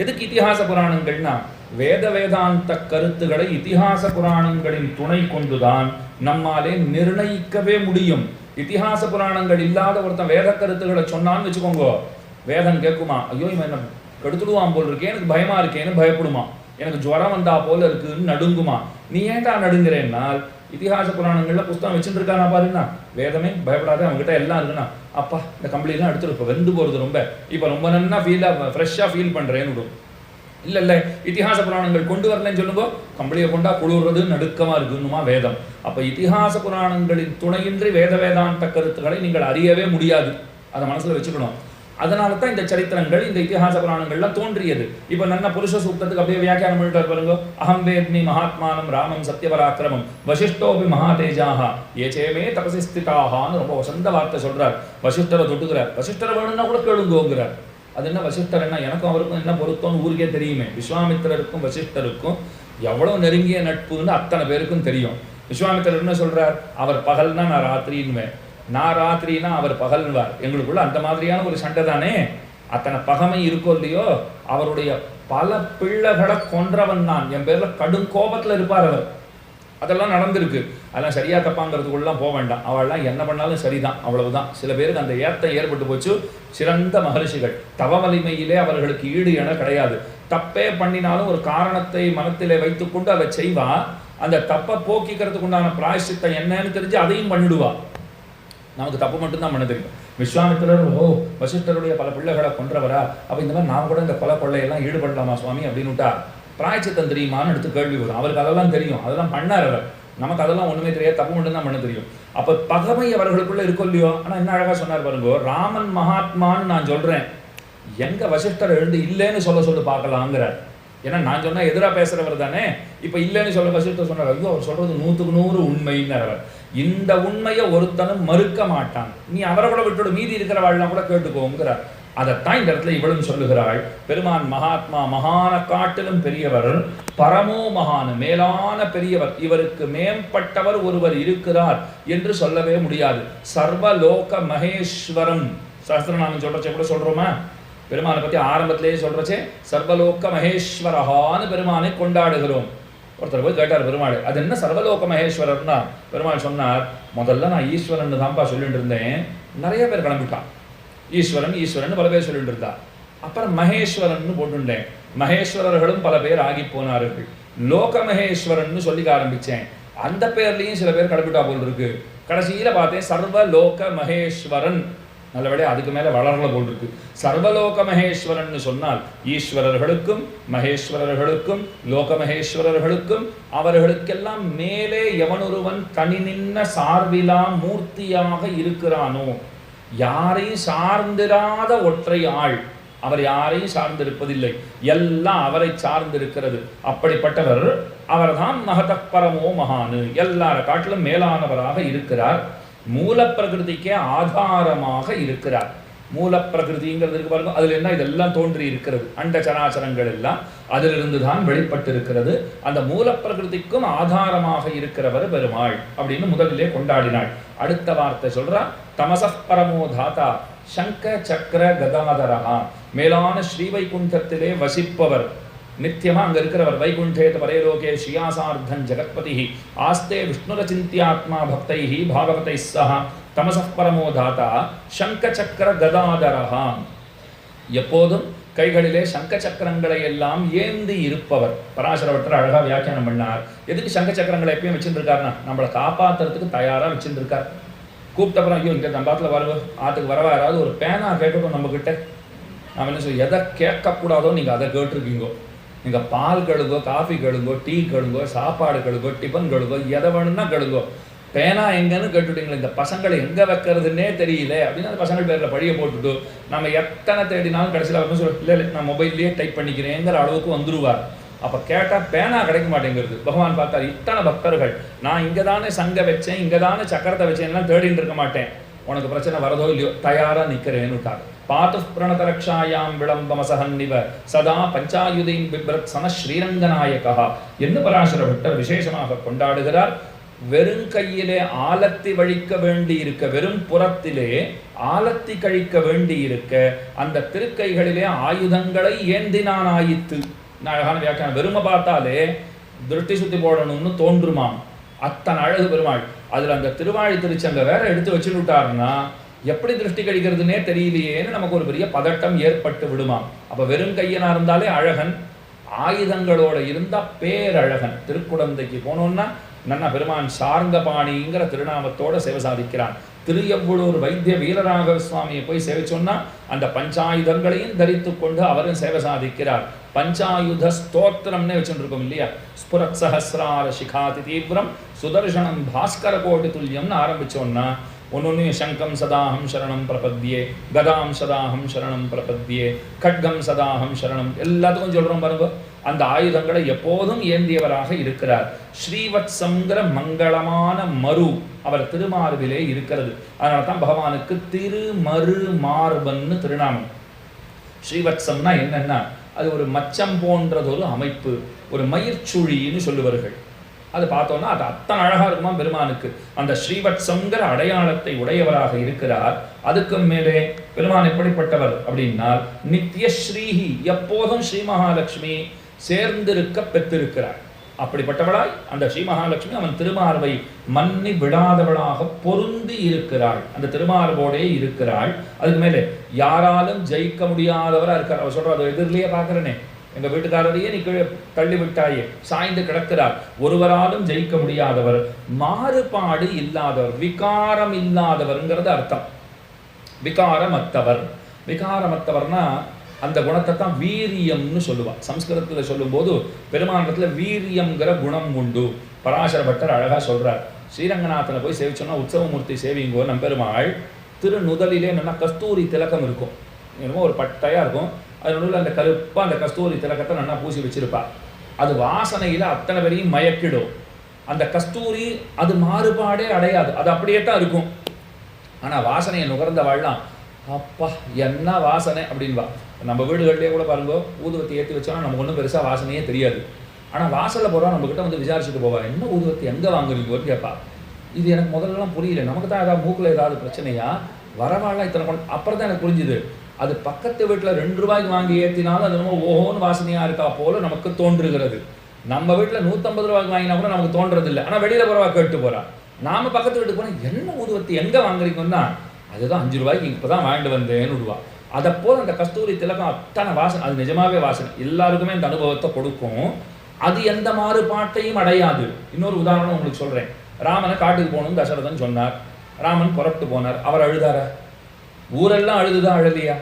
எதுக்கு இதிகாச புராணங்கள்னா வேத வேதாந்த கருத்துக்களை இதிகாச புராணங்களின் துணை கொண்டுதான் நம்மாலே நிர்ணயிக்கவே முடியும். இதிகாச புராணங்கள் இல்லாத ஒருத்தன் வேத கருத்துக்களை சொன்னான்னு வச்சுக்கோங்க, வேதம் கேட்குமா? ஐயோ இவன் என்ன கெடுத்துடுவான் போல் இருக்கே, எனக்கு பயமா இருக்கேன்னு பயப்படுமா, எனக்கு ஜுவரம் வந்தா போல இருக்குன்னு நடுங்குமா. நீ ஏன்டா நடுங்கிறேன்னால் இதிகாச புராணங்கள்ல புஸ்தகம் வச்சுட்டு இருக்கானா பாருன்னா, வேதமே பயப்படாத அவங்ககிட்ட எல்லாம் இருக்குன்னா, அப்பா இந்த கம்பளியெல்லாம் எடுத்துட்டு இப்போ வெந்து போறது ரொம்ப, இப்போ ரொம்ப நல்லா ஃபீலாக ஃப்ரெஷ்ஷாக ஃபீல் பண்ணுறேன்னு விடும். இல்ல இதிகாச புராணங்கள் கொண்டு வரலன்னு சொல்லுங்க, கம்பளியை கொண்டா குளிர்றது நடுக்கமா இருக்குன்னுமா வேதம். அப்ப இதிகாச புராணங்களின் துணையின்றி வேத வேதாந்த கருத்துக்களை நீங்கள் அறியவே முடியாது. அதை மனசுல வச்சுக்கணும். அதனால தான் இந்த சரித்திரங்கள், இந்த இதிகாச புராணங்கள்லாம் தோன்றியது. இப்ப நல்ல புருஷ சூக்தத்துக்கு அப்படியே வியாக்கியானம் பண்ணிட்டு பாருங்க. அகம் வேத்மி மகாத்மானம் ராமம் சத்யபராக்கிரமம் வசிஷ்டோபி மகாதேஜாக ஏச்சேமே தபசி ஸ்திதாகான்னு ரொம்ப வசந்த வார்த்தை சொல்றார். வசிஷ்டரை தொட்டுக்கிறார். வசிஷ்டரை வேணும்னா கூட கேளுங்கோங்கிறார். அது என்ன வசிஷ்டர் என்ன, எனக்கும் அவருக்கும் என்ன பொருத்தம்னு ஊருக்கே தெரியுமே. விஸ்வாமித்திரருக்கும் வசிஷ்டருக்கும் எவ்வளவு நெருங்கிய நட்புன்னு அத்தனை பேருக்கும் தெரியும். விஸ்வாமித்திரர் என்ன சொல்றார், அவர் பகல்னா நான் ராத்திரின்வேன், நான் ராத்திரினா அவர் பகல்வார். எங்களுக்குள்ள அந்த மாதிரியான ஒரு சண்டை தானே. அத்தனை பகமை இருக்கோ இல்லையோ, அவருடைய பல பிள்ளைகளை கொன்றவன் நான். என் பேர்ல கடும் கோபத்துல இருப்பார் அவர். அதெல்லாம் நடந்திருக்கு. அதெல்லாம் சரியா தப்பாங்கிறதுக்குள்ளலாம் போக வேண்டாம். அவள்லாம் என்ன பண்ணாலும் சரிதான், அவ்வளவுதான். சில பேருக்கு அந்த ஏத்தம் ஏற்பட்டு போச்சு. சிறந்த மகர்ஷிகள், தவ வலிமையிலே அவர்களுக்கு ஈடு என கிடையாது. தப்பே பண்ணினாலும் ஒரு காரணத்தை மனத்திலே வைத்துக்கொண்டு அதை செய்வா. அந்த தப்பை போக்கிக்கிறதுக்கு உண்டான பிராயசித்தம் என்னன்னு தெரிஞ்சு அதையும் பண்ணிடுவா. நமக்கு தப்பு மட்டும்தான் பண்ண தெரியும். விஸ்வாமித்திரர் வசிஷ்டருடைய பல பிள்ளைகளை கொன்றவரா, அப்ப இந்த மாதிரி நான் கூட இந்த கொலை கொள்ளையெல்லாம் ஈடுபடலாமா சுவாமி அப்படின்னு விட்டா, பிராயச்சித்தம் தெரியுமான்னு எடுத்து கேள்வி வரும். அவருக்கு அதெல்லாம் தெரியும், அதெல்லாம் பண்ணார் அவர். நமக்கு அதெல்லாம் ஒண்ணுமே தெரியாது, தப்பு மட்டும் தான் பண்ண தெரியும். அப்ப பகமை அவர்களுக்குள்ள இருக்கும் இல்லையோ. ஆனா என்ன அழகா சொன்னார் பாருங்க, ராமன் மகாத்மான்னு நான் சொல்றேன், எங்க வசிஷ்டர் எழுந்து இல்லைன்னு சொல்ல பார்க்கலாங்கிறார். ஏன்னா நான் சொன்னா எதிராக பேசுறவர் தானே. இப்ப இல்லைன்னு சொல்ல வசிஷ்டர் சொன்னார், ஐயோ அவர் சொல்றது 100க்கு 100 உண்மைன்னு. இந்த உண்மையை ஒருத்தனும் மறுக்க மாட்டான். நீ அவரை கூட விட்டோட மீதி இருக்கிறவாள்லாம் கூட கேட்டுக்கோங்கிறார். அதைத்தான் இந்த இடத்துல இவளும் சொல்லுகிறாள். பெருமான் மகாத்மா, மகான காட்டிலும் பெரியவர், பரமோ மகான், மேலான பெரியவர், இவருக்கு மேம்பட்டவர் ஒருவர் இருக்கிறார் என்று சொல்லவே முடியாது. சர்வலோக மகேஸ்வரம் சஹஸ்ரநாமம் சொல்றச்சே கூட சொல்றோமா, பெருமானை பத்தி ஆரம்பத்திலேயே சொல்றச்சே சர்வலோக மகேஸ்வரஹான்னு பெருமானை கொண்டாடுகிறோம். ஒருத்தர் போய் கேட்டார் பெருமாள், அது என்ன சர்வலோக மகேஸ்வரர்னா? பெருமாள் சொன்னார், முதல்ல நான் ஈஸ்வரன் தான்ப்பா சொல்லிட்டு இருந்தேன், நிறைய பேர் கிளம்பிட்டான். ஈஸ்வரன் ஈஸ்வரன் பல பேர் சொல்லிட்டு இருந்தா. அப்புறம் மகேஸ்வரன் போட்டுட்டேன், மகேஸ்வரர்களும் பல பேர் ஆகி போனார்கள். லோக மகேஸ்வரன் சொல்லிக்க ஆரம்பிச்சேன், அந்த பேர்லயும் சில பேர் கிளம்பிட்டா போல் இருக்கு. கடைசியில பார்த்தேன் சர்வலோக மகேஸ்வரன், நல்லபடியா அதுக்கு மேல வளரல போல் இருக்கு. சர்வலோக மகேஸ்வரன் சொன்னால் ஈஸ்வரர்களுக்கும் மகேஸ்வரர்களுக்கும் லோக மகேஸ்வரர்களுக்கும் அவர்களுக்கெல்லாம் மேலே எவனொருவன் தனி நின்ன சார்பிலா மூர்த்தியாக இருக்கிறானோ, யாரையும் சார்ந்திராத ஒற்றை ஆள், அவர் யாரையும் சார்ந்திருப்பதில்லை, எல்லாம் அவரை சார்ந்திருக்கிறது. அப்படிப்பட்டவர் அவர்தான் மகதப்பரமோ மகானு, எல்லார காட்டிலும் மேலானவராக இருக்கிறார். மூல பிரகிருதிக்கே ஆதாரமாக இருக்கிறார். மூல பிரகிருதிங்கிறது பாருங்க, அதுல என்ன இதெல்லாம் தோன்றி இருக்கிறது, அண்ட சராச்சரங்கள் எல்லாம் அதிலிருந்து தான் வெளிப்பட்டு இருக்கிறது. அந்த மூல பிரகிருதிக்கும் ஆதாரமாக இருக்கிறவர் பெருமாள் அப்படின்னு முதலிலே கொண்டாடினாள். அடுத்த வார்த்தை சொல்றா, தமசப் பரமோ தாத்தா சங்க சக்கர கதாதரஹா, மேலான ஸ்ரீவைகுண்டத்திலே வசிப்பவர், நித்தியமா அங்க இருக்கிறவர். வைகுண்டேத பரேலோகே ஸ்ரீயாசார்த்தன் ஜெகத்பதி ஆஸ்தே விஷ்ணுரச்சிந்தியாத்மா பக்தைஹி பாகவதை சஹ தமசப் பரமோ தாத்தா சங்க சக்கர கதாதரஹா, எப்போதும் கைகளிலே சங்க சக்கரங்களை எல்லாம் ஏந்தி இருப்பவர். பராசரவற்றர் அழகா வியாக்கியானம் பண்ணார். எதுக்கு சங்க சக்கரங்களை எப்பயும் வச்சுருக்காருன்னா, நம்மளை காப்பாற்றுறதுக்கு தயாரா வச்சுருக்கார். கூப்பிட்டப்பறம் ஐயோ இங்கே நம்ம பாட்டில் வரவு ஆற்றுக்கு வரவா, யாராவது ஒரு பேனா கேட்கட்டும் நம்ம கிட்ட, நம்ம என்ன சொல்லி எதை கேட்கக்கூடாதோ நீங்கள் அதை கேட்டிருக்கீங்கோ. நீங்கள் பால் கழுங்கோ, காஃபி கழுங்கோ, டீ கழுங்கோ, சாப்பாடு கழுங்கோ, டிஃபன் கழுங்கோ, எதை வேணும்னா கழுங்கோ, பேனா எங்கன்னு கேட்டுட்டீங்களா? இந்த பசங்களை எங்கே வைக்கிறதுன்னே தெரியல அப்படின்னு அந்த பசங்கள் பேரில் பழிய போட்டுட்டு நம்ம எத்தனை தேடினாலும் கடைசியில் வந்து சொல்ல, இல்லை நான் மொபைல்லேயே டைப் பண்ணிக்கிறேங்கிற அளவுக்கு வந்துடுவார். அப்போ கேட்டால் பேனா கிடைக்க மாட்டேங்கிறது. பகவான் பார்த்தார், இத்தனை பக்தர்கள், நான் இங்கே தானே சங்க வச்சேன், இங்கே தானே சக்கரத்தை வச்சேன்லாம் தேடிட்டு இருக்க மாட்டேன், உனக்கு பிரச்சனை வரதோ இல்லையோ தயாராக நிற்கிறேன்னுட்டார். பாத்து பிரணதரக்ஷாயாம் விளம்பமசஹன்னிவ சதா பஞ்சாயுதையும் பிப்ரத் சன ஸ்ரீரங்கநாயகா என்று பராசர பட்டர் விசேஷமாக கொண்டாடுகிறார். வெறும் கையிலே ஆலத்தி வழிக்க வேண்டி இருக்க, வெறும் புறத்திலே ஆலத்தி கழிக்க வேண்டி இருக்க, அந்த திருக்கைகளிலே ஆயுதங்களை ஏந்தினான் ஆயித்து. அழகான வியாக்கியானம். வெறுமை பார்த்தாலே திருஷ்டி சுத்தி போடணும்னு தோன்றுமாம், அத்தனை அழகு பெருமாள். அதுல அந்த திருவாழி திருச்சங்க வேற எடுத்து வச்சுட்டாருன்னா எப்படி திருஷ்டி கழிக்கிறதுனே தெரியலையேன்னு நமக்கு ஒரு பெரிய பதட்டம் ஏற்பட்டு விடுமா. அப்ப வெறும் கையனா இருந்தாலே அழகன், ஆயுதங்களோட இருந்தா பேரழகன். திருக்குடந்தைக்கு போனோம்னா நன்னா பெருமான் சார்ங்கபாணிங்கிற திருநாமத்தோட சேவை சாதிக்கிறான். திருயவ்வளூர் வைத்திய வீரராகவ சுவாமியை போய் சேவிச்சோன்னா அந்த பஞ்சாயுதங்களையும் தரித்து கொண்டு அவரும் சேவை சாதிக்கிறார். பஞ்சாயுத ஸ்தோத்திரம்னு வச்சுருக்கோம் இல்லையா? ஸ்புரத் சஹசிரார சிகாதி தீவிரம் சுதர்சனம் பாஸ்கர கோடி துல்லியம்னு ஆரம்பிச்சோன்னா ஒன்னொன்னையும் சங்கம் சதாஹம் சரணம் பிரபத்யே, கதாம் சதாஹம் சரணம் பிரபத்யே, கட்கம் சதாஹம் சரணம் எல்லாத்துக்கும் சொல்றோம் பாருங்க. அந்த ஆயுதங்களை எப்போதும் ஏந்தியவராக இருக்கிறார். ஸ்ரீவத்சங்கிற மங்களமான மரு அவர் திருமார்பிலே இருக்கிறது. அதனால தான் பகவானுக்கு திருமரு மார்பன்னு திருநாமம். ஸ்ரீவத்சம்னா என்னன்னா அது ஒரு மச்சம் போன்றதொரு அமைப்பு, ஒரு மயிர்ச்சுழின்னு சொல்லுவார்கள். அது பார்த்தோம்னா அது அத்தனை அழகா இருக்குமா பெருமானுக்கு. அந்த ஸ்ரீவத்சங்கிற அடையாளத்தை உடையவராக இருக்கிறார். அதுக்கு மேலே பெருமான் எப்படிப்பட்டவர் அப்படின்னால் நித்திய ஸ்ரீஹி, எப்போதும் ஸ்ரீ மகாலட்சுமி சேர்ந்திருக்க பெற்றிருக்கிறார். அப்படிப்பட்டவளாய் அந்த ஸ்ரீ மகாலட்சுமி அவன் திருமார்பை மன்னி விடாதவளாக பொருந்தி இருக்கிறாள். அந்த திருமார்போடே இருக்கிறாள். அதுக்கு மேலே யாராலும் ஜெயிக்க முடியாதவரா இருக்கார். அவர் சொல்ற அதை எதிரிலேயே பார்க்கிறனே, எங்க வீட்டுக்காரரையே நீ கீழே தள்ளி விட்டாயே, சாய்ந்து கிடக்கிறார். ஒருவராலும் ஜெயிக்க முடியாதவர், மாறுபாடு இல்லாதவர், விகாரம் இல்லாதவர்ங்கிறது அர்த்தம். விகாரமற்றவர். விகாரமற்றவர்னா அந்த குணத்தை தான் வீரியம்னு சொல்லுவார். சம்ஸ்கிருதத்தில் சொல்லும்போது பெருமானத்தில் வீரியம்ங்கிற குணம் உண்டு. பராசர பட்டர் அழகா சொல்றார். ஸ்ரீரங்கநாதனை போய் சேவிச்சோன்னா உற்சவமூர்த்தி சேவிங்கோ நம்பெருமாள் திருநுதலிலே நல்லா கஸ்தூரி திலக்கம் இருக்கும். என்னமோ ஒரு பட்டையா இருக்கும். அது நடுவில் அந்த கருப்பா அந்த கஸ்தூரி திலக்கத்தை நல்லா பூசி வச்சிருப்பா. அது வாசனையில அத்தனை பேரையும் மயக்கிடும். அந்த கஸ்தூரி அது மாறுபாடே அடையாது, அது அப்படியே தான் இருக்கும். ஆனா வாசனையை நுகர்ந்த வாழலாம், அப்பா என்ன வாசனை அப்படின்பா. நம்ம வீடுகளிலே கூட பாருங்க, ஊதுவத்தி ஏற்றி வச்சோன்னா நமக்கு ஒன்றும் பெருசா வாசனையே தெரியாது. ஆனா வாசல்ல போறோம், நம்ம கிட்ட வந்து விசாரிச்சுட்டு போவா, என்ன ஊதுவத்தி எங்க வாங்குறீங்கன்னு கேட்பா. இது எனக்கு முதல்லலாம் புரியல, நமக்கு தான் ஏதாவது மூக்குல ஏதாவது பிரச்சனையா, வரவாழலாம் இத்தனை கொண்டு. அப்புறம் தான் எனக்கு புரிஞ்சுது, அது பக்கத்து வீட்டில் 2 ரூபாய்க்கு வாங்கி ஏற்றினாலும் அது நம்ம ஓஹோன்னு வாசனையா இருக்கா போல நமக்கு தோன்றுகிறது. நம்ம வீட்டில் 150 ரூபாய்க்கு வாங்கினா கூட நமக்கு தோன்றது இல்லை. ஆனால் வெளியில போறவா கேட்டு போறா. நாம பக்கத்து வீட்டுக்கு போனால் என்ன ஊதுவத்தி எங்க வாங்குறீங்கன்னா, அதுதான் 5 ரூபாய்க்கு இப்பதான் வாங்கிட்டு வந்தேன்னு விடுவா. அதை போல அந்த கஸ்தூரி திலகம் அத்தனை வாசனை, அது நிஜமாவே வாசனை, எல்லாருக்குமே இந்த அனுபவத்தை கொடுக்கும். அது எந்த மாறுபாட்டையும் அடையாது. இன்னொரு உதாரணம் உங்களுக்கு சொல்றேன். ராமனை காட்டுக்கு போகணும்னு தசரதன் சொன்னார். ராமன் புறப்பட்டு போனார். அவர் அழுதாரா? ஊரெல்லாம் அழுதுதான் அழலையா?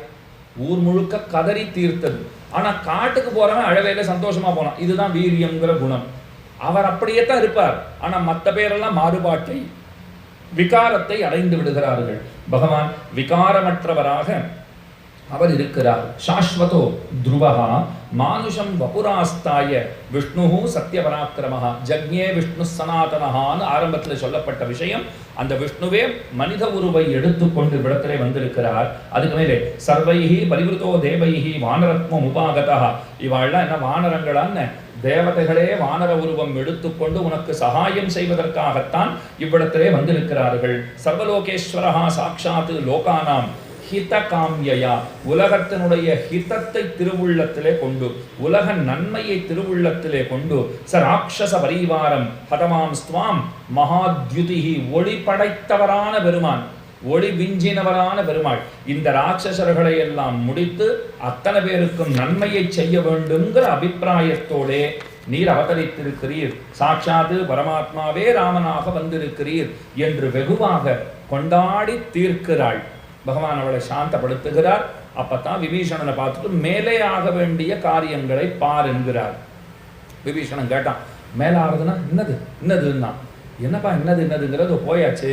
ஊர் முழுக்க கதறி தீர்த்தது. ஆனா காட்டுக்கு போறவன் அழவையில சந்தோஷமா போனான். இதுதான் வீரியம்ங்கிற குணம். அவர் அப்படியே தான் இருப்பார். ஆனா மற்ற பேரெல்லாம் மாறுபாட்டை, விகாரத்தை அடைந்து விடுகிறார்கள். பகவான் விகாரமற்றவராக அவர் இருக்கிறார். சாஸ்வதோ துருவஹா மானுஷம் வபுராஸ்தாய விஷ்ணு சத்யபராக்கிரமஹா ஜக்ஞே விஷ்ணு சனாதனஹான்னு ஆரம்பத்தில் சொல்லப்பட்ட விஷயம். அந்த விஷ்ணுவே மனித உருவை எடுத்துக்கொண்டு விடத்திலே வந்திருக்கிறார். அதுக்கு மேலே சர்வைஹி பரிவிருத்தோ தேவைஹி வானரத்மம் உபாகதா. இவாள்லாம் என்ன வானரங்களான்னு, தேவதைகளே வானர உருவம் எடுத்துக்கொண்டு உனக்கு சகாயம் செய்வதற்காகத்தான் இவ்விடத்திலே வந்திருக்கிறார்கள். சர்வலோகேஸ்வரஹா சாட்சாத் லோகானாம் ஹித காம்யயா, உலகத்தினுடைய ஹிதத்தை திருவுள்ளத்திலே கொண்டு, உலக நன்மையை திருவுள்ளத்திலே கொண்டு, சராட்சச பரிவாரம் ஹதமாம் ஸ்துவாம் மகாத்யுதிஹி, ஒளி படைத்தவரான பெருமான், ஒளி விஞ்சினவரான பெருமாள் இந்த ராட்சசர்களை எல்லாம் முடித்து அத்தனை பேருக்கும் நன்மையை செய்ய வேண்டும்ங்கிற அபிப்பிராயத்தோடே நீர் அவதரித்திருக்கிறீர். சாட்சாத்து பரமாத்மாவே ராமனாக வந்திருக்கிறீர் என்று வெகுவாக கொண்டாடி தீர்க்கிறாள். பகவான் அவளை சாந்தப்படுத்துகிறார். அப்பத்தான் விபீஷணனை பார்த்துட்டு மேலே ஆக வேண்டிய காரியங்களை பார் என்கிறார். விபீஷணன் கேட்டான், மேலே ஆகுதுன்னா என்னதுன்னா, என்னப்பா என்னதுங்கிறது போயாச்சு.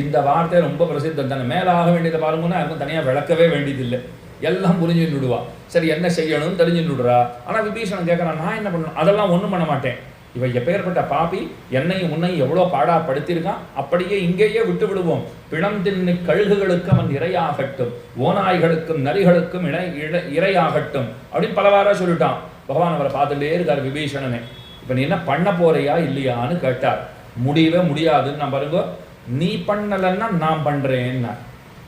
இந்த வார்த்தை ரொம்ப பிரசித்தம் தானே. மேலே ஆக வேண்டியதை பாருங்கன்னா யாருக்கும் தனியாக விளக்கவே வேண்டியதில்லை, எல்லாம் புரிஞ்சு விடுவா. சரி என்ன செய்யணும்னு தெரிஞ்சு விடுறா. ஆனால் விபீஷணன் கேட்குறான், நான் என்ன பண்ணணும்? அதெல்லாம் ஒன்றும் பண்ண மாட்டேன். இவ எப்பேற்பட்ட பாப்பி, என்னையும் உன்னையும் எவ்வளோ பாடா படுத்திருக்கான், அப்படியே இங்கேயே விட்டு விடுவோம். பிணம் தின்னு கழுகுகளுக்கு அவன் இரையாகட்டும், ஓநாய்களுக்கும் நரிகளுக்கும் இரையாகட்டும் அப்படின்னு பலவாரா சொல்லிட்டான். பகவான் அவரை பார்த்துட்டே இருக்கார் விபீஷணனே. இப்போ நீ என்ன பண்ண போறியா இல்லையான்னு கேட்டார். முடியவே முடியாதுன்னு நான் பாருங்க, நீ பண்ணலன்னா நான் பண்றேன்னா.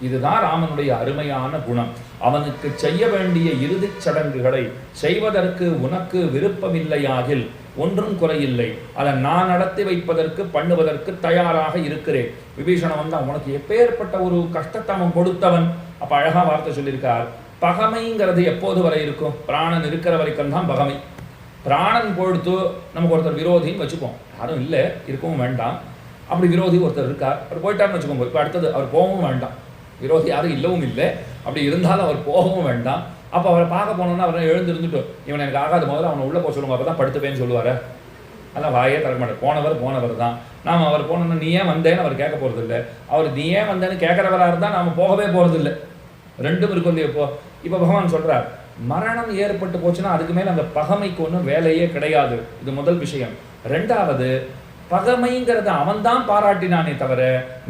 இதுதான் ராமனுடைய அருமையான குணம். அவனுக்கு செய்ய வேண்டிய இறுதிச் சடங்குகளை செய்வதற்கு உனக்கு விருப்பமில்லையாகில் ஒன்றும் குறையில்லை, அதை நான் நடத்தி வைப்பதற்கு பண்ணுவதற்கு தயாராக இருக்கிறேன். விபீஷணன் வந்தான், உனக்கு எப்பேற்பட்ட ஒரு கஷ்டத்தை அவன் கொடுத்தவன். அப்ப அழகா வார்த்தை சொல்லியிருக்கார். பகமைங்கிறது எப்போது வரை இருக்கும்? பிராணன் இருக்கிற வரைக்கும் தான் பகமை. பிராணன் பொழுத்து நமக்கு ஒருத்தர் விரோதின்னு வச்சுப்போம், யாரும் இல்லை இருக்கவும் வேண்டாம். அப்படி விரோதி ஒருத்தர் இருக்கார், அவர் போயிட்டார்னு வச்சுக்கோங்க. இப்போ அடுத்தது அவர் போகவும் வேண்டாம், விரோதி யாரும் இல்லவும் இல்லை, அப்படி இருந்தாலும் அவர் போகவும் வேண்டாம். அப்போ அவரை பார்க்க போனோம்னா அவரை எழுந்திருந்துட்டு இவன் எனக்கு ஆகாத முதல்ல அவனை உள்ளே போக சொல்லுங்க, அப்போ தான் படுத்துப்பேன்னு சொல்லுவார். அதெல்லாம் வாயே தர மாட்டேன். போனவர் தான். நாம் அவர் போனோம்னா நீ ஏன் வந்தேன்னு அவர் கேட்க போகிறது இல்லை. அவர் நீ ஏன் வந்தேன்னு கேட்குறவராக இருந்தால் நாம் போகவே போகிறது இல்லை. ரெண்டும் இருக்கும் இல்லையா? இப்போ பகவான் சொல்கிறார், மரணம் ஏற்பட்டு போச்சுன்னா அதுக்கு மேலே அந்த பகைமைக்கு ஒன்றும் வேலையே கிடையாது. இது முதல் விஷயம். ரெண்டாவது, பகைமைங்கிறத அவன்தான் பாராட்டினானே தவிர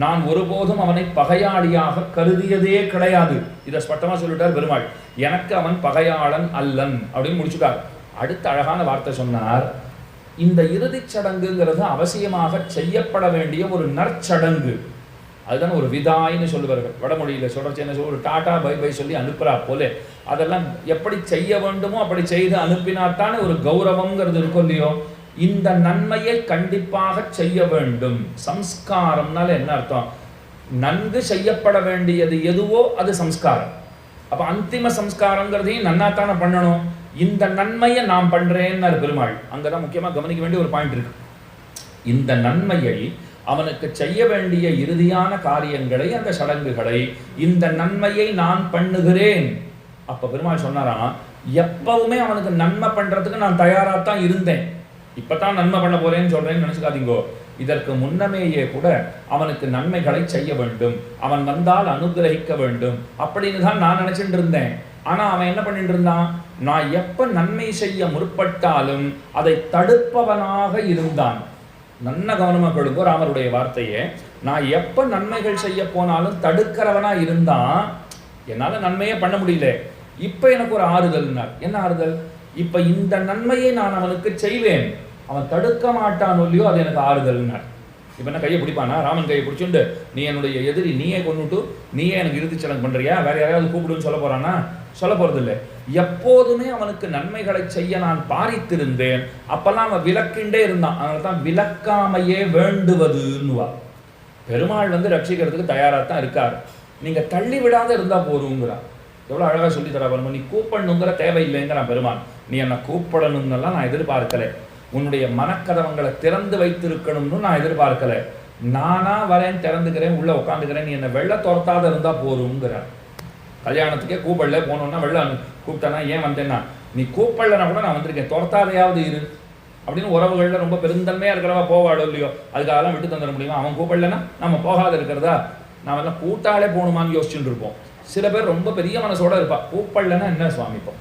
நான் ஒருபோதும் அவனை பகையாளியாக கருதியதே கிடையாது. இதை ஸ்பஷ்டமாக சொல்லிட்டார் பெருமாள். எனக்கு அவன் பகையாளன் அல்லன் அப்படின்னு முடிச்சுட்டார். அடுத்த அழகான வார்த்தை சொன்னார், இந்த இறுதிச் சடங்குங்கிறது அவசியமாக செய்யப்பட வேண்டிய ஒரு நற்சடங்கு. அதுதான் ஒரு விதாய்னு சொல்லுவார்கள். வடமொழியில் சொல்கிறச்சு என்ன சொல்ல, ஒரு டாட்டா பை பை சொல்லி அனுப்புறா போல அதெல்லாம் எப்படி செய்ய வேண்டுமோ அப்படி செய்து அனுப்பினாத்தானே ஒரு கௌரவங்கிறது இருக்கும் இல்லையோ. இந்த நன்மையை கண்டிப்பாக செய்ய வேண்டும். சம்ஸ்காரம்னால என்ன அர்த்தம்? நன்கு செய்யப்பட வேண்டியது எதுவோ அது சம்ஸ்காரம். அப்ப அந்திம சம்ஸ்காரங்கிறதையும் நன்னாத்தானே பண்ணணும். இந்த நன்மையை நான் பண்றேன்னு பெருமாள். அங்கதான் முக்கியமா கவனிக்க வேண்டிய ஒரு பாயிண்ட் இருக்கு. இந்த நன்மையை அவனுக்கு செய்ய வேண்டிய இறுதியான காரியங்களை, அந்த சடங்குகளை, இந்த நன்மையை நான் பண்ணுகிறேன். அப்ப பெருமாள் சொன்னாராம், எப்பவுமே அவனுக்கு நன்மை பண்றதுக்கு நான் தயாராத்தான் இருந்தேன், இப்பதான் நன்மை பண்ண போறேன்னு சொல்றேன்னு நினைச்சுக்காதீங்கோ. இதற்கு முன்னமேயே கூட அவனுக்கு நன்மைகளை செய்ய வேண்டும், அவன் வந்தால் அனுகிரகிக்க வேண்டும் அப்படின்னு தான் நான் நினைச்சிட்டு இருந்தேன். ஆனா அவன் என்ன பண்ணிட்டு இருந்தான்? நான் எப்ப நன்மை செய்ய முற்பட்டாலும் அதை தடுப்பவனாக இருந்தான். நல்ல கவனமா கேளுங்க ராமருடைய வார்த்தையே. நான் எப்ப நன்மைகள் செய்ய போனாலும் தடுக்கிறவனா இருந்தான். என்னால நன்மையே பண்ண முடியல. இப்ப எனக்கு ஒரு ஆறுதல்னார். என்ன ஆறுதல்? இப்ப இந்த நன்மையை நான் அவனுக்கு செய்வேன், அவன் தடுக்க மாட்டான் இல்லையோ, அது எனக்கு ஆறுதல்னார். இப்ப என்ன கையை பிடிப்பானா? ராமன் கையை பிடிச்சுண்டு நீ என்னுடைய எதிரி, நீயே கொண்டுட்டு நீயே எனக்கு இறுதி சடங்கு பண்றியா, வேற யாரையாவது கூப்பிடுன்னு சொல்ல போறானா? சொல்ல போறது இல்லை. எப்போதுமே அவனுக்கு நன்மைகளை செய்ய நான் பாரித்திருந்தேன். அப்பெல்லாம் அவன் விலக்கின்றே இருந்தான். அதனால்தான் விலக்காமையே வேண்டுவதுன்னுவா. பெருமாள் ரட்சிக்கிறதுக்கு தயாராத்தான் இருக்கார். நீங்க தள்ளி விடாத இருந்தா போதுங்கிறான். எவ்வளவு அழகா சொல்லி தர பாருங்க. நீ கூப்பிடணுங்கிற தேவையில்லைங்கிறான் பெருமான். நீ என்ன கூப்பிடணும்னெல்லாம் நான் எதிர்பார்க்கல. உன்னுடைய மனக்கதவங்களை திறந்து வைத்திருக்கணும்னு நான் எதிர்பார்க்கல. நானா வரேன், திறந்துக்கிறேன், உள்ள உட்காந்துக்கிறேன், நீ என்ன வெள்ள துரத்தாத இருந்தா போதுங்கிறான். கல்யாணத்துக்கே கூப்பிடல, போனோம்னா வெள்ள கூப்பிட்டனா ஏன் வந்தேன்னா, நீ கூப்பிடலன்னா கூட நான் வந்திருக்கேன், துரத்தாதையாவது இரு அப்படின்னு உறவுகள்ல ரொம்ப பெருந்தன்மையா இருக்கிறவா போவாடோ இல்லையோ, அதுக்காகலாம் விட்டு தந்துட முடியுமா? அவன் கூப்பிடலன்னா நம்ம போகாத இருக்கிறதா? நாம எல்லாம் கூட்டாலே போகணுமான்னு யோசிச்சுட்டு இருப்போம். சில பேர் ரொம்ப பெரிய மனசோட இருப்பா. கூப்பிடலன்னா என்ன சுவாமிப்போம்,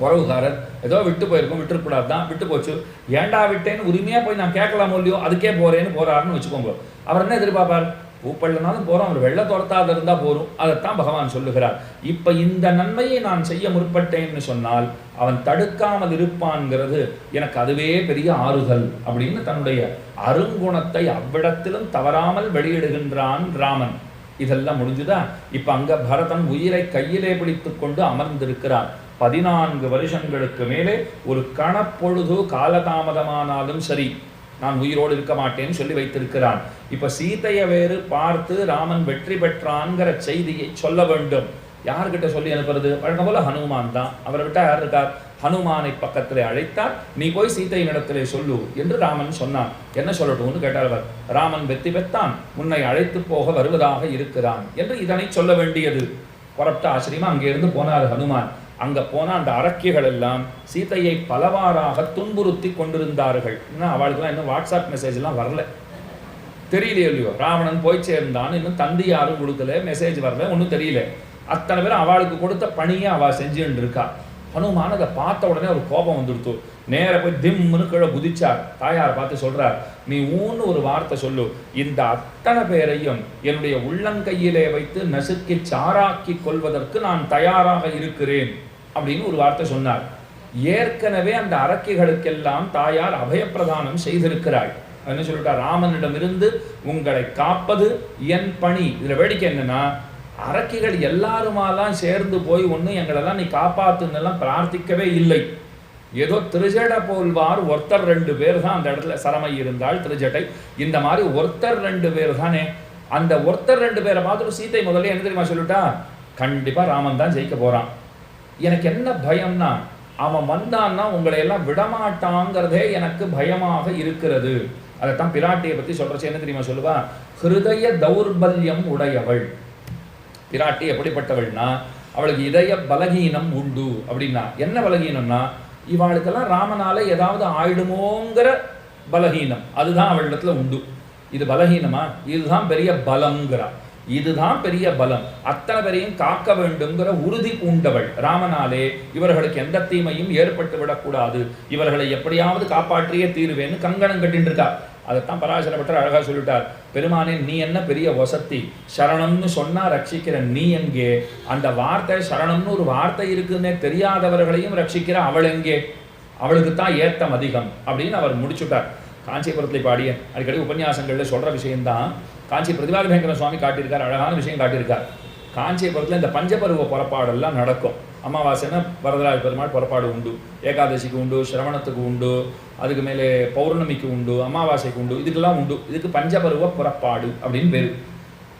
உறவுகாரர் ஏதோ விட்டு போயிருக்கோம், விட்டுருக்கூடாது தான், விட்டு போச்சு, ஏண்டா விட்டேன்னு உரிமையா போய் நான் கேட்கலாமோ இல்லையோ, அதுக்கே போறேன்னு போறாருன்னு வச்சுக்கோங்க. அவர் என்ன எதிர்பார்ப்பார்? கூப்பிடலனாலும் போறோம், அவர் வெள்ள துரத்தாத இருந்தா போறோம். அதைத்தான் பகவான் சொல்லுகிறார். இப்ப இந்த நன்மையை நான் செய்ய முற்பட்டேன்னு சொன்னால் அவன் தடுக்காமல் இருப்பான்ங்கிறது எனக்கு அதுவே பெரிய ஆறுதல் அப்படின்னு தன்னுடைய அருங்குணத்தை அவ்விடத்திலும் தவறாமல் வெளியிடுகின்றான் ராமன். இதெல்லாம் முடிஞ்சுதா? இப்ப அங்க பரதன் உயிரை கையிலே பிடித்துக் கொண்டு அமர்ந்திருக்கிறார். 14 வருஷங்களுக்கு மேலே ஒரு கணப்பொழுது காலதாமதமானாலும் சரி நான் உயிரோடு இருக்க மாட்டேன்னு சொல்லி வைத்திருக்கிறான். இப்ப சீதையை வேறு பார்த்து ராமன் வெற்றி பெற்றான்கிற செய்தியை சொல்ல வேண்டும். யார்கிட்ட சொல்லி அனுப்புறது? வழக்கம் போல ஹனுமான் தான். அவரை விட்டா யார் இருக்கார்? ஹனுமானை பக்கத்திலே அழைத்தார். நீ போய் சீதையின் இடத்திலே சொல்லு என்று ராமன் சொன்னான். என்ன சொல்லட்டும்னு கேட்டார் அவர். ராமன் வெற்றி பெற்றான், உன்னை அழைத்து போக வருவதாக இருக்கிறான் என்று இதனை சொல்ல வேண்டியது. புறப்பட்ட ஆச்சரியமா அங்கே இருந்து போனார் ஹனுமான். அங்க போன அந்த அரக்கிகள் எல்லாம் சீதையை பலவாறாக துன்புறுத்தி கொண்டிருந்தார்கள். இன்னும் அவளுக்குலாம் இன்னும் வாட்ஸ்அப் மெசேஜ் எல்லாம் வரல, தெரியலையோ இல்லையோ. ராவணன் போய் சேர்ந்தான், இன்னும் தந்தி யாரும் கொடுக்கல, மெசேஜ் வரல, ஒன்றும் தெரியல. அத்தனை பேரும் அவளுக்கு கொடுத்த பணியை அவள் செஞ்சுட்டு இருக்கா. ஹனுமான் அதை பார்த்த உடனே ஒரு கோபம் வந்துடுத்து. நேர போய் திம்னு கீழே குதிச்சார். தாயார் பார்த்து சொல்றார், நீ ஊன்னு ஒரு வார்த்தை சொல்லு, இந்த அத்தனை பேரையும் என்னுடைய உள்ளங்கையிலே வைத்து நசுக்கி சாராக்கி கொள்வதற்கு நான் தயாராக இருக்கிறேன் அப்படின்னு ஒரு வார்த்தை சொன்னார். ஏற்கனவே அந்த அரக்கிகளுக்கெல்லாம் தாயார் அபயப்பிரதானம் செய்திருக்கிறாள். என்ன சொல்லிட்டார்? ராமனிடமிருந்து உங்களை காப்பது என் பணி. இதுல வேடிக்கை என்னன்னா, அரக்கிகள் எல்லாருமாலாம் சேர்ந்து போய் ஒன்றும் எங்களெல்லாம் நீ காப்பாத்துன்னெல்லாம் பிரார்த்திக்கவே இல்லை. ஏதோ திருஜட போல்வார் ஒருத்தர் 2 பேர் தான் அந்த இடத்துல. சரமை இருந்தால் திருஜட்டை, இந்த மாதிரி ஒருத்தர் 2 பேர் தானே. அந்த ஒருத்தர் 2 பேரை பார்த்துட்டு சீதை முதல்ல என்ன தெரியுமா சொல்லிட்டா? கண்டிப்பா ராமன் தான் ஜெயிக்க போறான். எனக்கு என்ன பயம்னா, அவன் வந்தான்னா உங்களை எல்லாம் விடமாட்டாங்கிறதே எனக்கு பயமாக இருக்கிறது. அதைத்தான் பிராட்டியை பற்றி சொல்கிறச்சு என்ன தெரியுமா சொல்லுவா, ஹிருதய தௌர்பல்யம் உடையவள். பிராட்டி எப்படிப்பட்டவள்னா அவளுக்கு இதய பலகீனம் உண்டு. அப்படின்னா என்ன பலகீனம்னா, இவாளுக்கெல்லாம் ராமனால ஏதாவது ஆயிடுமோங்கிற பலகீனம், அதுதான் அவளிடத்துல உண்டு. இது பலகீனமா, இதுதான் பெரிய பலம்ங்கிறா. இதுதான் பெரிய பலம், அத்தனை பேரையும் காக்க வேண்டும்ங்கிற உறுதி பூண்டவள். ராமனாலே இவர்களுக்கு எந்த தீமையும் ஏற்பட்டு விடக்கூடாது, இவர்களை எப்படியாவது காப்பாற்றியே தீருவேன்னு கங்கணம் கட்டின்னு இருக்கா. அதைத்தான் பராசர பட்டர் அழகா சொல்லிட்டார், பெருமானே நீ என்ன பெரிய வசத்தி, சரணம்னு சொன்னா ரட்சிக்கிற நீ எங்கே? அந்த வார்த்தை சரணம்னு ஒரு வார்த்தை இருக்குன்னே தெரியாதவர்களையும் ரட்சிக்கிற அவள் எங்கே? அவளுக்கு தான் ஏத்தம் அதிகம் அப்படின்னு அவர் முடிச்சுட்டார். காஞ்சிபுரத்தில் பாடிய அடிக்கடி உபன்யாசங்களில் சொல்ற விஷயம்தான் காஞ்சி பிரதிபாதி பயங்கர சுவாமி காட்டியிருக்கார். அழகான விஷயம் காட்டியிருக்கார். காஞ்சிபுரத்தில் இந்த பஞ்சபருவ புறப்பாடெல்லாம் நடக்கும். அமாவாசைன்னா வரதராஜ பெருமாள் புறப்பாடு உண்டு, ஏகாதசிக்கு உண்டு, சிரவணத்துக்கு உண்டு, அதுக்கு மேலே பௌர்ணமிக்கு உண்டு, அமாவாசைக்கு உண்டு, இதுக்கெல்லாம் உண்டு. இதுக்கு பஞ்சபருவ புறப்பாடு அப்படின்னு பேர்.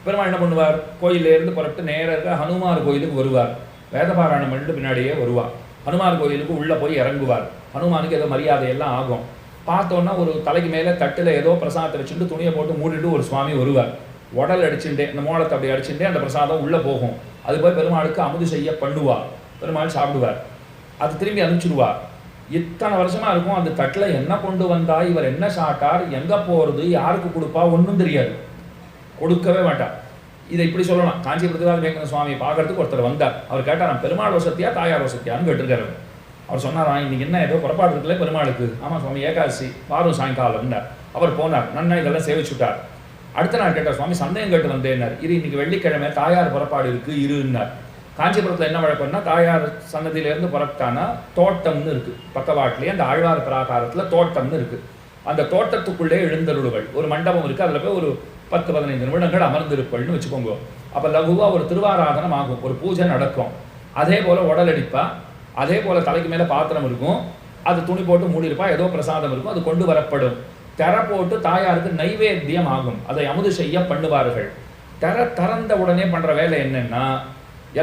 பெருமாள் என்ன பண்ணுவார், கோயிலேருந்து புறப்பட்டு நேராக ஹனுமார் கோயிலுக்கு வருவார். வேதபாராயணம் பண்ணிட்டு பின்னாடியே வருவார். ஹனுமார் கோயிலுக்கு உள்ளே போய் இறங்குவார். ஹனுமானுக்கு ஏதோ மரியாதையெல்லாம் ஆகும். பார்த்தோன்னா ஒரு தலைக்கு மேலே தட்டில் ஏதோ பிரசாதத்தை வச்சுட்டு துணியை போட்டு மூடிட்டு ஒரு சுவாமி வருவார். உடல் அடிச்சுட்டே இந்த மோளத்தை அப்படி அடிச்சுட்டே அந்த பிரசாதம் உள்ளே போகும். அது போய் பெருமாளுக்கு அமுது செய்ய பண்ணுவார். பெருமாள் சாப்பிடுவார், அது திரும்பி அனுப்பிச்சிடுவார். இத்தனை வருஷமா இருக்கும். அந்த தட்டில் என்ன கொண்டு வந்தா, இவர் என்ன சாட்டார், எங்கே போகிறது, யாருக்கு கொடுப்பா, ஒன்றும் தெரியாது, கொடுக்கவே மாட்டார். இதை இப்படி சொல்லலாம். காஞ்சி பிரதிபாதி பயங்கர சுவாமியை பார்க்கறதுக்கு ஒருத்தர் வந்தார். அவர் கேட்டார், நான் பெருமாள் வசத்தியா தாயார் வசத்தியான்னு கேட்டிருக்காரு. அவர் சொன்னாராம், இன்னைக்கு என்ன ஏதோ புறப்பாடு இருக்குல்ல பெருமாளுக்கு. ஆமாம் சுவாமி, ஏகாதசி வாரம் சாயங்காலம்னார். அவர் போனார், நன்னா இதெல்லாம் சேவிச்சுட்டார். அடுத்த நாள் கேட்டார், சுவாமி சந்தேகம் கேட்டு வந்தேன்னார். இன்னைக்கு வெள்ளிக்கிழமை தாயார் புறப்பாடு இருக்கு இருன்னார். காஞ்சிபுரத்தில் என்ன வழக்கம்னா, தாயார் சன்னதியிலேருந்து புறப்பட்டானா தோட்டம்னு இருக்கு பக்கவாட்டிலேயே, அந்த ஆழ்வார் பிராகாரத்தில் தோட்டம்னு இருக்கு. அந்த தோட்டத்துக்குள்ளே எழுந்தருளுகள் ஒரு மண்டபம் இருக்கு. அதில் போய் ஒரு 10-15 நிமிடங்கள் அமர்ந்திருப்பள்னு வச்சுக்கோங்க. அப்போ லகுவாக ஒரு திருவாராதனம் ஆகும், ஒரு பூஜை நடக்கும். அதே போல் உடல் அடிப்பா, அதே போல் தலைக்கு மேலே பாத்திரம் இருக்கும், அது துணி போட்டு மூடியிருப்பா, ஏதோ பிரசாதம் இருக்கும், அது கொண்டு வரப்படும். தெரை போட்டு தாயாருக்கு நைவேத்தியம் ஆகும், அதை அமுது செய்ய பண்ணுவார்கள். தெரை திறந்த உடனே பண்ணுற வேலை என்னன்னா,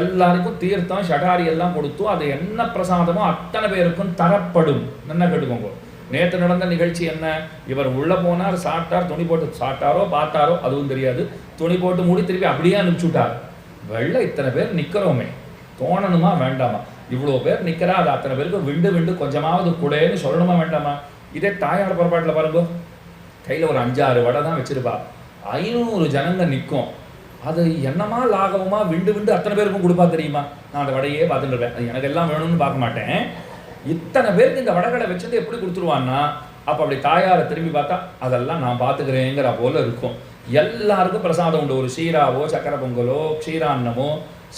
எல்லாருக்கும் தீர்த்தம் ஷடாரி எல்லாம் கொடுத்து அது என்ன பிரசாதமோ அத்தனை பேருக்கும் தரப்படும். நல்லா கேட்டுக்கோங்க. நேற்று நடந்த நிகழ்ச்சி என்ன, இவர் உள்ளே போனார், சாப்பிட்டார், துணி போட்டு சாப்பிட்டாரோ பார்த்தாரோ அதுவும் தெரியாது, துணி போட்டு மூடி திருப்பி அப்படியே அனுப்பிச்சுட்டார். வெள்ளை இத்தனை பேர் நிற்கிறோமே, தோணணுமா வேண்டாமா? இவ்வளோ பேர் நிற்கிறா, அது அத்தனை பேருக்கு விண்டு விண்டு கொஞ்சமாவது கூடன்னு சொல்லணுமா வேண்டாமா? இதே தாயார் புறப்பாட்டில் பாருங்க, கையில் ஒரு 5-6 வடை தான் வச்சிருப்பா, 500 ஜனங்க நிற்கும். அது என்னமா லாகவமா விண்டு விண்டு அத்தனை பேருக்கும் கொடுப்பா தெரியுமா? நான் அந்த வடையே பார்த்துட்டு இருப்பேன், அது எனக்கு எல்லாம் வேணும்னு பார்க்க மாட்டேன். இத்தனை பேருக்கு இந்த வடைகளை வச்சுட்டு எப்படி கொடுத்துருவான்னா, அப்போ அப்படி தாயாரை திரும்பி பார்த்தா அதெல்லாம் நான் பார்த்துக்கிறேங்கிற போல இருக்கும். எல்லாருக்கும் பிரசாதம் உண்டு. ஒரு சீராவோ சக்கரை பொங்கலோ க்ஷீரான்னமோ,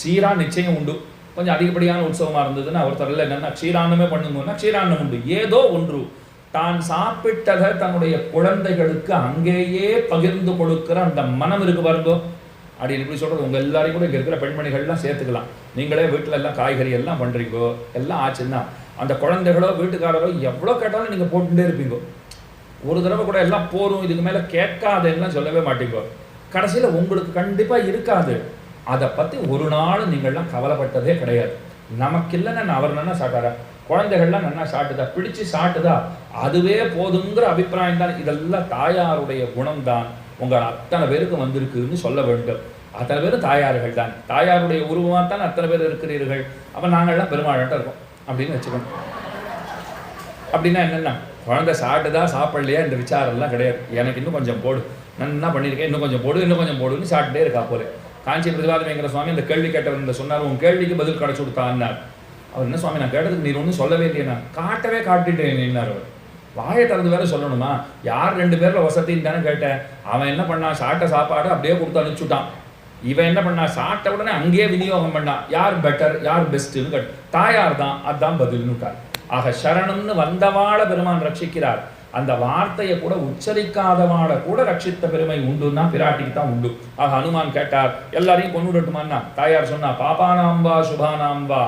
சீரா நிச்சயம் உண்டு. கொஞ்சம் அதிகப்படியான உற்சவமாக இருந்ததுன்னா ஒருத்தரில் என்னென்னா க்ஷீரான்னமே பண்ணுங்கன்னா க்ஷீரான்னம் உண்டு. ஏதோ ஒன்று தான் சாப்பிட்டதை தன்னுடைய குழந்தைகளுக்கு அங்கேயே பகிர்ந்து கொடுக்குற அந்த மனம் இருக்கு பாருங்கோ. அப்படின்னு இப்படி சொல்கிறது உங்கள் எல்லாரையும் கூட இங்கே இருக்கிற பெண்மணிகள்லாம் சேர்த்துக்கலாம். நீங்களே வீட்டில் எல்லாம் காய்கறி எல்லாம் பண்ணுறீங்கோ, எல்லாம் ஆச்சுன்னா அந்த குழந்தைகளோ வீட்டுக்காரரோ எவ்வளோ கேட்டாலும் நீங்கள் போட்டுகிட்டே இருப்பீங்கோ. ஒரு தடவை கூட எல்லாம் போரும் இதுக்கு மேலே கேட்காதெல்லாம் சொல்லவே மாட்டீங்கோ. கடைசியில் உங்களுக்கு கண்டிப்பாக இருக்காது. அதை பற்றி ஒரு நாள் நீங்கள்லாம் கவலைப்பட்டதே கிடையாது. நமக்கு இல்லைன்னா அவர் நன்னா சாட்டாரா, குழந்தைகள்லாம் நன்னா சாட்டுதா, பிடிச்சி சாட்டுதா, அதுவே போதுங்கிற அபிப்பிராயம் தான். இதெல்லாம் தாயாருடைய குணம்தான் உங்கள் அத்தனை பேருக்கு வந்திருக்குன்னு சொல்ல வேண்டும். அத்தனை பேரும் தாயார்கள் தான், தாயாருடைய உருவமாக தான் அத்தனை பேர் இருக்கிறீர்கள். அப்போ நாங்கள்லாம் பெருமாள்கிட்ட இருக்கோம் அப்படின்னு வச்சுக்கணும். அப்படின்னா என்னென்னா, குழந்தை சாப்பிட்டுதா சாப்பிடலையா இந்த விசாரம்லாம் கிடையாது. எனக்கு இன்னும் கொஞ்சம் போடு, நன்னா பண்ணியிருக்கேன், இன்னும் கொஞ்சம் போடு, இன்னும் கொஞ்சம் போடுன்னு சாப்பிட்டே இருக்கா போல. காஞ்சி பிரதிபாதி பயங்கர சுவாமி அந்த கேள்வி கேட்டவர் சொன்னார், உன் கேள்விக்கு பதில் கிடச்சி கொடுத்தான்னார். அவர் என்ன சுவாமி, நான் கேட்டதுக்கு நீர் ஒன்றும் சொல்லவே இல்லையா? காட்டவே காட்டிட்டேன்னார் அவர். வாயை திறந்து வேற சொல்லணுமா? யார் 2 பேரில் வசதின்னு தானே கேட்டேன். அவன் என்ன பண்ணான், சாப்பிட்ட சாப்பாடு அப்படியே கொடுத்து அனுப்பிச்சுட்டான். இவன் என்ன பண்ணா, சாப்பிட்ட உடனே அங்கேயே விநியோகம் பண்ணான். யார் பெட்டர், யார் பெஸ்ட்டுன்னு கேட்டு, தாயார் தான், அதுதான் பதில்னுட்டார். ஆக சரணம்னு வந்தவாளை பெருமான் ரட்சிக்கிறார். அந்த வார்த்தையை கூட உச்சரிக்காதவாளை கூட ரட்சித்த பெருமை உண்டுன்னா பிராட்டிக்கு தான் உண்டு. ஆக ஹனுமான் கேட்டார், எல்லாரையும் கொண்டு விடட்டுமான்னா தாயார் சொன்னா, பாபானாம்பா சுபானாம்பா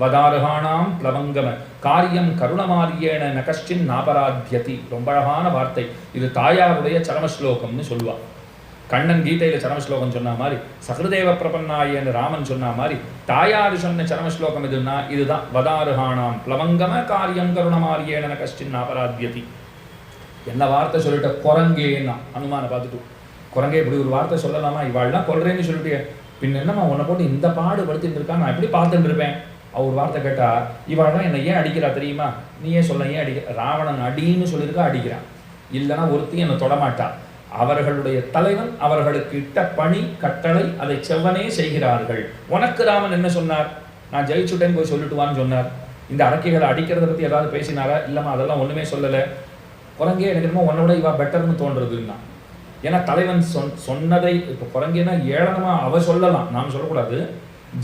வதாருகானாம் பிளவங்கம காரியம் கருணமாரியேன நகஷ்டின் நாபராத்தியதி. ரொம்ப அழகான வார்த்தை இது. தாயாருடைய சரமஸ்லோகம்னு சொல்லுவா. கண்ணன் கீதையில சரமஸ்லோகம் சொன்ன மாதிரி, சஹ்ருதேவ பிரபன்னாயேன்னு ராமன் சொன்ன மாதிரி, தாயார் சொன்ன சரமஸ்லோகம் எதுன்னா இதுதான். வதாருகானாம் பிளவங்கம காரியம் கருணமாரியேன நகஷ்டின் நாபராத்தியதி. என்ன வார்த்தை சொல்லிட்ட குரங்கேன்னா அனுமானை பார்த்துட்டு, குரங்கே இப்படி ஒரு வார்த்தை சொல்லலாமா, இவாள்லாம் கொல்றேன்னு சொல்லிட்டு பின் என்னம்மா உன்னை போட்டு இந்த பாடு படுத்திட்டு இருக்கா, நான் எப்படி பார்த்துட்டு இருப்பேன். அவர் வார்த்தை கேட்டா இவாள் தான் என்னை ஏன் அடிக்கிறா தெரியுமா, நீயே சொல்ல ஏன் அடிக்க, ராவணன் அடின்னு சொல்லியிருக்கா அடிக்கிறான், இல்லைன்னா ஒருத்தையும் என்னை தொடமாட்டா, அவர்களுடைய தலைவன் அவர்களுக்கு இட்ட பணி கட்டளை அதை செவ்வனே செய்கிறார்கள். உனக்கு ராமன் என்ன சொன்னார், நான் ஜெயிச்சுட்டேன்னு போய் சொல்லிட்டுவான்னு சொன்னார். இந்த அரக்கைகளை அடிக்கிறத பற்றி ஏதாவது பேசினாரா, இல்லைம்மா அதெல்லாம் ஒன்றுமே சொல்லலை. குரங்கே எனக்கு என்னமோ உன்னோட இவா பெட்டர்னு தோன்றுறதுன்னா, ஏன்னா தலைவன் சொன்னதை இப்போ குரங்கேன்னா ஏளனமா அவ சொல்லலாம், நாம் சொல்லக்கூடாது.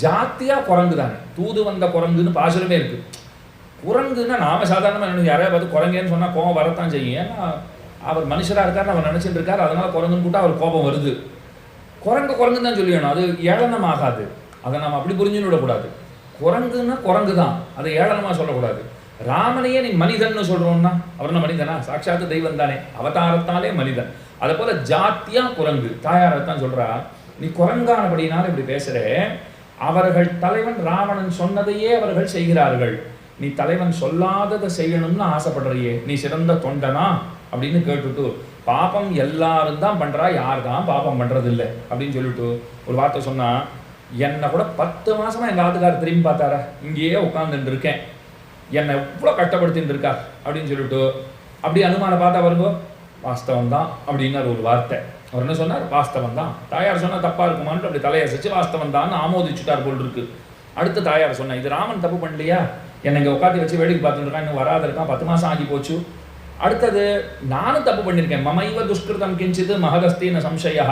ஜாத்தியா குரங்கு தானே, தூது வந்த குரங்குன்னு பாசுரமே இருக்கு. குரங்குன்னா நாம சாதாரணமாக யாரையா பார்த்து குரங்கேன்னு சொன்னால் கோபம் வரத்தான் செய்யும். ஏன்னா அவர் மனுஷராக இருக்காருன்னு அவர் நினச்சிட்டு இருக்காரு, அதனால குரங்குன்னு கூட்டா அவர் கோபம் வருது. குரங்குன்னு தான் சொல்லிடணும், அது ஏளனம் ஆகாது. அதை நம்ம அப்படி புரிஞ்சுன்னு விடக்கூடாது. குரங்குன்னா குரங்கு தான், அதை ஏளனமாக சொல்லக்கூடாது. ராமனையே நீ மனிதன்னு சொல்றோம்னா அவர் என்ன மனிதனா, சாட்சாத்து தெய்வம் தானே, அவதாரத்தாலே மனிதன். அதை போல ஜாத்தியா குரங்கு, தாயாரத்தான் சொல்றா, நீ குரங்கானபடினால இப்படி பேசுற, அவர்கள் தலைவன் ராவணன் சொன்னதையே அவர்கள் செய்கிறார்கள், நீ தலைவன் சொல்லாததை செய்யணும்னு ஆசைப்படுறியே, நீ சிறந்த தொண்டனா அப்படின்னு கேட்டுட்டு, பாப்பம் எல்லாரும் தான் பண்றா, யார் தான் பாப்பம் பண்றது இல்லை அப்படின்னு சொல்லிட்டு ஒரு வார்த்தை சொன்னா, என்னை கூட 10 மாசமா எங்க ஆத்துக்காரர் திரும்பி பார்த்தாரா, இங்கேயே உட்கார்ந்துட்டு இருக்கேன், என்னை எவ்வளோ கஷ்டப்படுத்தின்னு இருக்கா அப்படின்னு சொல்லிட்டு, அப்படி அனுமானை பார்த்தா வருங்கோ வாஸ்தவம் தான் அப்படின்னார் ஒரு வார்த்தை. அவர் என்ன சொன்னார், வாஸ்தவம் தான். தாயார் சொன்னால் தப்பா இருக்குமான்னு அப்படி தலையசைச்சு வாஸ்தவம் தான் ஆமோதிச்சுட்டார் போல் இருக்கு. அடுத்து தாயார் சொன்னேன், இது ராமன் தப்பு பண்ணலையா, என்னை இங்கே உட்காந்து வச்சு வேடிக்கை பார்த்துட்டு இருக்கான், இன்னும் வராத இருக்கான், 10 மாசம் ஆகி போச்சு. அடுத்தது நானும் தப்பு பண்ணியிருக்கேன், மமைவ துஷ்கிருதம் கிஞ்சிது மகதஸ்தின சம்சயா,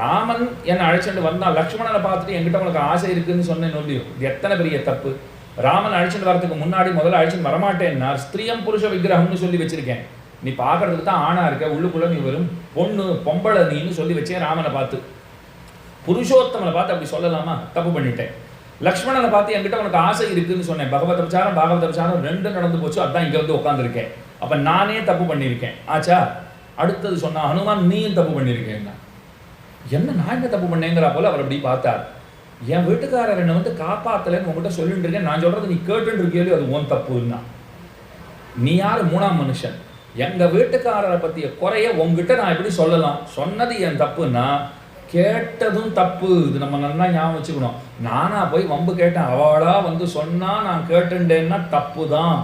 ராமன் என்னை அழைச்சிட்டு வந்தா, லக்ஷ்மணனை பார்த்துட்டு என்கிட்ட உனக்கு ஆசை இருக்குன்னு சொன்னேன் இல்லையோ, இது எத்தனை பெரிய தப்பு. ராமன் அழைச்சிட்டு வரதுக்கு முன்னாடி முதல்ல அழைச்சிட்டு வரமாட்டேன்னா ஸ்திரீயம் புருஷ விக்கிரகம்னு சொல்லி வச்சிருக்கேன், நீ பார்க்கறதுக்கு தான் ஆணா இருக்க, உள்ளுக்குள்ள நீ வெறும் பொண்ணு பொம்பளை நீன்னு சொல்லி வச்சேன். ராமனை பார்த்து, புருஷோத்தமனை பார்த்து அப்படி சொல்லலாமா, தப்பு பண்ணிட்டேன். லக்ஷ்மணனை பார்த்து என்கிட்ட உனக்கு ஆசை இருக்குன்னு சொன்னேன், பகவத் பிரச்சாரம் பாகவத பிரச்சாரம் 2 நடந்து போச்சு, அதான் இங்க வந்து உட்காந்துருக்கேன், அப்ப நானே தப்பு பண்ணியிருக்கேன் ஆச்சா. அடுத்தது சொன்னா ஹனுமான் நீயும் தப்பு பண்ணியிருக்கேன், என்ன நான் என்ன தப்பு பண்ணேங்கிற போல அவர் அப்படி பார்த்தார். என் வீட்டுக்காரர் என்னை வந்து காப்பாத்தலைன்னு உங்ககிட்ட சொல்லிட்டு இருக்கேன், நான் சொல்றது நீ கேட்டுன்னு இருக்கியோ, அது உன் தப்புன்னா, நீ யாரு 3ஆம் மனுஷன், எங்க வீட்டுக்காரரை பத்திய குறைய உங்ககிட்ட நான் எப்படி சொல்லலாம், சொன்னது என் தப்புன்னா கேட்டதும் தப்பு. இது நம்ம நல்லா ஞாபகம் வச்சுக்கணும். நானா போய் வம்பு கேட்டேன், அவளா வந்து சொன்னா நான் கேட்டுட்டேன்னா தப்பு தான்.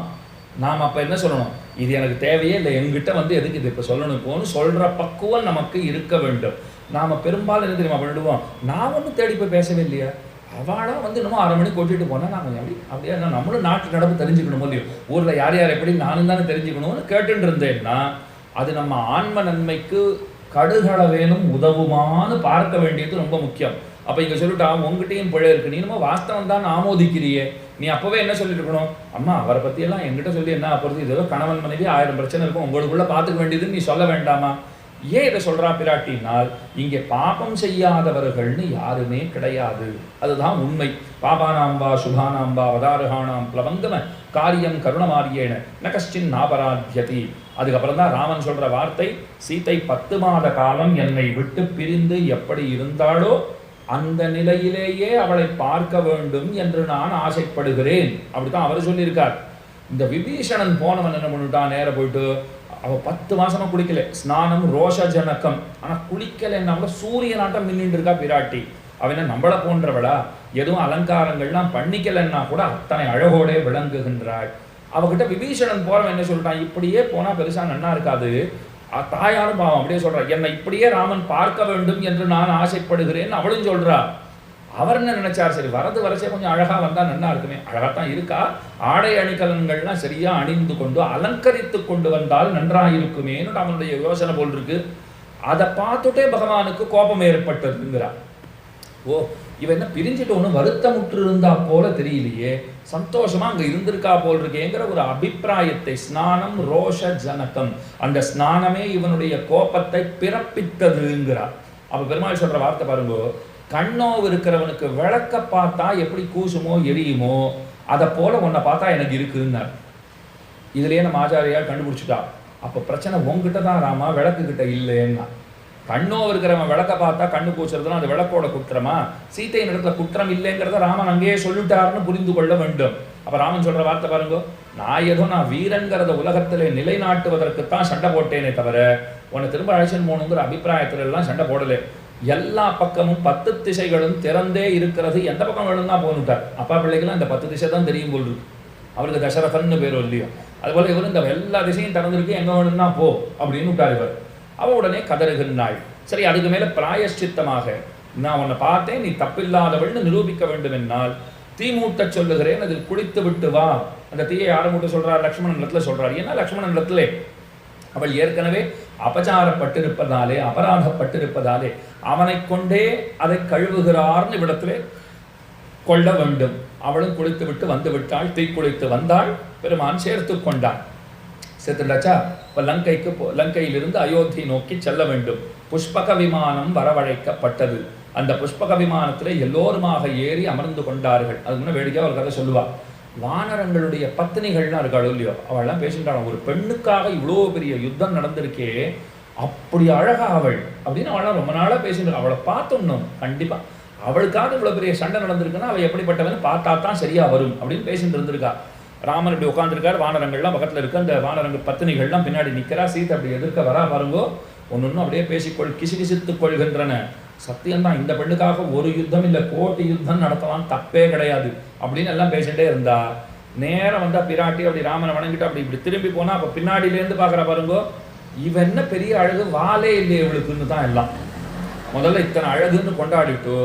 நாம் அப்ப என்ன சொல்லணும், இது எனக்கு தேவையே இல்லை, எங்கிட்ட வந்து எதுக்கு இது இப்போ சொல்லணும் போன்னு சொல்ற பக்குவம் நமக்கு இருக்க வேண்டும். நாம பெரும்பாலும் என்ன தெரியுமா பண்ணிடுவோம், நான் ஒன்றும் தேடி போய் பேசவே இல்லையா, அவளா வந்து இன்னமும் 1/2 மணி கொட்டிட்டு போனால் நாங்கள் அப்படியே நம்மளும் நாட்டு நடப்பு தெரிஞ்சுக்கணும் இல்லையோ, ஊரில் யார் யார் எப்படி நானும் தானே தெரிஞ்சுக்கணும்னு கேட்டுட்டு இருந்தேன்னா அது நம்ம ஆன்ம நன்மைக்கு கடுகளவேனும் உதவுமான்னு பார்க்க வேண்டியது ரொம்ப முக்கியம். அப்போ இங்கே சொல்லிட்டா உங்ககிட்டையும் பிழை இருக்கு, நீ நம்ம வாஸ்தவம் தான் ஆமோதிக்கிறியே, நீ அப்போவே என்ன சொல்லிட்டு இருக்கணும், அம்மா அவரை பற்றியெல்லாம் என்கிட்ட சொல்லி என்ன அப்போது, இதோ கணவன் மனைவி 1000 பிரச்சனை இருக்கும், உங்களுக்குள்ள பார்த்துக்க வேண்டியதுன்னு நீ சொல்ல வேண்டாமா. ஏன் இதை சொல்றா பிராட்டினால், இங்கே பாபம் செய்யாதவர்கள்னு யாருமே கிடையாது, அதுதான் உண்மை. பாபானாம்பா சுபானாம்பா அவதாரகானாம் பிளவங்கம காரியம் கருணமாரியேன ந கஷ்டின் நாபராத்யதி. அதுக்கப்புறம் தான் ராமன் சொல்ற வார்த்தை, சீத்தை 10 மாத காலம் என்னை விட்டு பிரிந்து எப்படி இருந்தாளோ அந்த நிலையிலேயே அவளை பார்க்க வேண்டும் என்று நான் ஆசைப்படுகிறேன், அப்படித்தான் அவர் சொல்லியிருக்கார். இந்த விபீஷணன் போனவன் என்ன பண்ணிட்டான், நேர போயிட்டு அவள் 10 மாசமா குளிக்கல, ஸ்நானம் ரோஷஜனக்கம், ஆனா குளிக்கலைன்னா கூட சூரியனாட்டம் மின்னிட்டு இருக்கா பிராட்டி. அவன நம்மளை போன்றவளா, எதுவும் அலங்காரங்கள்லாம் பண்ணிக்கலைன்னா கூட அத்தனை அழகோடே விளங்குகின்றாள். அவகிட்ட விபீஷணன் போறவன் என்ன சொல்லிட்டான், இப்படியே போனா பெருசா நன்னா இருக்காது, தாயாரும் பாவம் அப்படியே சொல்றா, என்னை இப்படியே ராமன் பார்க்க வேண்டும் என்று நான் ஆசைப்படுகிறேன் அவளும் சொல்றா. அவர் என்ன நினைச்சார், சரி வரது வரச்சே கொஞ்சம் அழகா வந்தா நல்லா இருக்குமே, அழகாத்தான் இருக்கா, ஆடை அணிகலன்கள்லாம் சரியா அணிந்து கொண்டு அலங்கரித்து கொண்டு வந்தால் நன்றாயிருக்குமேன்னு அவனுடைய யோசனை போல் இருக்கு. அதை பார்த்துட்டே பகவானுக்கு கோபம் ஏற்பட்டதுங்கிறார். ஓ இவன் என்ன பிரிஞ்சுட்டு ஒன்று வருத்தமுற்று இருந்தா போல தெரியலையே, சந்தோஷமா அங்க இருந்திருக்கா போல் இருக்கேங்கிற ஒரு அபிப்பிராயத்தை, ஸ்நானம் ரோஷ ஜனகம், அந்த ஸ்நானமே இவனுடைய கோபத்தை பிறப்பித்ததுங்கிறார். அப்ப பெருமாள் சொல்ற வார்த்தை பாருங்க, கண்ணோவு இருக்கிறவனுக்கு விளக்க பார்த்தா எப்படி கூசுமோ எரியுமோ அதை போல உன்னை பார்த்தா எனக்கு இருக்குன்னார். இதுலயே நம்ம ஆச்சாரியால் கண்டுபிடிச்சிட்டா, அப்ப பிரச்சனை உங்ககிட்ட தான் ராமா, விளக்கு கிட்ட இல்லைன்னா. கண்ணோவு இருக்கிறவன் விளக்க பார்த்தா கண்ணு கூச்சுறதுனா அது விளக்கோட குற்றமா, சீத்தையின் இடத்துல குற்றம் இல்லைங்கிறத ராமன் அங்கேயே சொல்லிட்டாருன்னு புரிந்து கொள்ள வேண்டும். அப்ப ராமன் சொல்ற வார்த்தை பாருங்க, நான் வீரங்கிறத உலகத்திலே நிலைநாட்டுவதற்குத்தான் சண்டை போட்டேனே தவிர உன்னை திரும்ப அழைச்சன் போகணுங்கிற அபிப்பிராயத்துல எல்லாம் சண்டை போடலை. எல்லா பக்கமும் 10 திசைகளும் திறந்தே இருக்கிறது, எந்த பக்கம் வேணும்னா போகணுட்டார். அப்பா பிள்ளைக்கெல்லாம் இந்த 10 திசை தான் தெரியும் போல் இருக்கு. அவருக்கு தசரதன்னு பேர் இல்லையோ, அதுபோல இவர் இந்த எல்லா திசையும் திறந்திருக்கு, எங்க வேணும்னா போ அப்படின்னு விட்டார் இவர். அவ உடனே கதறுகின்றாள். சரி, அதுக்கு மேல பிராயஷ்சித்தமாக நான் உன்னை பார்த்தேன், நீ தப்பில்லாதவள்னு நிரூபிக்க வேண்டும் என்னால் தீ மூட்ட சொல்லுகிறேன், அதில் குளித்து விட்டு வா. அந்த தீயை யாரை மூட்ட சொல்றார்? லக்ஷ்மணன் இடத்துல சொல்றார். ஏன்னா லக்ஷ்மணன் இடத்துல அவள் ஏற்கனவே அபச்சாரப்பட்டிருப்பதாலே, அபராதப்பட்டிருப்பதாலே அவனை கொண்டே அதை கழுவுகிறார்னு இவ்விடத்திலே கொள்ள வேண்டும். அவளும் குளித்து விட்டு வந்து விட்டாள். தீ குளித்து வந்தாள். பெருமான் சேர்த்து கொண்டான். சேர்த்துட்டாச்சா? இப்போ லங்கையிலிருந்து அயோத்தி நோக்கி செல்ல வேண்டும். புஷ்பக விமானம் வரவழைக்கப்பட்டது. அந்த புஷ்பக விமானத்தில் எல்லோருமாக ஏறி அமர்ந்து கொண்டார்கள். அதுக்கு முன்னே வேடிக்கையாக ஒரு கதை சொல்லுவா. வானரங்களுடைய பத்தினிகள்லாம் இருக்காளோ இல்லையோ, அவள்லாம் பேசிட்டாள். ஒரு பெண்ணுக்காக இவ்வளோ பெரிய யுத்தம் நடந்திருக்கே, அப்படி அழகா அவள் அப்படின்னு அவள்லாம் ரொம்ப நாளாக பேசிட்டு. அவளை பார்த்தோம்னும் கண்டிப்பா அவளுக்காக இவ்வளோ பெரிய சண்டை நடந்திருக்குன்னா அவள் எப்படிப்பட்டவன்னு பார்த்தா தான் சரியா வரும் அப்படின்னு பேசிட்டு இருந்திருக்கா. ராமன் இப்படி உட்காந்துருக்கார், வானரங்கள்லாம் பக்கத்தில் இருக்கு. அந்த வானரங்க பத்தினிகள்லாம் பின்னாடி நிற்கிறா. சீத்தை அப்படி எதிர்க்க வரா பாருங்கோ. ஒன்று அப்படியே பேசிக்கொள் கிசுகிசுத்துக் கொள்கின்றன. சத்தியம்தான், இந்த பெண்ணுக்காக ஒரு யுத்தம் இல்லை, கோட்டி யுத்தம் நடத்தலாம், தப்பே கிடையாது அப்படின்னு எல்லாம் பேசிட்டே இருந்தா. நேரம் வந்தா பிராட்டி அப்படி ராமனை வணங்கிட்டு அப்படி இப்படி திரும்பி போனா, அப்போ பின்னாடியிலேருந்து பார்க்குற பாருங்கோ, இவன் என்ன பெரிய அழகு, வாலே இல்லை இவளுக்குன்னு தான் எல்லாம். முதல்ல இத்தனை அழகுன்னு கொண்டாடிட்டு,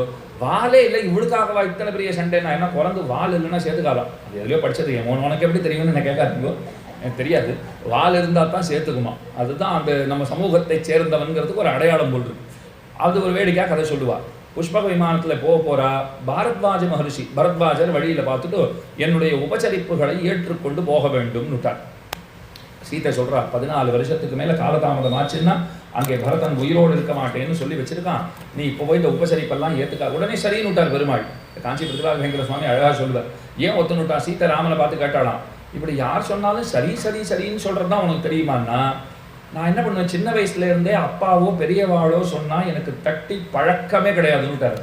வாலே இல்லை இவளுக்காகவா இத்தனை பெரிய சண்டைனா என்ன, குறைந்து வால் இல்லைன்னா சேர்த்துக்காதான். அது எதுலையோ படிச்சது, உனக்கு எப்படி தெரியும்னு என்ன கேட்காதீங்கோ, எனக்கு தெரியாது. வால் இருந்தால் தான் சேர்த்துக்குமா. அதுதான் அந்த நம்ம சமூகத்தை சேர்ந்தவன்கிறதுக்கு ஒரு அடையாளம் போல் இருக்கு. அது ஒரு வேடிக்கையாக கதை சொல்லுவார். புஷ்பக விமானத்தில் போகிறா. பாரத்வாஜ மகர்ஷி பரத்வாஜர் வழியில் பார்த்துட்டு என்னுடைய உபச்சரிப்புகளை ஏற்றுக்கொண்டு போக வேண்டும் விட்டார். சீத்தை சொல்றா, 14 வருஷத்துக்கு மேலே காலதாமதம் ஆச்சுன்னா அங்கே பரதன் உயிரோடு இருக்க மாட்டேன்னு சொல்லி வச்சிருக்கான். நீ இப்போ போய் இந்த உபசரிப்பெல்லாம் ஏற்றுக்கா. உடனே சரின்னு விட்டார் பெருமாள். காஞ்சி பிரதிபாலபயங்கர சுவாமி அழகாக சொல்லுவார். ஏன் ஒத்துன்னு விட்டா? சீத்தை ராமனை பார்த்து கேட்டாலாம், இப்படி யார் சொன்னாலும் சரி சரி சரின்னு சொல்கிறது தான் உனக்கு தெரியுமான்னா, நான் என்ன பண்ணுவேன், சின்ன வயசுலேருந்தே அப்பாவோ பெரியவாளோ சொன்னால் எனக்கு தட்டி பழக்கமே கிடையாதுன்னு விட்டார்.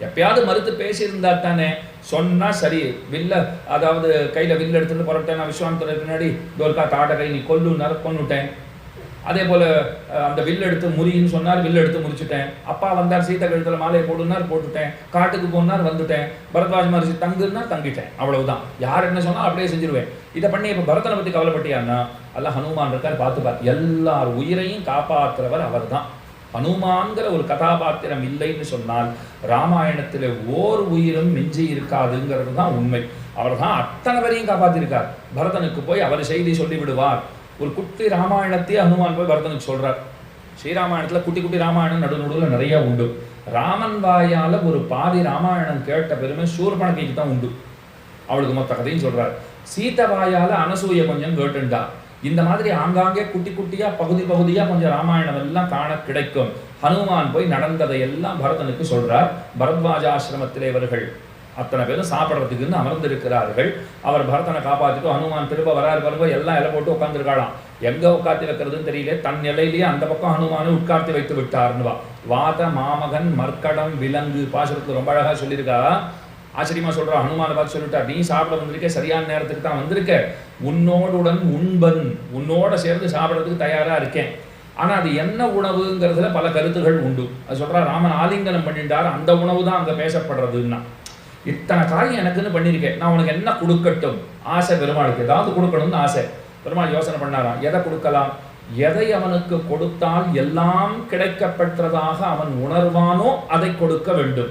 எப்பயாவது மறுத்து பேசியிருந்தா தானே சொன்னால் சரி. வில்ல அதாவது கையில் வில்ல எடுத்துகிட்டு புறப்பட்டேன், நான் விஸ்வாமித்திரர் பின்னாடி தோல்கா தாட்ட கை நீ கொன்னுட்டேன். அதே போல் அந்த வில்லு எடுத்து முறின்னு சொன்னார், வில்லு எடுத்து முறிச்சுட்டேன். அப்பா வந்தார், சீத்தை கழுத்தில் மாலையை போடுனார், போட்டுட்டேன். காட்டுக்கு போனார், வந்துட்டேன். பரத்வாஜ மகர்ஷி தங்குன்னா தங்கிட்டேன். அவ்வளவுதான். யார் என்ன சொன்னால் அப்படியே செஞ்சிருவேன். இதை பண்ணி இப்போ பரதனை பற்றி கவலைப்பட்டியான்னா, அல்ல ஹனுமான் இருக்கார், பார்த்துப்பார். எல்லார் உயிரையும் காப்பாற்றுறவர் அவர் தான். ஹனுமான்கிற ஒரு கதாபாத்திரம் இல்லைன்னு சொன்னால் ராமாயணத்தில் ஓர் உயிரும் மிஞ்சி இருக்காதுங்கிறது தான் உண்மை. அவர் தான் அத்தனை பேரையும் காப்பாற்றிருக்கார். பரதனுக்கு போய் அவர் செய்தி சொல்லி விடுவார். ஒரு குட்டி ராமாயணத்தையே ஹனுமான் போய் பரதனுக்கு சொல்றார். ஸ்ரீராமாயணத்தில் குட்டி குட்டி ராமாயணம் நடுநடுவில் நிறைய உண்டு. ராமன் வாயால் ஒரு பாதி ராமாயணம் கேட்ட பெருமை சூர்பனகைக்கு தான் உண்டு. அவளுக்கு மொத்த கதையும் சொல்றார். சீத வாயால் அனசூய கொஞ்சம் கேட்டுண்டா. இந்த மாதிரி ஆங்காங்கே குட்டி குட்டியா பகுதி பகுதியா கொஞ்சம் ராமாயணம் எல்லாம் காண கிடைக்கும். ஹனுமான் போய் நடந்ததை எல்லாம் பரதனுக்கு சொல்றார். பரத்வாஜ ஆசிரமத்திலே இவர்கள் அத்தனை பேரும் சாப்பிட்றதுக்குன்னு அமர்ந்திருக்கிறார்கள். அவர் பரதனை காப்பாற்றிட்டு ஹனுமான் திரும்ப வராரு பாருங்க. எல்லாம் இலை போட்டு உட்காந்துருக்காளாம். எங்க உட்காத்தி வைக்கிறதுன்னு தெரியல. தன் இலையிலேயே அந்த பக்கம் ஹனுமானை உட்கார்த்தி வைத்து விட்டார்னுவா. வாத மாமகன் மர்க்கடம் விலங்கு பாசுரத்துல ரொம்ப அழகா சொல்லியிருக்கா. ஆச்சரியமா சொல்றா. ஹனுமானை பார்த்து சொல்லிட்டா, நீ சாப்பிட வந்திருக்க, சரியான நேரத்துக்கு தான் வந்திருக்க. உன்னோடுடன் உண்பன், உன்னோட சேர்ந்து சாப்பிட்றதுக்கு தயாரா இருக்கேன். ஆனா அது என்ன உணவுங்கிறதுல பல கருத்துகள் உண்டு. அது சொல்றா, ராமன் ஆலிங்கனம் பண்ணிட்டார், அந்த உணவு தான் அங்க பேசப்படுறதுன்னா. இத்தனை காரியம் எனக்குன்னு பண்ணியிருக்கேன், நான் உனக்கு என்ன கொடுக்கட்டும்? ஆசை பெருமாளுக்கு ஏதாவது கொடுக்கணும்னு ஆசை. பெருமாள் யோசனை பண்ணாராம், எதை கொடுக்கலாம்? எதை அவனுக்கு கொடுத்தால் எல்லாம் கிடைக்கப்பெற்றதாக அவன் உணர்வானோ அதை கொடுக்க வேண்டும்.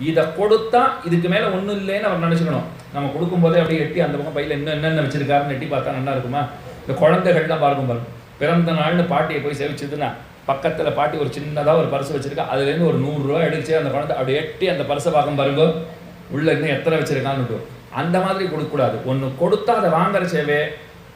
இதை கொடுத்தா இதுக்கு மேல ஒன்றும் இல்லைன்னு அவர் நினைச்சுக்கணும். நம்ம கொடுக்கும் போதே அப்படியே எட்டி அந்த பக்கம் பையில இன்னும் என்னென்ன வச்சிருக்காருன்னு எட்டி பார்த்தா நல்லா இருக்குமா? இந்த குழந்தைகள்லாம் பாருக்கும் பாருங்க. பிறந்த நாள்னு பாட்டியை போய் சேவிச்சதுன்னா பக்கத்தில் பாட்டி ஒரு சின்னதாக ஒரு பரிசு வச்சிருக்கா. அதுலேருந்து ஒரு 100 ரூபா எடுத்து அந்த குழந்தை அப்படி எட்டி அந்த பரிசை பார்க்கும் பாருங்க, உள்ள இன்னும் எத்தனை வச்சிருக்கான்னு. அந்த மாதிரி கொடுக்கக்கூடாது. ஒன்று கொடுத்தா அதை வாங்குற சேவே,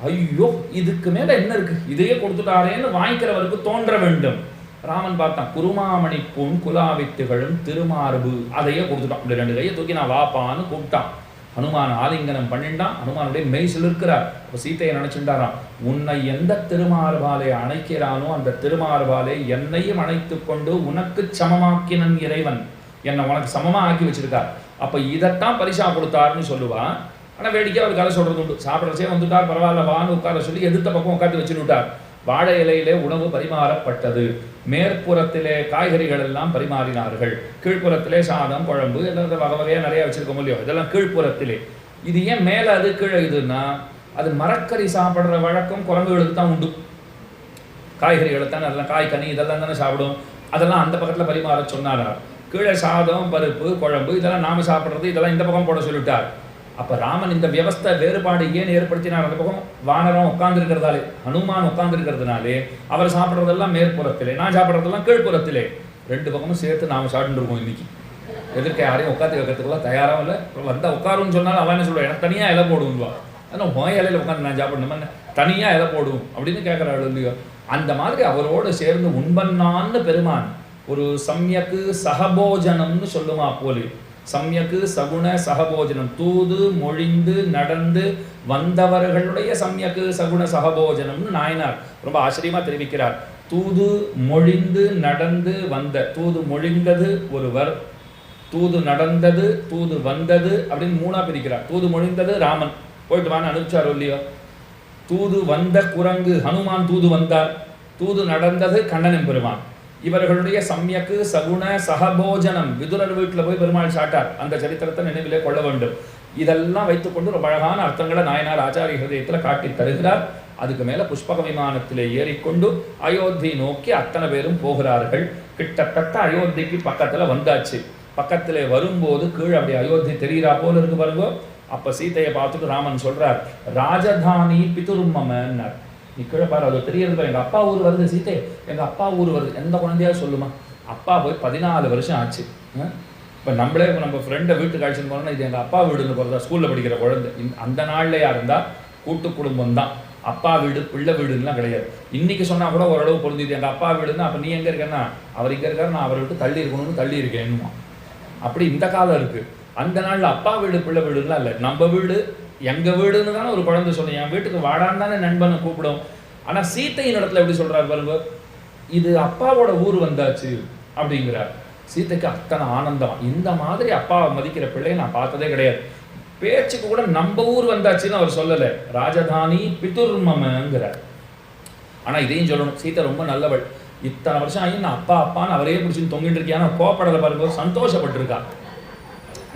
ஐயோ இதுக்கு மேலே என்ன இருக்கு, இதையே கொடுத்துட்டாரேன்னு வாங்கிக்கிறவருக்கு தோன்ற வேண்டும். ராமன் பார்த்தான், குருமாமணி பூன் குலாவித்துகளும் திருமார்பு, அதையே கொடுத்துட்டான். அப்படி 2 கையை தூக்கி நான் வாப்பான்னு கூப்பிட்டான். ஹனுமான் ஆலிங்கனம் பண்ணிட்டான். ஹனுமானுடைய மெய் சிலிர்க்கிறார். அப்போ சீத்தையை நினைச்சுட்டாராம், உன்னை எந்த திருமார்பாலை அணைக்கிறானோ அந்த திருமார்பாலை என்னையும் அணைத்து கொண்டு உனக்கு சமமாக்கினன் இறைவன், என்னை உனக்கு சமமா ஆக்கி வச்சிருக்கார். அப்ப இதைத்தான் பரிசா கொடுத்தாருன்னு சொல்லுவா. ஆனால் வேடிக்கையாக ஒரு கதை சொல்கிறது உண்டு. சாப்பிட்றச்சே வந்துட்டார், பரவாயில்ல வான்னு உட்கார சொல்லி எதிர்த்த பக்கம் உட்காந்து வச்சுட்டு விட்டார். வாழை இலையிலே உணவு பரிமாறப்பட்டது. மேற்புறத்திலே காய்கறிகள் எல்லாம் பரிமாறினார்கள். கீழ்ப்புறத்திலே சாதம், குழம்பு எல்லாம் வகை வகையாக நிறையா வச்சுருக்க முடியும். இதெல்லாம் கீழ்ப்புறத்திலே. இது ஏன் மேலே அது கீழே இதுன்னா, அது மரக்கறி சாப்பிட்ற வழக்கம் குரங்குகளுக்கு தான் உண்டு. காய்கறிகளை தானே அதெல்லாம் காய் கனி இதெல்லாம் தானே சாப்பிடும். அதெல்லாம் அந்த பக்கத்தில் பரிமாற சொன்னாரா. கீழே சாதம், பருப்பு, குழம்பு இதெல்லாம் நாம் சாப்பிட்றது இதெல்லாம் இந்த பக்கம் போட சொல்லிவிட்டார். அப்போ ராமன் இந்த வியவஸ்தை வேறுபாடு ஏன் ஏற்படுத்தினார்? அந்த பக்கம் வானரம் உட்கார்ந்துருக்கிறதாலே, ஹனுமான் உட்கார்ந்துருக்கிறதுனாலே அவர் சாப்பிட்றதெல்லாம் மேற்புறத்திலே, நான் சாப்பிட்றதெல்லாம் கீழ்ப்புறத்திலே. ரெண்டு பக்கமும் சேர்த்து நாம் சாப்பிட்டுருக்கோம். இன்னைக்கு எதிர்க்க யாரையும் உட்காந்து வைக்கிறதுக்குலாம் தயாராக இல்லை. வந்தால் உட்காருன்னு சொன்னாலும் அவன் என்ன சொல்லுவான், எனக்கு தனியாக இலை போடுவா. ஆனால் உன் இலையில் உட்காந்து நான் சாப்பிடணுமா, தனியாக இலை போடும் அப்படின்னு கேட்குறாள் இல்லையோ. அந்த மாதிரி அவரோடு சேர்ந்து உண்பன்னான்னு பெருமான் ஒரு சம்யக்கு சகபோஜனம்னு சொல்லுமா போலி. சம்யக்கு சகுண சகபோஜனம், தூது மொழிந்து நடந்து வந்தவர்களுடைய சம்யக்கு சகுண சகபோஜனம்னு நாயனார் ரொம்ப ஆச்சரியமா தெரிவிக்கிறார். தூது மொழிந்து நடந்து வந்த, தூது மொழிந்தது ஒருவர், தூது நடந்தது, தூது வந்தது அப்படின்னு மூணா பிரிக்கிறார். தூது மொழிந்தது ராமன், போயிட்டு வான்னு அனுப்பிச்சாரோ இல்லையோ. தூது வந்த குரங்கு ஹனுமான் தூது வந்தார். தூது நடந்தது கண்ணன் பெருமான். இவர்களுடைய சம்யக்கு சகுண சகபோஜனம், விதுரர் வீட்டில் போய் பெருமாள் சாட்டார். அந்த சரித்திரத்தை நினைவிலே கொள்ள வேண்டும். இதெல்லாம் வைத்துக்கொண்டு ரொம்ப அழகான அர்த்தங்களை நாயனார் ஆச்சாரிய ஹிருதயத்தில் காட்டி தருகிறார். அதுக்கு மேலே புஷ்பக விமானத்திலே ஏறிக்கொண்டு அயோத்தி நோக்கி அத்தனை பேரும் போகிறார்கள். கிட்டத்தட்ட அயோத்திக்கு பக்கத்தில் வந்தாச்சு. பக்கத்தில் வரும்போது கீழே அப்படி அயோத்தி தெரிகிறா போல இருக்கு பாருங்க. அப்போ சீதையை பார்த்துட்டு ராமன் சொல்றார், ராஜதானி பிதுர்மமன்னார். நீ கீழே பாரு, அது தெரியறது பாரு, எங்கள் அப்பா ஊர் வருது சீதை, எங்கள் அப்பா ஊர் வருது. எந்த குழந்தையாவது சொல்லுமா? அப்பா போய் 14 வருஷம் ஆச்சு. இப்போ நம்மளே நம்ம ஃப்ரெண்டை வீட்டுக்கு அழைச்சின்னு போனோம்னா இது எங்கள் அப்பா வீடுன்னு போகிறதா, ஸ்கூலில் படிக்கிற குழந்தை. அந்த நாள்லையா இருந்தால் கூட்டு குடும்பம் தான். அப்பா வீடு பிள்ளை வீடுலாம் கிடையாது. இன்னைக்கு சொன்னால் கூட ஓரளவு பொருந்திது. எங்கள் அப்பா வீடுன்னா அப்போ நீ எங்கே இருக்கேன்னா அவர் இங்கே இருக்காரு, நான் அவரை விட்டு தள்ளி இருக்கணும்னு தள்ளி இருக்கேன்னுமா. அப்படி இந்த காலம் இருக்குது. அந்த நாளில் அப்பா வீடு பிள்ளை வீடுலாம் இல்லை, நம்ம வீடு எங்கள் வீடுன்னு தானே ஒரு குழந்தை சொல்லுங்க. என் வீட்டுக்கு வாடான்னு தானே நண்பனை கூப்பிடும். ஆனால் சீத்தையின் இடத்துல எப்படி சொல்கிறார் பாருங்க, இது அப்பாவோட ஊர் வந்தாச்சு அப்படிங்கிறார். சீத்தைக்கு அத்தனை ஆனந்தம். இந்த மாதிரி அப்பாவை மதிக்கிற பிள்ளையை நான் பார்த்ததே கிடையாது. பேச்சுக்கு கூட நம்ம ஊர் வந்தாச்சுன்னு அவர் சொல்லலை, ராஜதானி பிதுர்மமங்கிறார். ஆனால் இதையும் சொல்லணும், சீத்தை ரொம்ப நல்லவள். இத்தனை வருஷம் ஆகி நான் அப்பா அப்பான்னு அவரே பிடிச்சின்னு தொங்கிட்டு இருக்கியான கோப்படலை பாருங்க, சந்தோஷப்பட்டிருக்கா.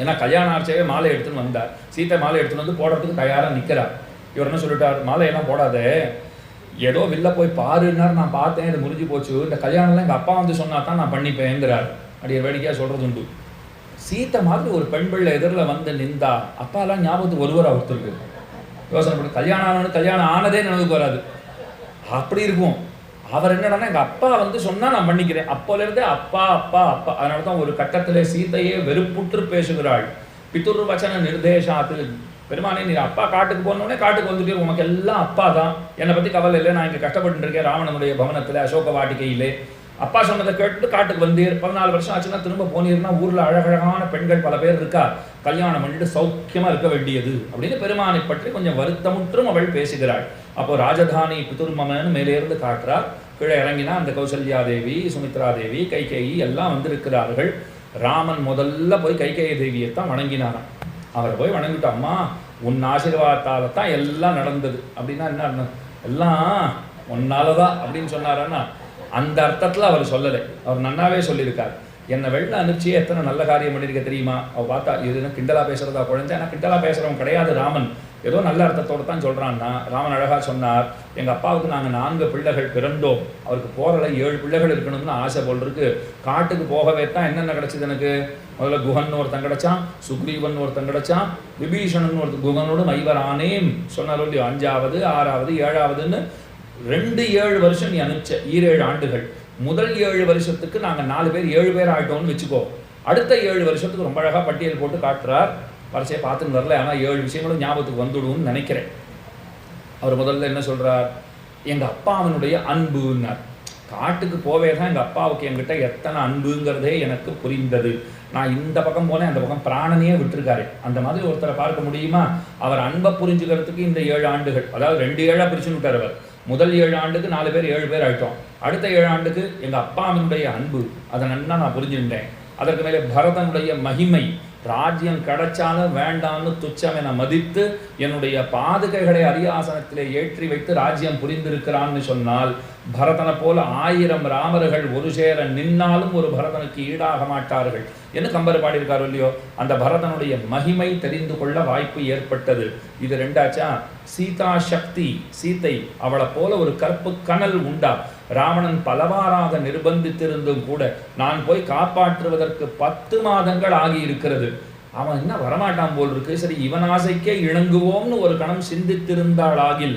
ஏன்னா கல்யாண ஆட்சியே மாலை எடுத்துன்னு வந்தார். சீத்தை மாலை எடுத்துன்னு வந்து போடுறதுக்கு தயாராக நிற்கிறார். இவர் என்ன சொல்லிட்டார், மாலையெல்லாம் போடாத, ஏதோ வெளில போய் பாருன்னார். நான் பார்த்தேன், இது முடிஞ்சு போச்சு. இந்த கல்யாணம்லாம் எங்கள் அப்பா வந்து சொன்னா தான் நான் பண்ணிப்பேங்கிறார். அப்படியே வேடிக்கையாக சொல்கிறது உண்டு. சீத்தை மாதிரி ஒரு பெண் பிள்ளை எதிரில் வந்து நின்றா அப்பாலாம் ஞாபகத்துக்கு ஒருவர் ஒருத்தருக்கு யோசனை பண்ணி கல்யாணம் ஆனதே நினைவுக்கு வராது. அப்படி இருக்கும். அவர் என்னன்னா எங்கள் அப்பா வந்து சொன்னால் நான் பண்ணிக்கிறேன். அப்போலேருந்தே அப்பா அப்பா அப்பா. அதனால தான் ஒரு கட்டத்திலே சீத்தையே வெறுப்புற்று பேசுகிறாள். பிதுர் வச்சன நிர்தேசாத்து, பெருமானே நீ அப்பா காட்டுக்கு போனோடனே காட்டுக்கு வந்துட்டு உனக்கு எல்லாம் அப்பா தான், என்னை பற்றி கவலை இல்லை, நான் இங்கே கஷ்டப்பட்டு இருக்கேன் ராவணனுடைய பவனத்தில் அசோக வாட்டிக்கையிலே. அப்பா சொன்னதை கேட்டு காட்டுக்கு வந்தீர். 14 வருஷம் ஆச்சுன்னா திரும்ப போனீர்னா ஊரில் அழகழகான பெண்கள் பல பேர் இருக்கா, கல்யாணம் பண்ணிட்டு சௌக்கியமாக இருக்க வேண்டியது அப்படின்னு பெருமானை பற்றி கொஞ்சம் வருத்தமுற்றும் அவள் பேசுகிறாள். அப்போ ராஜதானி பிதுர்மமன்னு மேலேருந்து காட்டுறார். கீழே இறங்கினா அந்த கௌசல்யா தேவி, சுமித்ரா தேவி, கைகேயி எல்லாம் வந்திருக்கிறார்கள். ராமன் முதல்ல போய் கைகேயி தேவியைத்தான் வணங்கினாராம். அவரை போய் வணங்கிட்டு, அம்மா உன் ஆசீர்வாதத்தால தான் எல்லாம் நடந்தது அப்படின்னா என்ன, எல்லாம் உன்னாலதான் அப்படின்னு சொன்னாரன்னா அந்த அர்த்தத்தில் அவர் சொல்லலை. அவர் நன்னாவே சொல்லியிருக்கார். என்னை வெளில அனுப்பிச்சு எத்தனை நல்ல காரியம் பண்ணியிருக்க தெரியுமா. அவள் பார்த்தா இதுன்னு கிண்டலா பேசுறதா குழந்தை. ஆனால் கிண்டலா பேசுகிறவன் கிடையாது ராமன், ஏதோ நல்ல அர்த்தத்தோடு தான் சொல்கிறான்னா. ராமன் அழகாக சொன்னார், எங்கள் அப்பாவுக்கு நாங்கள் 4 பிள்ளைகள் பிறந்தோம், அவருக்கு போகிறல 7 பிள்ளைகள் இருக்கணும்னு ஆசை போல் இருக்கு. காட்டுக்கு போகவே தான் என்னென்ன கிடச்சிது எனக்கு. முதல்ல குஹன் ஒருத்தன் கிடச்சான், சுக்ரீவன் ஒருத்தன் கிடச்சான், விபீஷணன் ஒருத்தன், குஹனோடு ஐவரானேம் சொன்னாரோ இல்லையோ, 5வது 6வது 7வதுன்னு 2-7 வருஷம் நீ அனுப்பிச்ச 7 ஆண்டுகள். முதல் 7 வருஷத்துக்கு நாங்கள் 4 பேர் 7 பேர் ஆகிட்டோம்னு வச்சுக்கோ. அடுத்த 7 வருஷத்துக்கு ரொம்ப அழகாக பட்டியல் போட்டு காட்டுறார். வரிசையை பார்த்துன்னு வரல, ஆனால் 7 விஷயங்களும் ஞாபகத்துக்கு வந்துடும்னு நினைக்கிறேன். அவர் முதல்ல என்ன சொல்கிறார், எங்கள் அப்பாவினுடைய அன்புன்னார். காட்டுக்கு போவே தான் எங்கள் அப்பாவுக்கு என்கிட்ட எத்தனை அன்புங்கிறதே எனக்கு புரிந்தது. நான் இந்த பக்கம் போனேன், அந்த பக்கம் பிராணனையே விட்டுருக்காரு. அந்த மாதிரி ஒருத்தரை பார்க்க முடியுமா? அவர் அன்பை புரிஞ்சுக்கிறதுக்கு இந்த 7 ஆண்டுகள், அதாவது 2 ஏழாக பிரிச்சுன்னு விட்டார் அவர். முதல் 7 ஆண்டுக்கு 4 பேர் 7 பேர் ஆகிட்டோம். அடுத்த 7 ஆண்டுக்கு எங்கள் அப்பாவினுடைய அன்பு, அதை நன்னா நான் புரிஞ்சுட்டேன். அதற்கு மேலே பரதனுடைய மகிமை, ராஜ்யம் கிடைச்சாலும் வேண்டாம்னு துச்சம் என மதித்து என்னுடைய பாதுகைகளை அரியாசனத்திலே ஏற்றி வைத்து ராஜ்யம் புரிந்திருக்கிறான்னு சொன்னால், பரதனை போல 1000 ராமர்கள் ஒரு சேர நின்னாலும் ஒரு பரதனுக்கு ஈடாக மாட்டார்கள் என்று கம்பர் பாடியிருக்காரு இல்லையோ. அந்த பரதனுடைய மகிமை தெரிந்து கொள்ள வாய்ப்பு ஏற்பட்டது. இது ரெண்டாச்சா. சீதா சக்தி, சீதை அவளை போல ஒரு கற்பு கனல் உண்டா? ராவணன் பலவாறாக நிர்பந்தித்திருந்தும் கூட நான் போய் காப்பாற்றுவதற்கு 10 மாதங்கள் ஆகி இருக்கிறது. அவன் என்ன வரமாட்டான் போல் இருக்கு. சரி, இவன் ஆசைக்கே இணங்குவோம்னு ஒரு கணம் சிந்தித்திருந்தாள் ஆகில்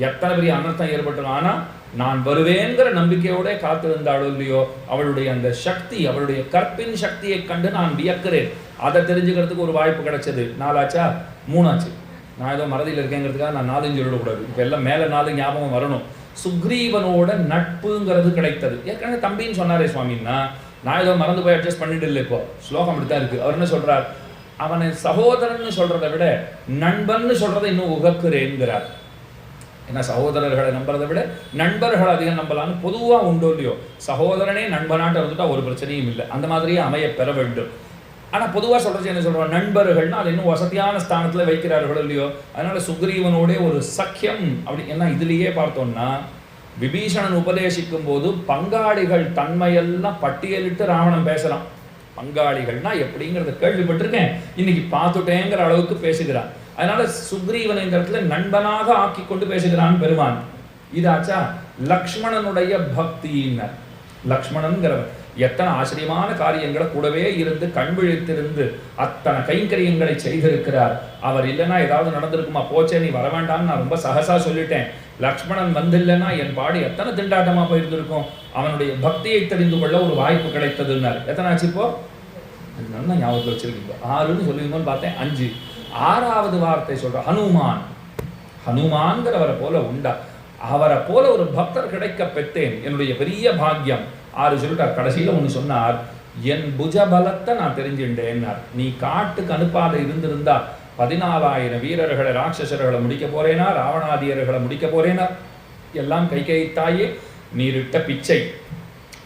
எத்தனை பெரிய அனர்த்தம் ஏற்பட்டிருக்கும். ஆனா நான் வருவேங்கிற நம்பிக்கையோட காத்திருந்தாளோ இல்லையோ, அவளுடைய அந்த சக்தி, அவளுடைய கற்பின் சக்தியை கண்டு நான் வியக்கிறேன். அதை தெரிஞ்சுக்கிறதுக்கு ஒரு வாய்ப்பு கிடைச்சது. 4 ஆச்சா, 3 ஆச்சு. நான் ஏதோ மறதியில் இருக்கேங்கிறதுக்காக நான் 4 சொல்லக்கூடாது. இப்போ எல்லாம் மேலே 4 ஞாபகம் வரணும். சுக்ரீவனோட நட்புங்கிறது கிடைத்தது. ஏற்கனவே தம்பின்னு சொன்னாரே சுவாமின்னா, நான் ஏதோ மறந்து போய் அட்ஜஸ்ட் பண்ணிட்டு இல்லை. இப்போ ஸ்லோகம் இப்படித்தான் இருக்கு. அவர் என்ன சொல்றார்? அவனை சகோதரன் சொல்றதை விட நண்பன் சொல்றதை இன்னும் உகக்குறேங்கிறார். ஏன்னா சகோதரர்களை நம்புறதை விட நண்பர்கள் அதிகம் நம்பலான்னு பொதுவாக உண்டோ இல்லையோ. சகோதரனே நண்பனாட்ட வந்துட்டா ஒரு பிரச்சனையும் இல்லை. அந்த மாதிரியே அமைய பெற வேண்டும். ஆனால் பொதுவாக சொல்றது என்ன சொல்றோம்? நண்பர்கள்னா அது இன்னும் வசதியான ஸ்தானத்தில் வைக்கிறார்களோ இல்லையோ. அதனால சுக்ரீவனோட ஒரு சக்கியம் அப்படி. ஏன்னா இதுலேயே பார்த்தோம்னா விபீஷணன் உபதேசிக்கும் போது பங்காளிகள் தன்மையெல்லாம் பட்டியலிட்டு ராவணன் பேசலாம். பங்காளிகள்னா எப்படிங்கிறத கேள்விப்பட்டிருக்கேன், இன்னைக்கு பார்த்துட்டேங்கிற அளவுக்கு பேசுகிறான். அதனால சுக்ரீவனை இந்த இடத்துல நண்பனாக ஆக்கி கொண்டு பேசுகிறான் பெருமான். இதாச்சா. லக்ஷ்மணனுடைய பக்தியினர். லக்ஷ்மணன்கிறவர் எத்தனை ஆச்சரியமான காரியங்களை கூடவே இருந்து கண் விழித்திருந்து அத்தனை கைங்கரியங்களை செய்திருக்கிறார். அவர் இல்லைன்னா ஏதாவது நடந்திருக்குமா? போச்சே, நீ வர வேண்டாம்னு நான் ரொம்ப சகசா சொல்லிட்டேன். லக்ஷ்மணன் வந்தில்லைன்னா என் பாடி எத்தனை திண்டாட்டமா போயிருந்திருக்கும். அவனுடைய பக்தியை தெரிந்து கொள்ள ஒரு வாய்ப்பு கிடைத்ததுன்னார். எத்தனை ஆச்சு இப்போ? நல்லா ஞாபகத்தில் வச்சிருக்கீங்க. 6ன்னு சொல்லுவீங்கன்னு பார்த்தேன், 5. 6வது வார்த்தை சொல்ற ஹனுமான். ஹனுமான்கிறவரை போல உண்டா? அவரை போல ஒரு பக்தர் கிடைக்க பெற்றேன், என்னுடைய பெரிய பாக்கியம். 6 சொல்லிட்டார். கடைசியில ஒன்று சொன்னார், என் புஜபலத்தை நான் தெரிஞ்சுட்டேன்னார். நீ காட்டுக்கு அனுப்பாத இருந்திருந்தா 14,000 வீரர்களை ராட்சசர்களை முடிக்க போறேனா, ராவணாதியர்களை முடிக்க போறேனா, எல்லாம் கை தாயே நீரிட்ட பிச்சை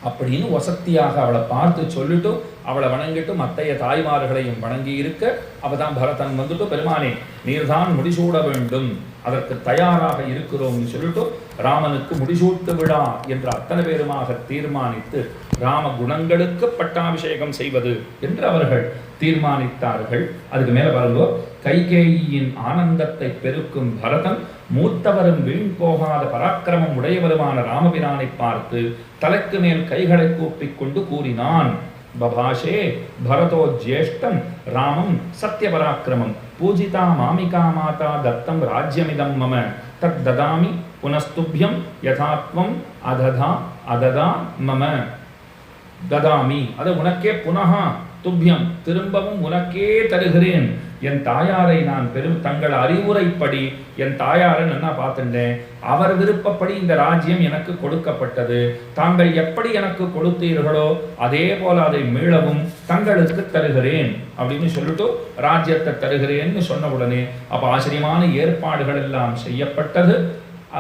அப்படின்னு வசத்தியாக அவளை பார்த்து சொல்லிட்டு அவளை வணங்கிட்டு மற்றைய தாய்மார்களையும் வணங்கி இருக்க, அவதான் பரதன் வந்துட்டு, பெருமானே நீர்தான் முடிசூட வேண்டும், அதற்கு தயாராக இருக்கிறோம்னு சொல்லிட்டு ராமனுக்கு முடிசூட்டு விழா என்று அத்தனை பேருமாக தீர்மானித்து ராம குணங்களுக்கு பட்டாபிஷேகம் செய்வது என்று அவர்கள் தீர்மானித்தார்கள். அதுக்கு மேல பாருங்க, கைகேயியின் ஆனந்தத்தை பெருக்கும் பரதன் மூத்தவரும் வீண் போகாத பராக்கிரமம் உடையவருமான ராமபிரானை பார்த்து தலைக்கு மேல் கைகளை கூப்பிக்கொண்டு கூறினான், பபாஷே பரதோ ஜேஷ்டம் ராமம் சத்யபராக்கிரமம் பூஜிதா மாமிகா மாதா தத்தம் ராஜ்யமிதம் மம தத் ததாமி புனஸ்துப்யம் யதாத்வம் அததா மம ததாமி. அது உனக்கே புனகா துப்யம், திரும்பவும் உனக்கே தருகிறேன். என் தாயாரை நான் தங்கள் அறிவுரைப்படி என் தாயாரை நல்லா பார்த்துட்டேன். அவர் விருப்பப்படி இந்த ராஜ்யம் எனக்கு கொடுக்கப்பட்டது. தாங்கள் எப்படி எனக்கு கொடுத்தீர்களோ அதே போல அதை மீளவும் தங்களுக்கு தருகிறேன் அப்படின்னு சொல்லிட்டு ராஜ்யத்தை தருகிறேன்னு சொன்ன உடனே அப்ப ஆச்சரியமான ஏற்பாடுகள் எல்லாம் செய்யப்பட்டது.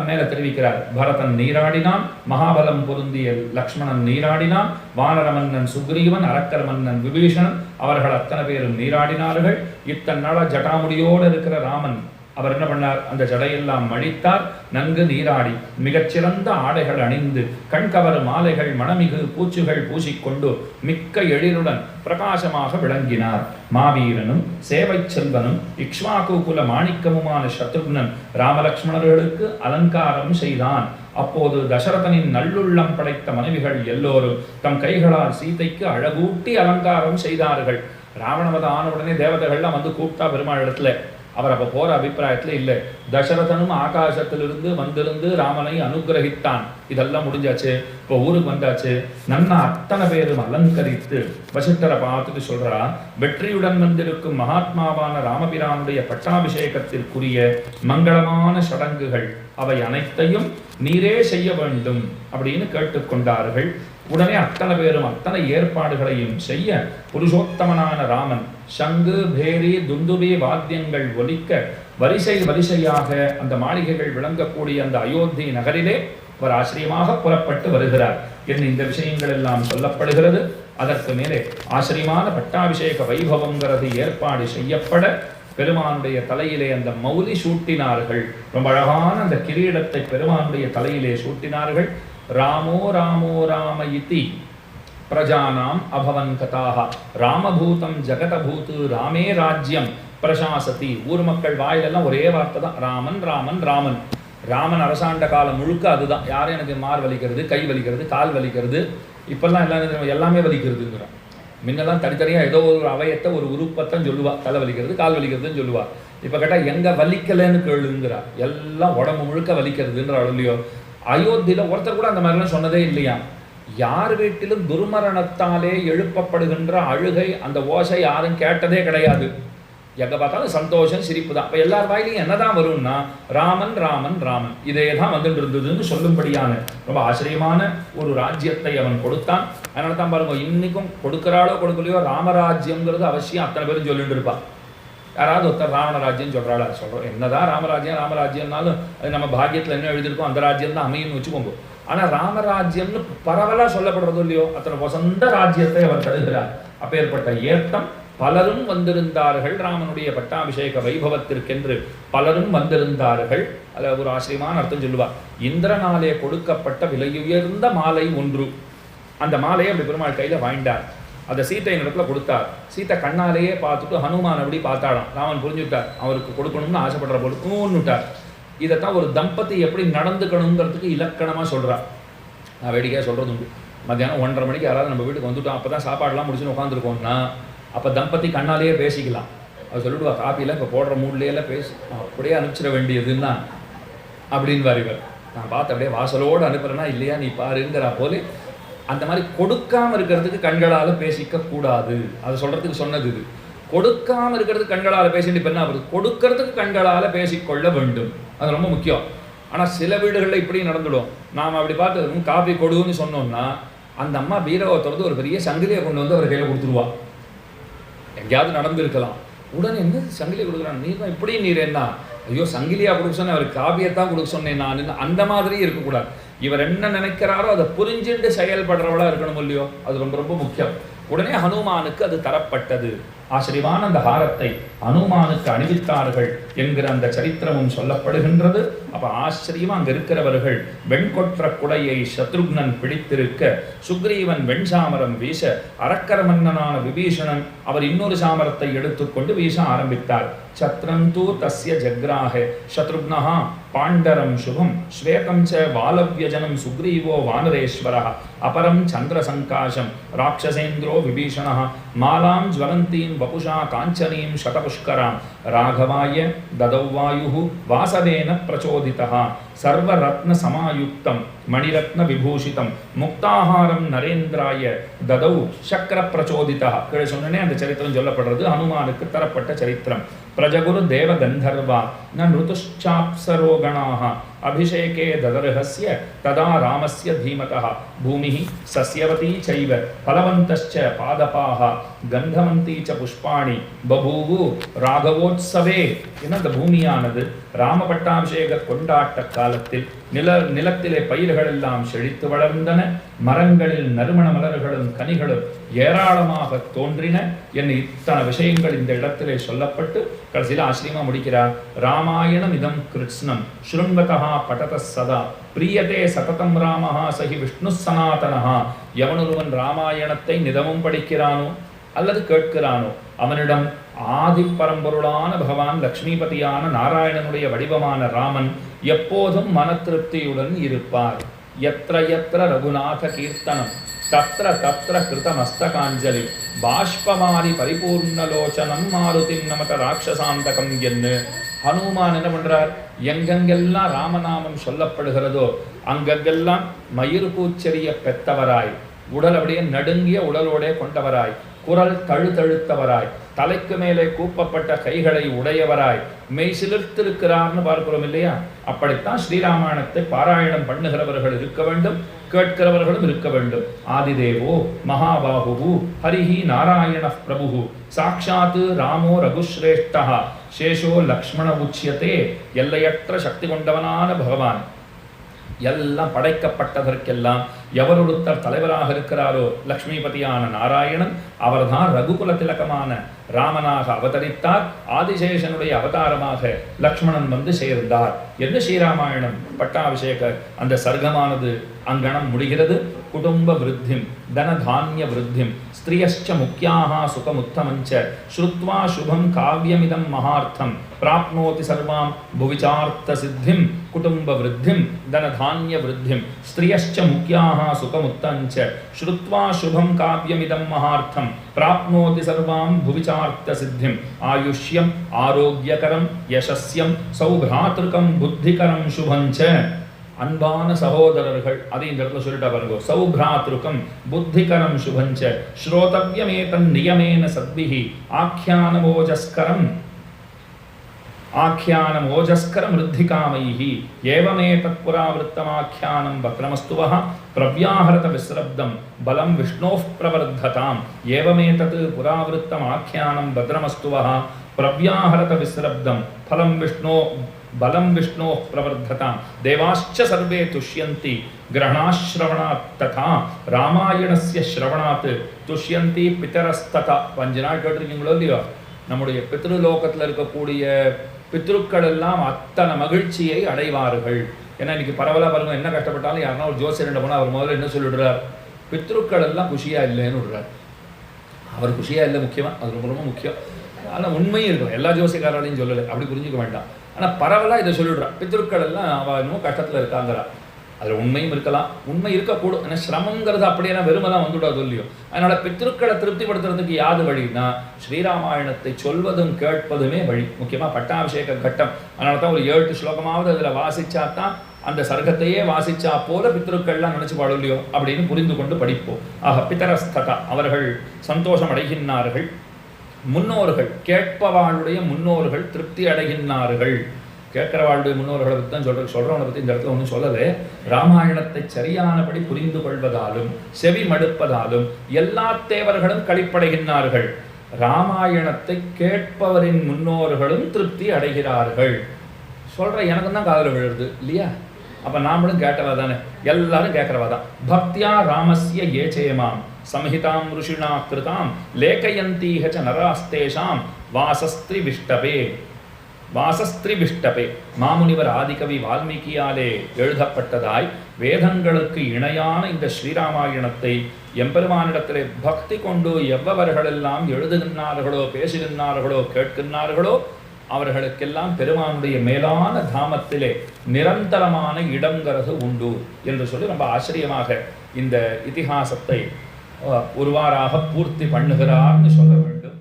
மேல தெரிவிக்கிறார், பரதன் நீராடினான், மகாபலம் பொருந்திய லக்ஷ்மணன் நீராடினான், வானர மன்னன் சுக்ரீவன், அரக்கர் மன்னன் விபீஷணன் அவர்கள் அத்தனை பேரும் நீராடினார்கள். இத்தனை நாள ஜட்டாமுடியோடு இருக்கிற ராமன் அவர் என்ன பண்ணார்? அந்த ஜடையெல்லாம் மழித்தார். நன்கு நீராடி மிகச்சிறந்த ஆடைகள் அணிந்து கண்கவர் மாலைகள் மணமிகு பூச்சுகள் பூசிக்கொண்டு மிக்க எழிலுடன் பிரகாசமாக விளங்கினார். மாவீரனும் சேவை செல்வனும் இக்ஷ்வாகுகுல மாணிக்கமுமான சத்ருக்னன் ராமலக்ஷ்மணர்களுக்கு அலங்காரம் செய்தான். அப்போது தசரதனின் நல்லுள்ளம் படைத்த மனைவிகள் எல்லோரும் தம் கைகளால் சீதைக்கு அழகூட்டி அலங்காரம் செய்தார்கள். ராவணவதம் ஆன உடனே தேவதைகள்லாம் வந்து கூப்பிட்டா பெருமாள் இடத்துல அவர் அப்போ போற அபிப்பிராயத்துல இல்லை. தசரதனும் ஆகாசத்திலிருந்து வந்திருந்து ராமனை அனுகிரகித்தான். இதெல்லாம் முடிஞ்சாச்சு. இப்போ ஊருக்கு வந்தாச்சு. நன்னா அத்தனை பேரும் அலங்கரித்து வசிஷ்டரை பார்த்துட்டு சொல்றா, வெற்றியுடன் வந்திருக்கும் மகாத்மாவான ராமபிரானுடைய பட்டாபிஷேகத்திற்குரிய மங்களமான சடங்குகள் அவை அனைத்தையும் நீரே செய்ய வேண்டும் அப்படின்னு கேட்டுக்கொண்டார்கள். உடனே அத்தனை பேரும் அத்தனை ஏற்பாடுகளையும் செய்ய புருஷோத்தமனான ராமன் சங்கு பேரி துந்துபி வாத்தியங்கள் ஒலிக்க வரிசை வரிசையாக அந்த மாளிகைகள் விளங்கக்கூடிய அந்த அயோத்தி நகரிலே அவர் ஆச்சரியமாக புறப்பட்டு வருகிறார் என்று இந்த விஷயங்கள் எல்லாம் சொல்லப்படுகிறது. அதற்கு மேலே ஆச்சரியமான பட்டாபிஷேக வைபவங்கிறது ஏற்பாடு செய்யப்பட பெருமானுடைய தலையிலே அந்த மௌலி சூட்டினார்கள். ரொம்ப அழகான அந்த கிரீடத்தை பெருமானுடைய தலையிலே சூட்டினார்கள். ராமோ ராமோ ராம இதி பிரஜானாம் அபவன் கதாஹ ராமபூதம் ஜெகதபூது ராமே ராஜ்யம் பிரசாசதி. ஊர் மக்கள் வாயிலெல்லாம் ஒரே வார்த்தை தான், ராமன் ராமன் ராமன். ராமன் அரசாண்ட காலம் முழுக்க அதுதான். யாரும் எனக்கு மார் வலிக்கிறது, கை வலிக்கிறது, கால் வலிக்கிறது, இப்பெல்லாம் எல்லாமே வலிக்கிறதுங்கிறான். முன்னெல்லாம் தனித்தனியாக ஏதோ ஒரு அவயத்தை ஒரு உருப்பத்தான் சொல்லுவா, தலை வலிக்கிறது கால் வலிக்கிறதுன்னு சொல்லுவா. இப்போ கேட்டால் எங்கே வலிக்கலைன்னு கேளுங்கிறா. எல்லாம் உடம்பு முழுக்க வலிக்கிறதுன்ற இல்லையோ. அயோத்தியில் ஒருத்தர் கூட அந்த மாதிரிலாம் சொன்னதே இல்லையா. யார் வீட்டிலும் துர்மரணத்தாலே எழுப்பப்படுகின்ற அழுகை அந்த ஓசை யாரும் கேட்டதே கிடையாது. எங்கே பார்த்தாலும் சந்தோஷம் சிரிப்பு தான். இப்போ எல்லார் வாயிலையும் என்னதான் வரும்னா ராமன் ராமன் ராமன் இதே தான் வந்துட்டு இருந்ததுன்னு சொல்லும்படியான ரொம்ப ஆச்சரியமான ஒரு ராஜ்யத்தை அவன் கொடுத்தான். அதனால தான் பாருங்க, இன்னைக்கும் கொடுக்குறாளோ கொடுக்கலையோ ராமராஜ்யங்கிறது அவசியம் அத்தனை பேரும் சொல்லிட்டு இருப்பான். யாராவது ஒருத்தர் ராவணராஜ்யம் சொல்கிறாளா? சொல்கிறோம். என்னதான் ராமராஜ்யம்னாலும் அது நம்ம பாக்கியத்தில் என்ன எழுதியிருக்கோம் அந்த ராஜ்யம் தான் அமையும்னு வச்சுக்கோங்க. ஆனால் ராமராஜ்யம்னு பரவலாக சொல்லப்படுறதோ இல்லையோ, அத்தனை வசந்த ராஜ்யத்தை அவர் தருகிறார். அப்பேற்பட்ட ஏற்றம் பலரும் வந்திருந்தார்கள். ராமனுடைய பட்டாபிஷேக வைபவத்திற்கென்று பலரும் வந்திருந்தார்கள். அதில் ஒரு ஆச்சரியமான அர்த்தம் சொல்லுவார். இந்திரனாலே கொடுக்கப்பட்ட விலையுயர்ந்த மாலை ஒன்று. அந்த மாலையை அப்படி பெருமாள் கையில் வாங்கிட்டார். அந்த சீத்தை இடத்துல கொடுத்தார். சீத்தை கண்ணாலேயே பார்த்துட்டு ஹனுமான் அப்படி பார்த்தாடாம். ராமன் புரிஞ்சுட்டார், அவருக்கு கொடுக்கணும்னு ஆசைப்படுற பொழுதுட்டார். இதைத்தான் ஒரு தம்பதி எப்படி நடந்துக்கணுங்கிறதுக்கு இலக்கணமாக சொல்கிறார். நான் வேடிக்கையாக சொல்கிறது உண்டு. மத்தியானம் 1:30 மணிக்கு யாராவது நம்ம வீட்டுக்கு வந்துவிட்டோம், அப்போ தான் சாப்பாடெலாம் முடிச்சுன்னு உட்காந்துருக்கோம்னா அப்போ தம்பதி கண்ணாலேயே பேசிக்கலாம். அது சொல்லிவிடுவா, காப்பியில் இப்போ போடுற மூட்லேயெல்லாம் பேசி அப்படியே அனுப்பிச்சிட வேண்டியதுன்னா அப்படின்னு இவர். நான் பார்த்து அப்படியே வாசலோடு அனுப்புகிறேன்னா இல்லையா நீ பாருங்கிறா போல. அந்த மாதிரி கொடுக்காமல் இருக்கிறதுக்கு கண்களால் பேசிக்க கூடாது. அதை சொல்கிறதுக்கு சொன்னது இது. கொடுக்காமல் இருக்கிறதுக்கு கண்களால் பேசிட்டு இப்போ என்ன வருது, கொடுக்கறதுக்கு கண்களால் பேசிக்கொள்ள வேண்டும். அது ரொம்ப முக்கியம். ஆனால் சில வீடுகளில் இப்படி நடந்துடும். நாம் அப்படி பார்த்து காப்பி கொடுன்னு சொன்னோம்னா அந்த அம்மா பீரவை திறந்து ஒரு பெரிய சங்கிலியை கொண்டு வந்து அவர் கையில் கொடுத்துருவா. எங்கேயாவது நடந்திருக்கலாம். உடனே என்ன சங்கிலியை கொடுக்குறான், நீ தான் இப்படி நீர் என்ன, ஐயோ சங்கிலியா கொடுக்க சொன்னேன், அவர் காவியத்தான் கொடுக்க சொன்னேன் நான். அந்த மாதிரி இருக்கக்கூடாது. இவர் என்ன நினைக்கிறாரோ அதை புரிஞ்சுட்டு செயல்படுறவளா இருக்கணும் இல்லையோ, அது ரொம்ப ரொம்ப முக்கியம். உடனே ஹனுமானுக்கு அது தரப்பட்டது. ஆச்சரியமான அந்த ஹாரத்தை ஹனுமானுக்கு அணிவித்தார்கள் என்கிற அந்த சரித்திரமும் சொல்லப்படுகின்றது. அப்ப ஆச்சரியமா அங்க இருக்கிறவர்கள் வெண்கொற்ற குடையை சத்ருக்னன் பிடித்திருக்க, சுக்ரீவன் வெண்சாமரம் வீச, அரக்கர மன்னனான விபீஷணன் அவர் இன்னொரு சாமரத்தை எடுத்துக்கொண்டு வீச ஆரம்பித்தார். சத்ரந்தூ தஸ்ய ஜக்ராஹ சத்ருக்னஹ பாண்டரம் சுபம் ஸ்வேதம் ச வாலவ்யஜனம் சுக்ரீவோ வானரேஸ்வரः அபரம் சந்திர சங்காசம் ராட்சசேந்திரோ விபீஷணः மாலாம் ஜ்வலந்தீம் வபுஷா காஞ்சனீம் சதபுஷ்கராம் ராகவாய ததௌ வாயுः வாசவேன பிரச்சோதிதः சர்வரத்ன சமாயுக்தம் மணிரத்ன விபூஷிதம் முக்தாஹாரம் நரேந்திராய ததௌ சக்கர பிரச்சோதிதः. கீழே சொன்னனே அந்த சரித்திரம் சொல்லப்படுறது ஹனுமானுக்கு தரப்பட்ட சரித்திரம். பிரஜகுரு தேவ கந்தர்வா ந ருதுஷ்சாப்சரோகணாஹ அபிஷேகே ததர்ஹஸ்ய ததா ராமஸ்ய தீமதः பூமிஹ சஸ்யவதி சைவ பலவந்தஸ்ச பாதபாஹ கந்தவந்தி ச புஷ்பாணி பபூவு ராகவோத்சவே. என அந்த பூமியானது ராம பட்டாபிஷேக கொண்டாட்ட காலத்தில் நிலத்திலே பயிர்கள் எல்லாம் செழித்து வளர்ந்தன. மரங்களில் நறுமண மலர்களும் கனிகளும் ஏராளமாக தோன்றின. என்ன இத்தனை விஷயங்கள் இந்த இடத்திலே சொல்லப்பட்டு கடைசியில் ஆச்சரியமா முடிக்கிறார். ராமாயணம் இதம் கிருஷ்ணம் ஸ்ருண்வதா படத சதா பிரியதே சததம் ராமஹா சகி விஷ்ணு சனாதனஹா. எவனொருவன் ராமாயணத்தை நிதமும் படிக்கிறானோ அல்லது கேட்கிறானோ அவனிடம் ஆதி பரம்பொருளான பகவான் லக்ஷ்மிபதியான நாராயணனுடைய வடிவமான ராமன் எப்போதும் மன திருப்தியுடன் இருப்பார். யத்ர யத்ர ரகுநாத கீர்த்தனம் தத்ர தத்ர கிருத மஸ்தகாஞ்சலி பாஷ்பமாரி பரிபூர்ணலோச்சனம் மாருதிம் நமத ராட்சசாந்தகம் என்று ஹனுமான் என்ன பண்றார், எங்கெங்கெல்லாம் ராமநாமம் சொல்லப்படுகிறதோ அங்கெங்கெல்லாம் மயிர் பூச்செறிய பெத்தவராய், உடல் அப்படியே நடுங்கிய உடலோட கொண்டவராய், குரல் தழுத்தழுத்தவராய், தலைக்கு மேலே கூப்பப்பட்ட கைகளை உடையவராய் மெய் சிலிர்த்திருக்கிறார்னு பார்க்கிறோம் இல்லையா. அப்படித்தான் ஸ்ரீராமாயணத்தை பாராயணம் பண்ணுகிறவர்கள் இருக்க வேண்டும், கேட்கிறவர்களும் இருக்க வேண்டும். ஆதிதேவோ மகாபாகு ஹரிஹி நாராயண பிரபு சாட்சாத் ராமோ ரகுஸ்ரேஷ்டா சேஷோ லக்ஷ்மண உச்சியத்தே. எல்லையற்ற சக்தி கொண்டவனான பகவான் எல்லாம் படைக்கப்பட்டதற்கெல்லாம் எவரொருத்தர் தலைவராக இருக்கிறாரோ லக்ஷ்மிபதியான நாராயணன் அவர்தான் ரகுகுல திலகமான ராமனாக அவதரித்தார். ஆதிசேஷனுடைய அவதாரமாக லக்ஷ்மணன் வந்து சேர்ந்தார் என்று ஸ்ரீராமாயணம் பட்டாபிஷேக அந்த சர்க்கமானது அங்கனம் முடிகிறது. குடும்ப விருத்திம் தனதானிய விருத்திம் ஸ்திரியஸ்ச முக்கியாக சுகமுத்தமஞ்ச ஸ்ருத்வா சுபம் காவியமிதம் மகார்த்தம் பிராப்னோதி சர்வாம் புவிச்சார்த்த சித்திம். குடும்ப விருத்திம் தனதானிய விருத்திம் ஸ்திரியஸ்ச முக்கியாக சுகமுத்தஞ்ச ஸ்ருத்வா சுபம் காவியமிதம் மகார்த்தம் பிராப்னோதி சர்வாம் புவிச்சார்த்த சித்திம். ஆயுஷ்யம் ஆரோக்கியகரம் யசஸ்யம் சௌபிராத்ருகம் புத்திகரம் சுபஞ்ச. அன்பான சகோதரர்கள், அதை இந்த இடத்துல சொல்லிட்டா பாருங்க. சௌபிராத்ருகம் புத்திகரம் சுபஞ்ச ஸ்ரோதவ்யமேதன் நியமேன சத்பிஹி ஆख्यानम् ओजस्करं वृद्धिकामैः एवमेतत् पुरावृत्तमाख्यानं वक्रमस्तुवः प्रव्याहरत विस्रब्धं बलं विष्णोः प्रवर्धताम्. एवमेतत् पुरावृत्तमाख्यानं भद्रमस्तुवः प्रव्याहरत विस्रब्धं बलं विष्णोः प्रवर्धताम्. देवाश्च सर्वे तुष्यन्ति ग्रहणाश्रवणात् तथा रामायणस्य श्रवणात् तुष्यन्ति पितरस्तथा. கொஞ்ச நாள் கேட்டிருக்கீங்களோ இல்லையோ, நம்முடைய பித்ருலோகத்தில் இருக்கக்கூடிய பித்ருக்கள் எல்லாம் அத்தனை மகிழ்ச்சியை அடைவார்கள். ஏன்னா இன்னைக்கு பரவலாக பாருங்க, என்ன கஷ்டப்பட்டாலும் யாருன்னா ஒரு ஜோசியர்கிட்ட போனால் அவர் முதல்ல என்ன சொல்லிடுறார், பித்ருக்கள் எல்லாம் குஷியா இல்லைன்னு விடுறார். அவர் குஷியா இல்லை முக்கியமாக, அது ரொம்ப ரொம்ப முக்கியம். ஆனால் உண்மையும் இருக்கும், எல்லா ஜோசியக்காரர்களையும் சொல்லலை, அப்படி புரிஞ்சுக்க வேண்டாம். ஆனால் பரவலாக இதை சொல்லிடுறார், பித்ருக்கள் எல்லாம் அவள் இன்னும் கஷ்டத்தில் இருக்காங்கிறா. அதில் உண்மையும் இருக்கலாம், உண்மை இருக்கக்கூடும். ஏன்னா சிரமங்கிறது அப்படியே வெறுமெல்லாம் வந்துவிடாது இல்லையோ. அதனால் பித்ருக்களை திருப்திப்படுத்துறதுக்கு யாது வழின்னா ஸ்ரீராமாயணத்தை சொல்வதும் கேட்பதுமே வழி. முக்கியமாக பட்டாபிஷேக கட்டம், அதனால தான் ஒரு 7 ஸ்லோகமாவது அதில் வாசிச்சா தான் அந்த சர்க்கத்தையே வாசிச்சா போல பித்ருக்கள்லாம் நினச்சி பாடும் இல்லையோ அப்படின்னு புரிந்து கொண்டு படிப்போம். ஆக பிதரஸ்ததா, அவர்கள் சந்தோஷம் அடைகின்றார்கள். முன்னோர்கள், கேட்பவாளுடைய முன்னோர்கள் திருப்தி அடைகின்றார்கள். கேட்கிறவாளுடைய முன்னோர்களை பற்றி தான் சொல்கிறவனை பற்றி இந்த இடத்துல ஒன்றும் சொல்லலை. ராமாயணத்தை சரியானபடி புரிந்து கொள்வதாலும் செவி மடுப்பதாலும் எல்லா தேவர்களும் களிப்படைகின்றார்கள். ராமாயணத்தை கேட்பவரின் முன்னோர்களும் திருப்தி அடைகிறார்கள். சொல்கிற எனக்கு தான் காதல் விழுது இல்லையா? அப்போ நாமளும் கேட்டவா தானே, எல்லாரும் கேட்குறவா தான். பக்தியா ராமஸ்ய ஏச்சேமாம் சம்ஹிதாம் ருஷிணா கிருதாம் லேகயந்தீஹ ச நராஸ்தேஷாம் வாசஸ்திரி விஷ்டபே. மாமுனிவர் ஆதிகவி வால்மீகியாலே எழுதப்பட்டதாய் வேதங்களுக்கு இணையான இந்த ஸ்ரீராமாயணத்தை எம்பெருமானிடத்திலே பக்தி கொண்டு எவ்வவர்களெல்லாம் எழுதுகின்றார்களோ, பேசுகின்றார்களோ, கேட்கின்றார்களோ அவர்களுக்கெல்லாம் பெருமானுடைய மேலான தாமத்திலே நிரந்தரமான இடங்கிறது உண்டு என்று சொல்லி ரொம்ப ஆச்சரியமாக இந்த இதிகாசத்தை ஒருவாறாக பூர்த்தி பண்ணுகிறார்னு சொல்ல வேண்டும்.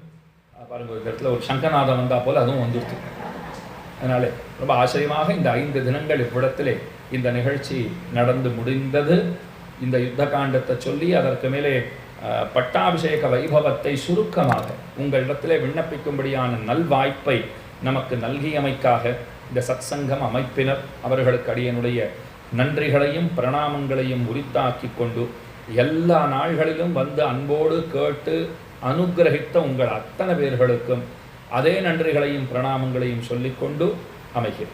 பாருங்க, ஒரு இடத்துல ஒரு சங்கநாதம் வந்தா போல அதுவும் வந்துடுச்சு. அதனால ரொம்ப ஆச்சரியமாக இந்த 5 தினங்கள் இவ்விடத்திலே இந்த நிகழ்ச்சி நடந்து முடிந்தது. இந்த யுத்த காண்டத்தை சொல்லி அதற்கு மேலே பட்டாபிஷேக வைபவத்தை சுருக்கமாக உங்களிடத்திலே விண்ணப்பிக்கும்படியான நல்வாய்ப்பை நமக்கு நல்கியமைக்காக இந்த சத்சங்கம் அமைப்பினர் அவர்களுக்கு அடியனுடைய நன்றிகளையும் பிரணாமங்களையும் உரித்தாக்கி கொண்டு எல்லா நாள்களிலும் வந்து அன்போடு கேட்டு அனுகிரகித்த உங்கள் அத்தனை பேர்களுக்கும் அதே நன்றிகளையும் பிரணாமங்களையும் சொல்லிக்கொண்டு அமைகிறேன்.